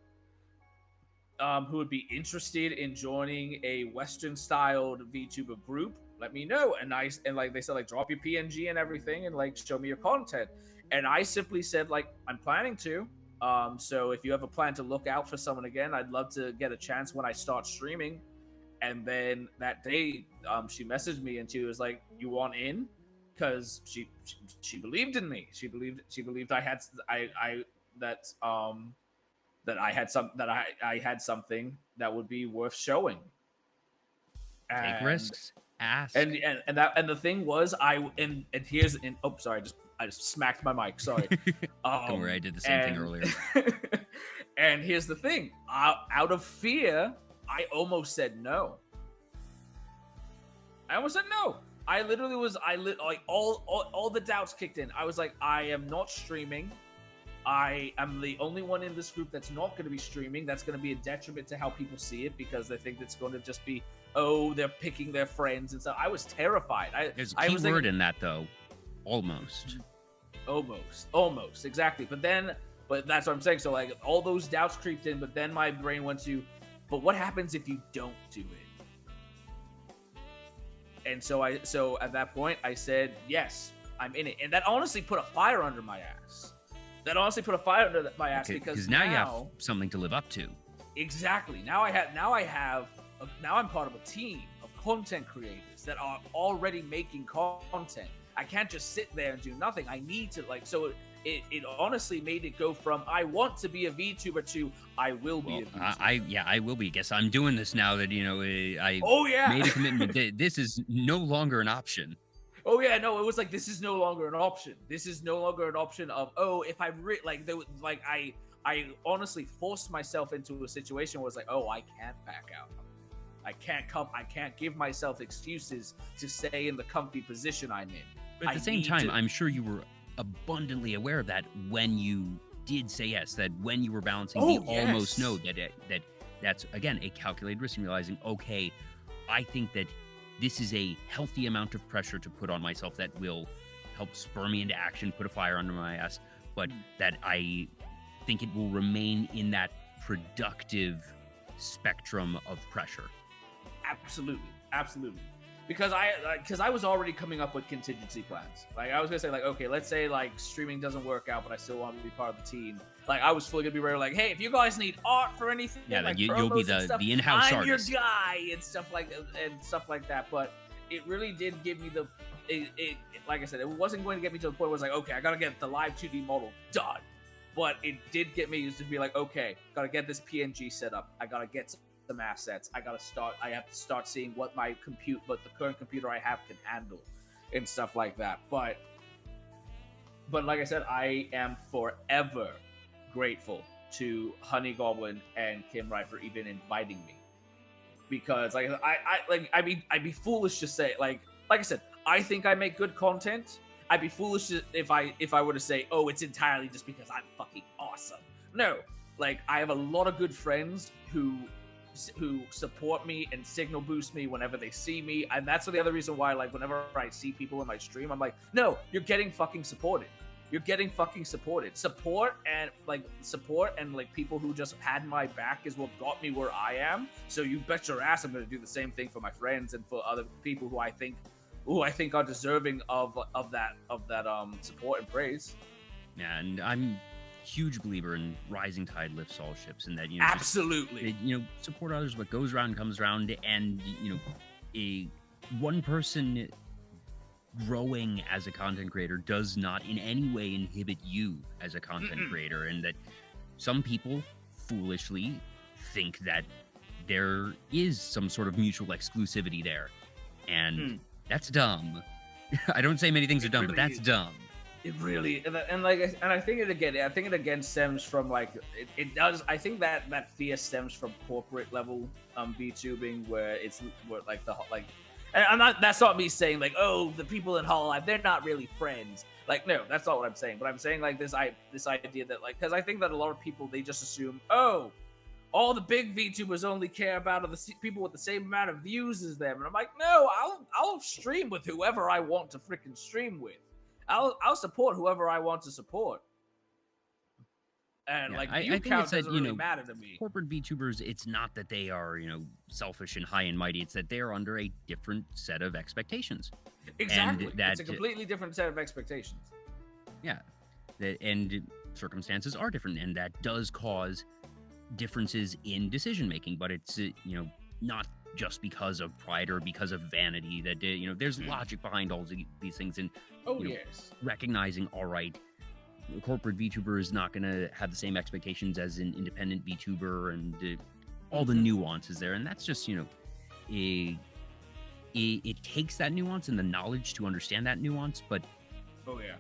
who would be interested in joining a Western-styled VTuber group, let me know." And like they said, like, drop your PNG and everything, and like show me your content. And I simply said like, I'm planning to. So if you have a plan to look out for someone again, I'd love to get a chance when I start streaming. And then that day, she messaged me and she was like, "You want in?" because she believed in me. She believed I had that I had something that would be worth showing. Take risks. Ask. And the thing was, sorry, I just smacked my mic. Sorry. Don't worry, I did the same thing earlier. And here's the thing: out of fear, I almost said no. I almost said no. I literally was. Like all the doubts kicked in. I was like, I am not streaming. I am the only one in this group that's not going to be streaming. That's going to be a detriment to how people see it because they think it's going to just be, oh, they're picking their friends and stuff. I was terrified. There's a key word in that, though. Almost. Almost. Exactly. But that's what I'm saying. So, like, all those doubts creeped in, but then my brain went to, but what happens if you don't do it? And so at that point, I said, yes, I'm in it. And that honestly put a fire under my ass. Because now you have something to live up to. Exactly. Now I'm part of a team of content creators that are already making content. I can't just sit there and do nothing. I need to it honestly made it go from I want to be a VTuber to I will be a VTuber. I will be. Guess I'm doing this now that I made a commitment. This is no longer an option. Oh yeah, no, it was like this is no longer an option. This is no longer an option of if I I honestly forced myself into a situation where it's like, oh, I can't back out. I can't give myself excuses to stay in the comfy position I'm in. But at the same time, I'm sure you were abundantly aware of that when you did say yes, that when you were balancing almost no, that's again a calculated risk and realizing, okay, I think that this is a healthy amount of pressure to put on myself that will help spur me into action, put a fire under my ass, but that I think it will remain in that productive spectrum of pressure. Absolutely. Because I was already coming up with contingency plans. Like I was gonna say, like, okay, let's say like streaming doesn't work out, but I still want to be part of the team. Like I was fully gonna be ready, like, hey, if you guys need art for anything, like you'll be the in-house I'm artist. your guy and stuff like that. But it really did give me like I said, it wasn't going to get me to the point where it's like, okay, I gotta get the live 2D model done. But it did get me to be like, okay, gotta get this PNG set up. I gotta get some assets. I have to start seeing what the current computer I have can handle and stuff like that. But like I said, I am forever grateful to Honey Goblin and Kim Wright for even inviting me, because like I'd be foolish to say like I said, I think I make good content. I'd be foolish if I were to say, oh, it's entirely just because I'm fucking awesome. No, like I have a lot of good friends who support me and signal boost me whenever they see me, and that's the other reason why, like, whenever I see people in my stream, I'm like, no, you're getting fucking supported. Support and people who just had my back is what got me where I am. So you bet your ass I'm going to do the same thing for my friends and for other people who I think are deserving of that support and praise. Yeah, and I'm huge believer in rising tide lifts all ships, and that absolutely support others. What goes around comes around, and one person growing as a content creator does not in any way inhibit you as a content creator, and that some people foolishly think that there is some sort of mutual exclusivity there, and that's dumb. I don't say many things are dumb, but that's dumb. It really, and I think it again stems from like it does. I think that fear stems from corporate level VTubing, where that's not me saying like, oh, the people in Hololive, they're not really friends. Like, no, that's not what I'm saying. But I'm saying like this idea that like, because I think that a lot of people, they just assume, oh, all the big VTubers only care about are the people with the same amount of views as them, and I'm like, no, I'll stream with whoever I want to freaking stream with. I'll support whoever I want to support. And view count doesn't really matter to me. Corporate VTubers, it's not that they are, selfish and high and mighty. It's that they're under a different set of expectations. Exactly. It's a completely different set of expectations. Yeah. And circumstances are different, and that does cause differences in decision making. But it's, not just because of pride or because of vanity. That there's logic behind all these things, and yes, recognizing, all right, a corporate VTuber is not going to have the same expectations as an independent VTuber, and all the nuances there, and that's just it takes that nuance and the knowledge to understand that nuance, but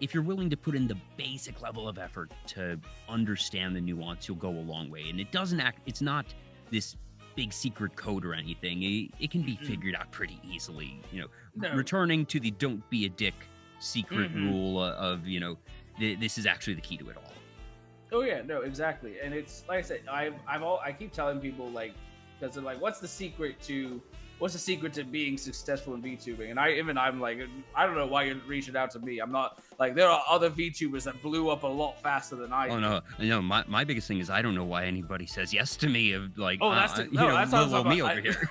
if you're willing to put in the basic level of effort to understand the nuance, you'll go a long way. And it's not this big secret code or anything. It can be figured out pretty easily. Returning to the don't be a dick secret rule of, this is actually the key to it all. Oh yeah, no, exactly. And it's like I said, I keep telling people, like, because they're like, what's the secret to being successful in VTubing? And I'm like, I don't know why you're reaching out to me. I'm not like, there are other VTubers that blew up a lot faster than I did. No, my biggest thing is I don't know why anybody says yes to me of like, that's little me over here.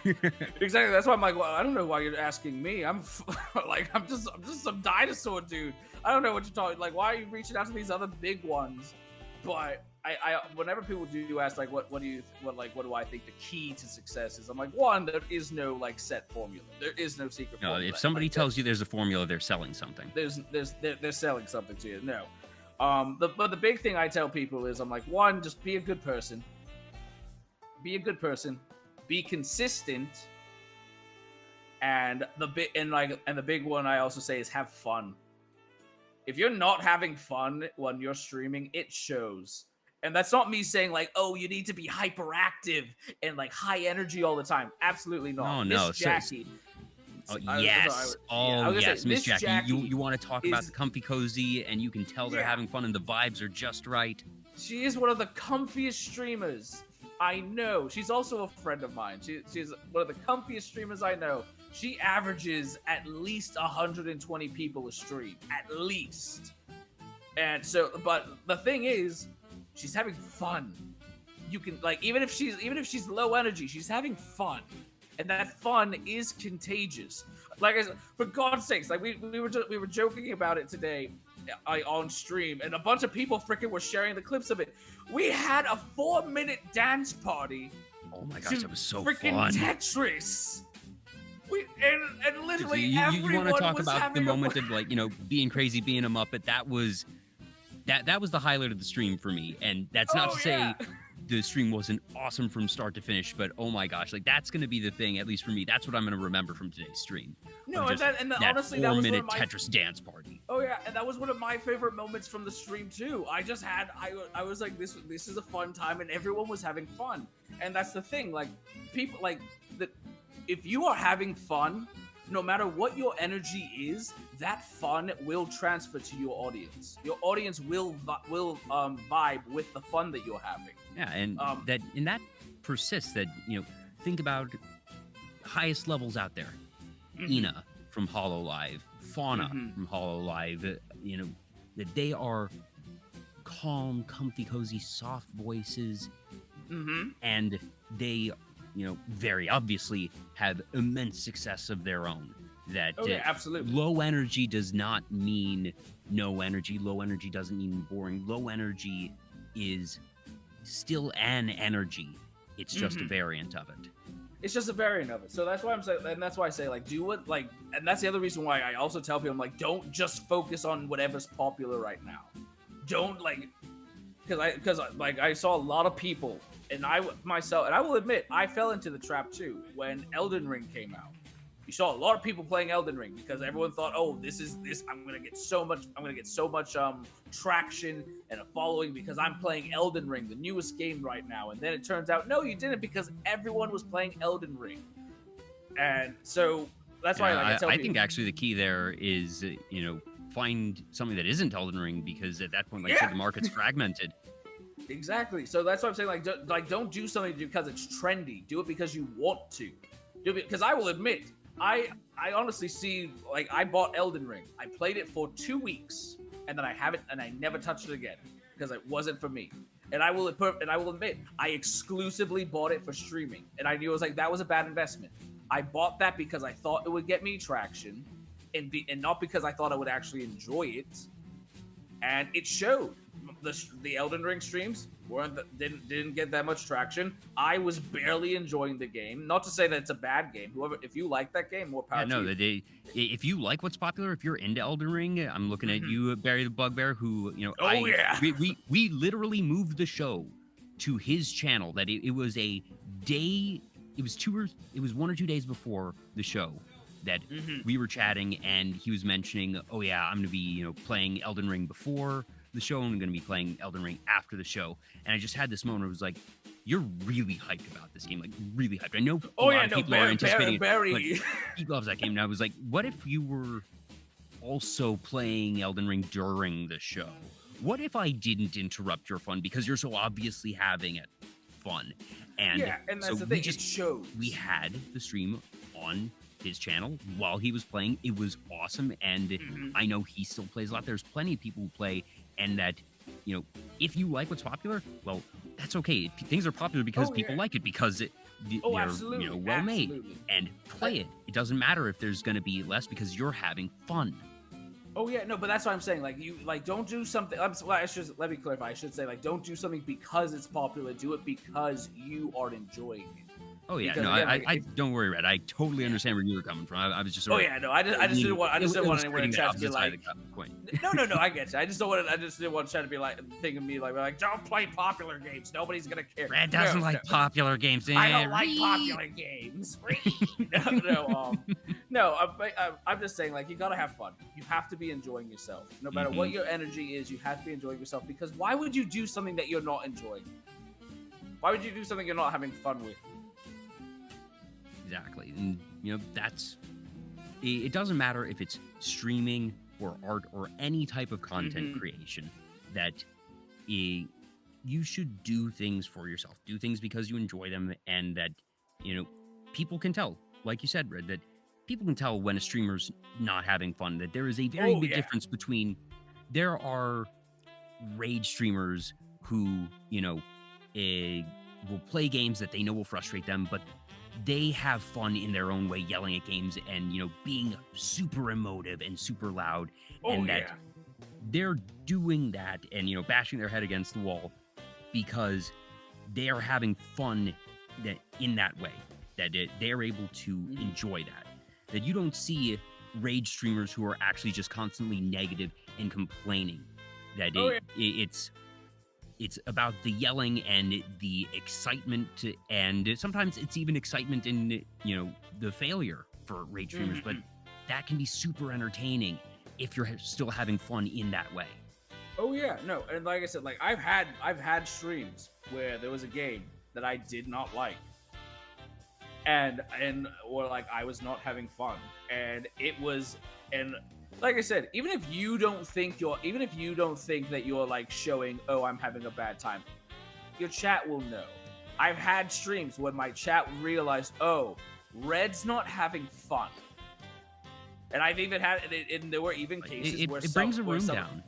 Exactly. That's why I'm like, well, I don't know why you're asking me. I'm just some dinosaur dude. I don't know what you're talking. Like, why are you reaching out to these other big ones? But I whenever people do ask, like, what do I think the key to success is? I'm like, one, there is no like set formula. There is no secret formula. If somebody tells you there's a formula, they're selling something. They're selling something to you. No. But the big thing I tell people is, I'm like, one, just be a good person. Be a good person. Be consistent. And the big one I also say is have fun. If you're not having fun when you're streaming, it shows. And that's not me saying like, oh, you need to be hyperactive and like high energy all the time. Absolutely not. Oh, no. Miss Jackie. Miss Jackie. You want to talk about the comfy cozy, and you can tell they're having fun and the vibes are just right. She is one of the comfiest streamers I know. She's also a friend of mine. She's one of the comfiest streamers I know. She averages at least 120 people a stream. At least. And so, but the thing is, she's having fun. You can, like, even if she's low energy, she's having fun, and that fun is contagious. Like I said, for God's sakes, like we were joking about it today, on stream, and a bunch of people freaking were sharing the clips of it. We had a 4-minute dance party. Oh my gosh, that was so freaking fun! Tetris. And literally everyone you want to talk was about having the moment of, like, being crazy, being a Muppet. That was the highlight of the stream for me. And that's not to say the stream wasn't awesome from start to finish, but oh my gosh, like, that's going to be the thing, at least for me. That's what I'm going to remember from today's stream. No, that honestly, 4-minute Tetris dance party. Oh yeah, and that was one of my favorite moments from the stream too. I was like, this is a fun time, and everyone was having fun. And that's the thing, like, people like that. If you are having fun, no matter what your energy is, that fun will transfer to your audience. Your audience will vibe with the fun that you're having. Yeah, and that persists. That, think about highest levels out there. Ina from HoloLive, Fauna from HoloLive. That they are calm, comfy, cozy, soft voices, and they, very obviously have immense success of their own. That absolutely. Low energy does not mean no energy. Low energy doesn't mean boring. Low energy is still an energy. It's just a variant of it. It's just a variant of it. So that's why I'm saying, and that's why I say, like, do it, like, and that's the other reason why I also tell people, I'm like, don't just focus on whatever's popular right now. Don't, like, because I saw a lot of people, and I will admit, I fell into the trap too when Elden Ring came out. You saw a lot of people playing Elden Ring because everyone thought, oh, this I'm gonna get so much traction and a following because I'm playing Elden Ring, the newest game right now. And then it turns out, no, you didn't, because everyone was playing Elden Ring. And so that's why I tell people, I think actually the key there is, find something that isn't Elden Ring, because at that point, like I said, the market's fragmented. Exactly. So that's what I'm saying. Don't do something because it's trendy. Do it because you want to. Do it because I will admit, I honestly see, like, I bought Elden Ring. I played it for 2 weeks, and then I haven't, and I never touched it again because it wasn't for me. And I will admit, I exclusively bought it for streaming, and I knew it was like, that was a bad investment. I bought that because I thought it would get me traction, and not because I thought I would actually enjoy it. And it showed. The Elden Ring streams, didn't get that much traction. I was barely enjoying the game. Not to say that it's a bad game. Whoever, if you like that game, more power to you. If you like what's popular, if you're into Elden Ring, I'm looking at you, Barry the Bugbear, who we literally moved the show to his channel. That it was a day. It was 1 or 2 days before the show that we were chatting, and he was mentioning, oh yeah, I'm gonna be playing Elden Ring before the show, and I'm gonna be playing Elden Ring after the show. And I just had this moment where it was like, you're really hyped about this game, like really hyped. I know a lot of people are anticipating it, but he loves that game. And I was like, what if you were also playing Elden Ring during the show? What if I didn't interrupt your fun because you're so obviously having it fun? And and that's so the thing. It shows. We had the stream on his channel while he was playing. It was awesome, and I know he still plays a lot. There's plenty of people who play, and that if you like what's popular, well, that's okay. Things are popular because people like it, because they're well made, and play it. It doesn't matter if there's going to be less because you're having fun. Oh yeah, no, but that's what I'm saying. Like don't do something. Let me clarify. I should say don't do something because it's popular. Do it because you are enjoying it. Oh yeah, because, no, I don't worry, Red. I totally understand where you were coming from. I was just. I just didn't want anyone in chat to be like. No, I get you. I just didn't want chat to be like thinking me like don't play popular games. Nobody's gonna care. Red doesn't like popular games. I don't like popular games. I'm just saying you gotta have fun. You have to be enjoying yourself. No matter what your energy is, you have to be enjoying yourself. Because why would you do something that you're not enjoying? Why would you do something you're not having fun with? Exactly. And, it doesn't matter if it's streaming or art or any type of content creation, that you should do things for yourself. Do things because you enjoy them, and that, people can tell, like you said, Red, that people can tell when a streamer's not having fun, that there is a very big difference between, there are rage streamers who, will play games that they know will frustrate them, but they have fun in their own way, yelling at games and, being super emotive and super loud. That they're doing that and, bashing their head against the wall because they are having fun in that way, that they're able to enjoy that. That you don't see rage streamers who are actually just constantly negative and complaining. That it's about the yelling and the excitement, and sometimes it's even excitement in, the failure for rage streamers, but that can be super entertaining if you're still having fun in that way. Oh yeah, no, and like I said, I've had streams where there was a game that I did not like, or I was not having fun, and like I said, even if you don't think that you're showing, oh, I'm having a bad time, your chat will know. I've had streams when my chat realized, oh, Red's not having fun. And I've even had, and there were even cases where it brings the room down.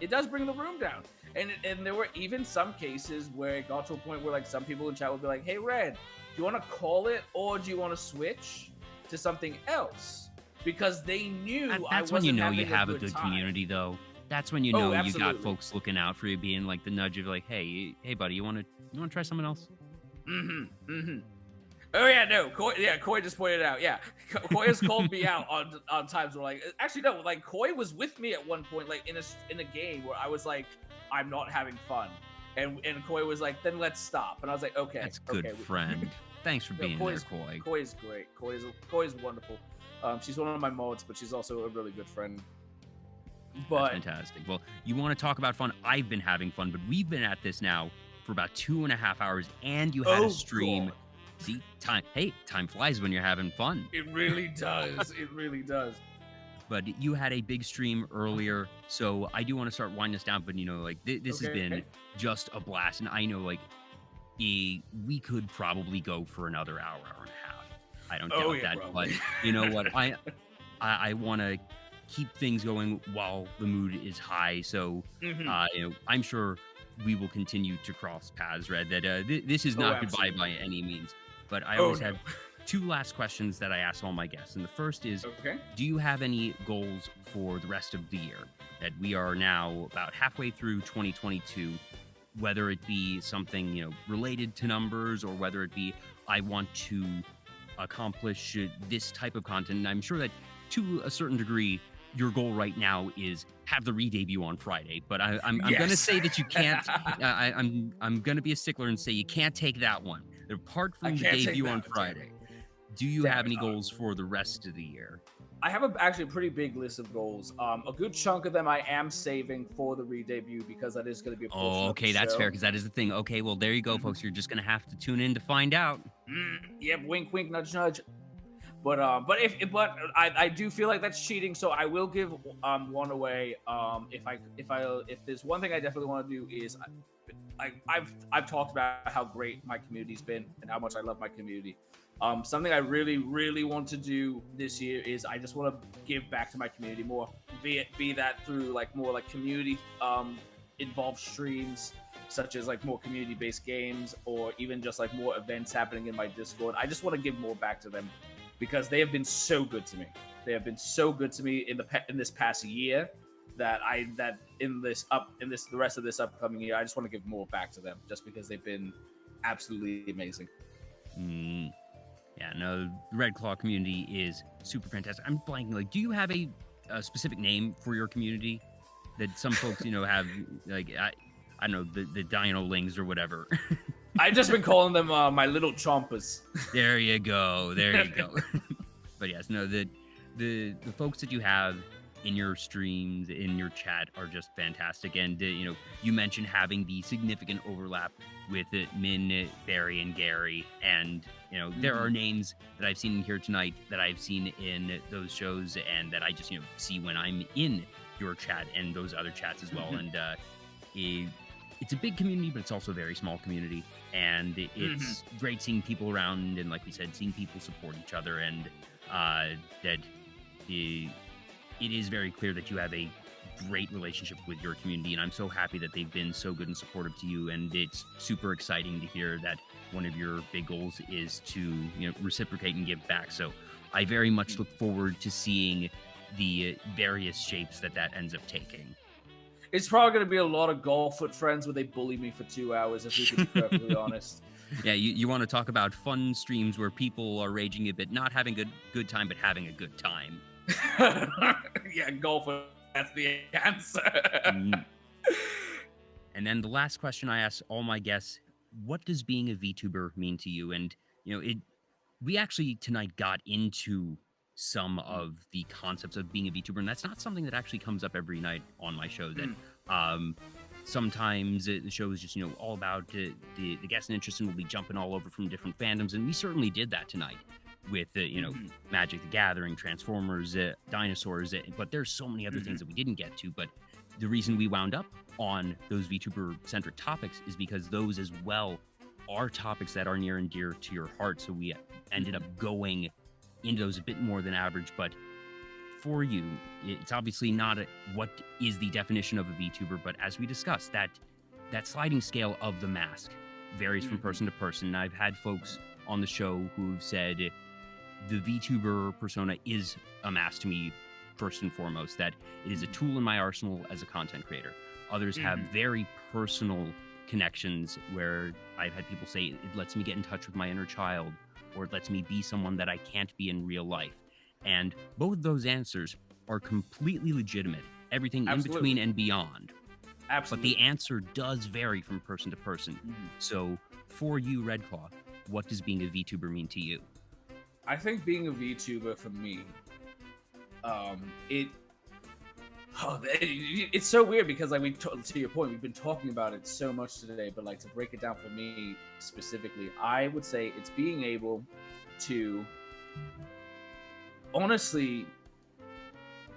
It does bring the room down. And there were even some cases where it got to a point where some people in chat would be like, hey, Red, do you want to call it, or do you want to switch to something else? Because they knew that's when you know you have a good community, though. That's when you know you got folks looking out for you, being the nudge of hey, buddy, you want to try something else? Oh yeah, no, Koi just pointed it out. Yeah, Koi has called me out on times where actually no, Koi was with me at one point, in a game where I was I'm not having fun, and Koi was then let's stop, and I was okay. That's good, friend. Thanks for being there, Koi. Koi is great. Koi is wonderful. She's one of my mods, but she's also a really good friend. But that's fantastic. Well, you want to talk about fun? I've been having fun, but we've been at this now for about 2.5 hours, and you had a stream. God. See, time flies when you're having fun. It really does. It really does. But you had a big stream earlier, so I do want to start winding this down. But this has been just a blast, and I know we could probably go for another hour and a half. I don't doubt that, probably. But you know what? I want to keep things going while the mood is high. So I'm sure we will continue to cross paths, Red. That this is not goodbye by any means. But I always have two last questions that I ask all my guests, and the first is: do you have any goals for the rest of the year? That we are now about halfway through 2022. whether it be something, you know, related to numbers, or whether it be I want to accomplish this type of content. And I'm sure that to a certain degree, your goal right now is have the re-debut on Friday. But I'm going to say that you can't. I'm going to be a stickler and say you can't take that one. Apart from the debut on Friday, do you have any goals for the rest of the year? I have actually a pretty big list of goals. A good chunk of them I am saving for the re-debut because that is going to be a portion okay, of the that's show. fair, because that is the thing. Okay, well, there you go, folks. You're just going to have to tune in to find out. Yep, wink, wink, nudge, nudge. But I do feel like that's cheating, so I will give one away. If there's one thing I definitely want to do is I've talked about how great my community's been and how much I love my community. Something I really, really want to do this year is I just want to give back to my community more, be that through like more like community involved streams, such as like more community-based games, or even just like more events happening in my Discord. I just want to give more back to them because they have been so good to me. They have been so good to me in this past year that the rest of this upcoming year, I just want to give more back to them just because they've been absolutely amazing. Yeah, no, the Redclaw community is super fantastic. I'm blanking. Like, do you have a specific name for your community that some folks, you know, have? Like, I don't know, the Dino-lings or whatever. I've just been calling them my little chompers. There you go. But yes, no, the folks that you have in your streams, in your chat, are just fantastic. And you know, you mentioned having the significant overlap with Min, Barry, and Gary, and you know, there are names that I've seen in here tonight that I've seen in those shows, and that I just, you know, see when I'm in your chat and those other chats as well. And it's a big community, but it's also a very small community, and it's great seeing people around, and like we said, seeing people support each other, and that it is very clear that you have a great relationship with your community, and I'm so happy that they've been so good and supportive to you. And it's super exciting to hear that one of your big goals is to, you know, reciprocate and give back. So I very much look forward to seeing the various shapes that ends up taking. It's probably going to be a lot of golf with friends where they bully me for 2 hours, if we can be perfectly honest. Yeah, you want to talk about fun streams where people are raging a bit, not having a good time, but having a good time. Yeah, golf, that's the answer. And then the last question I ask all my guests: what does being a VTuber mean to you? And you know, we actually tonight got into some of the concepts of being a VTuber, and that's not something that actually comes up every night on my show. That sometimes the show is just, you know, all about the guests and interests, and we'll be jumping all over from different fandoms, and we certainly did that tonight with you know, Magic the Gathering, Transformers, dinosaurs, but there's so many other things that we didn't get to. But the reason we wound up on those VTuber centric topics is because those as well are topics that are near and dear to your heart. So we ended up going into those a bit more than average. But for you, it's obviously not what is the definition of a VTuber, but as we discussed, that sliding scale of the mask varies from person to person. I've had folks on the show who've said the VTuber persona is a mask to me first and foremost, that it is a tool in my arsenal as a content creator. Others have very personal connections where I've had people say it lets me get in touch with my inner child, or it lets me be someone that I can't be in real life. And both of those answers are completely legitimate, everything in between and beyond. Absolutely. But the answer does vary from person to person. So for you, Redclaw, what does being a VTuber mean to you? I think being a VTuber for me, it's so weird because, like, to your point, we've been talking about it so much today, but like, to break it down for me specifically, I would say it's being able to, honestly,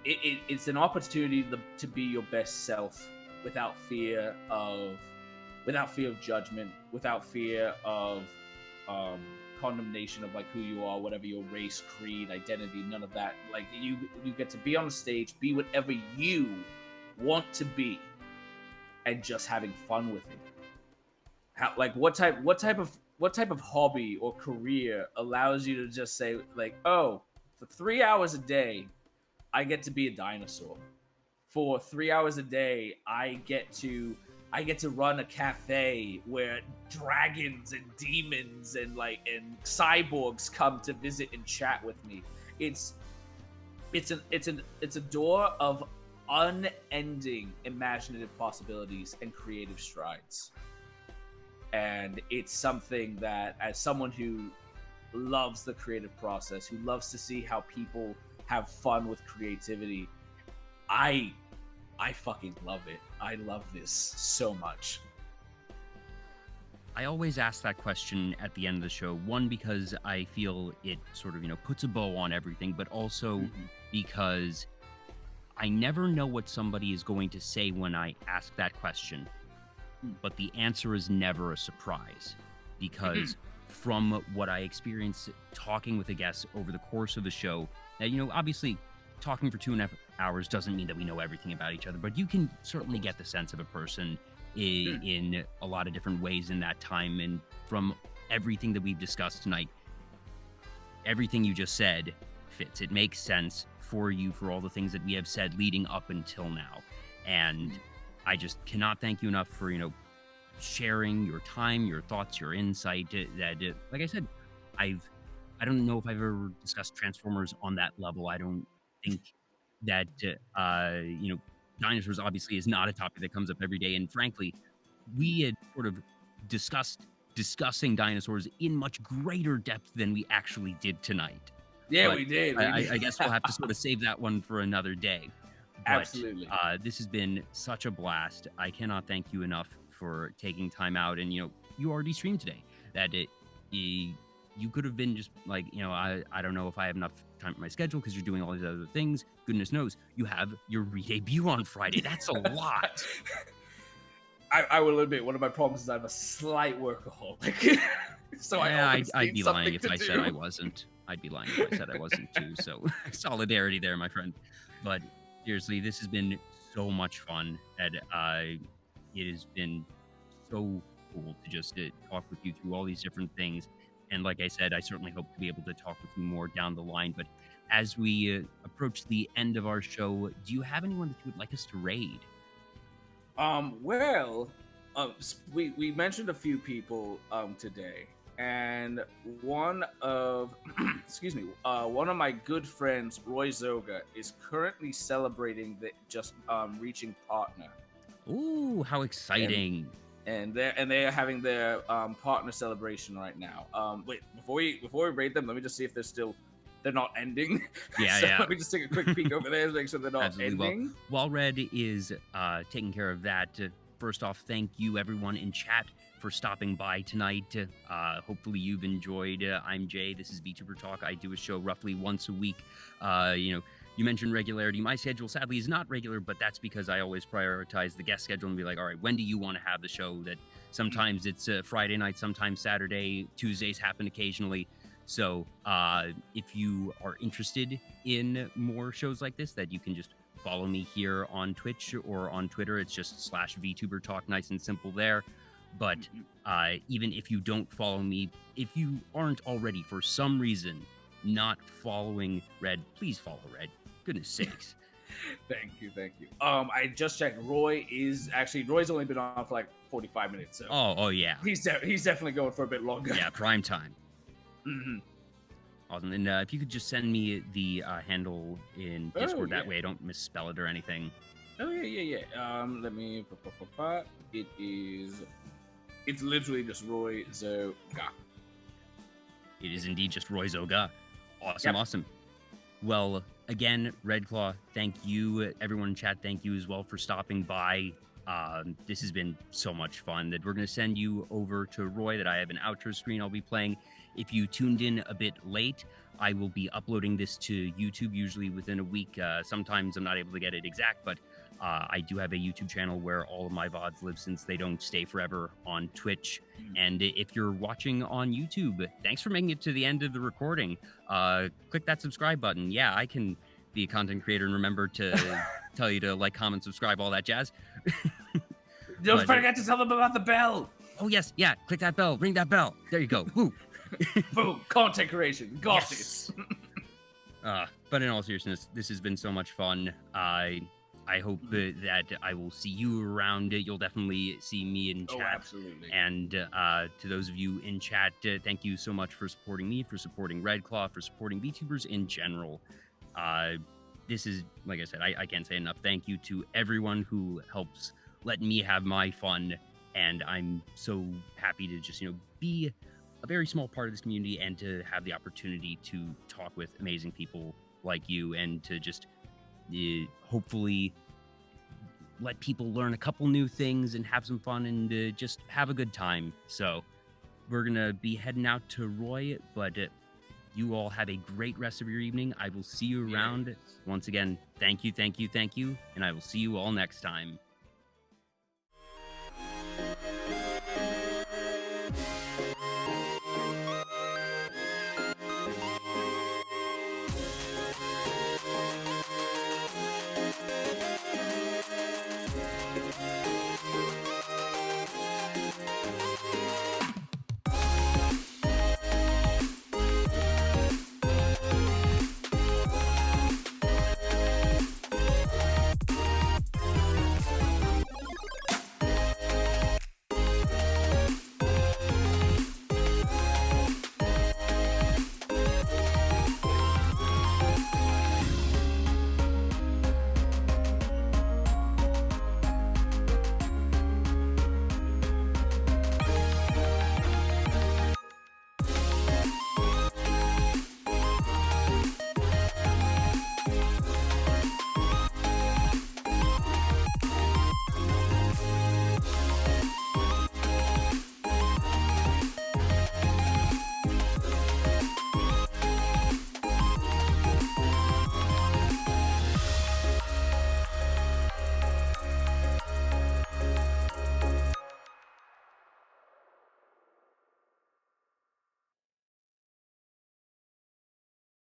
it's an opportunity to be your best self without fear of judgment, without fear of condemnation of like who you are, whatever your race, creed, identity, none of that. Like, you get to be on the stage, be whatever you want to be, and just having fun with it. What type of hobby or career allows you to just say, like, oh, for 3 hours a day I get to be a dinosaur. For 3 hours a day I get to I get to run a cafe where dragons and demons and cyborgs come to visit and chat with me. It's a door of unending imaginative possibilities and creative strides. And it's something that, as someone who loves the creative process, who loves to see how people have fun with creativity, I fucking love it. I love this so much. I always ask that question at the end of the show, one, because I feel it sort of, puts a bow on everything, but also because I never know what somebody is going to say when I ask that question, but the answer is never a surprise, because from what I experienced talking with a guest over the course of the show, that, obviously talking for 2.5 hours doesn't mean that we know everything about each other, but you can certainly get the sense of a person in a lot of different ways in that time. And from everything that we've discussed tonight, everything you just said fits. It makes sense for you for all the things that we have said leading up until now. And I just cannot thank you enough for, sharing your time, your thoughts, your insight. That, like I said, I don't know if I've ever discussed Transformers on that level. I don't think that, dinosaurs obviously is not a topic that comes up every day. And frankly, we had sort of discussing dinosaurs in much greater depth than we actually did tonight. Yeah, but we did. I guess we'll have to sort of save that one for another day. But, Absolutely. This has been such a blast. I cannot thank you enough for taking time out. And, you already streamed today. That you could have been just like, I don't know if I have enough time in my schedule because you're doing all these other things. Goodness knows you have your re-debut on Friday. That's a lot. I will admit, one of my problems is I'm a slight workaholic. So yeah, I'd be lying if I said I wasn't. I'd be lying if I said I wasn't too. So solidarity there, my friend. But seriously, this has been so much fun. And it has been so cool to just talk with you through all these different things. And like I said, I certainly hope to be able to talk with you more down the line. But as we approach the end of our show, do you have anyone that you would like us to raid? We mentioned a few people today, and one of one of my good friends, Roy Zoga, is currently celebrating the just reaching partner. Ooh, how exciting! And they're having their partner celebration right now. Wait, before we rate them, let me just see if they're not ending. Yeah, so yeah. Let me just take a quick peek over there to make sure they're not Absolutely. ending. While Red is taking care of that, first off, thank you everyone in chat for stopping by tonight. Hopefully you've enjoyed. I'm Jay. This is Vtuber Talk. I do a show roughly once a week. You mentioned regularity. My schedule sadly is not regular, but that's because I always prioritize the guest schedule and be like, all right, when do you want to have the show? That sometimes it's Friday night, sometimes Saturday, Tuesdays happen occasionally. So if you are interested in more shows like this, that you can just follow me here on Twitch or on Twitter. It's just /VTuber Talk, nice and simple there. But even if you don't follow me, if you aren't already for some reason not following Red, please follow Red. Goodness sakes. Thank you. I just checked. Roy's only been on for like 45 minutes. So oh yeah. He's definitely going for a bit longer. Yeah, prime time. Mm-hmm. Awesome. And if you could just send me the handle in Discord, that way I don't misspell it or anything. Oh yeah. Let me. It's literally just Roy Zoga. It is indeed just Roy Zoga. Awesome. Well, again, Redclaw, thank you. Everyone in chat, thank you as well for stopping by. This has been so much fun that we're going to send you over to Roy, that I have an outro screen I'll be playing. If you tuned in a bit late, I will be uploading this to YouTube usually within a week. Sometimes I'm not able to get it exact, but I do have a YouTube channel where all of my VODs live, since they don't stay forever on Twitch. And if you're watching on YouTube, thanks for making it to the end of the recording. Click that subscribe button. Yeah, I can be a content creator and remember to tell you to like, comment, subscribe, all that jazz. Don't forget to tell them about the bell. Oh, yes. Yeah. Click that bell. Ring that bell. There you go. Woo. Boom. Content creation. Got yes. But in all seriousness, this has been so much fun. I hope that I will see you around. You'll definitely see me in chat. Oh, absolutely. And to those of you in chat, thank you so much for supporting me, for supporting Redclaw, for supporting VTubers in general. This is, like I said, I can't say enough thank you to everyone who helps let me have my fun. And I'm so happy to just, be a very small part of this community and to have the opportunity to talk with amazing people like you and to just hopefully let people learn a couple new things and have some fun and just have a good time. So we're going to be heading out to Roy, but you all have a great rest of your evening. I will see you around. Once again, thank you, and I will see you all next time.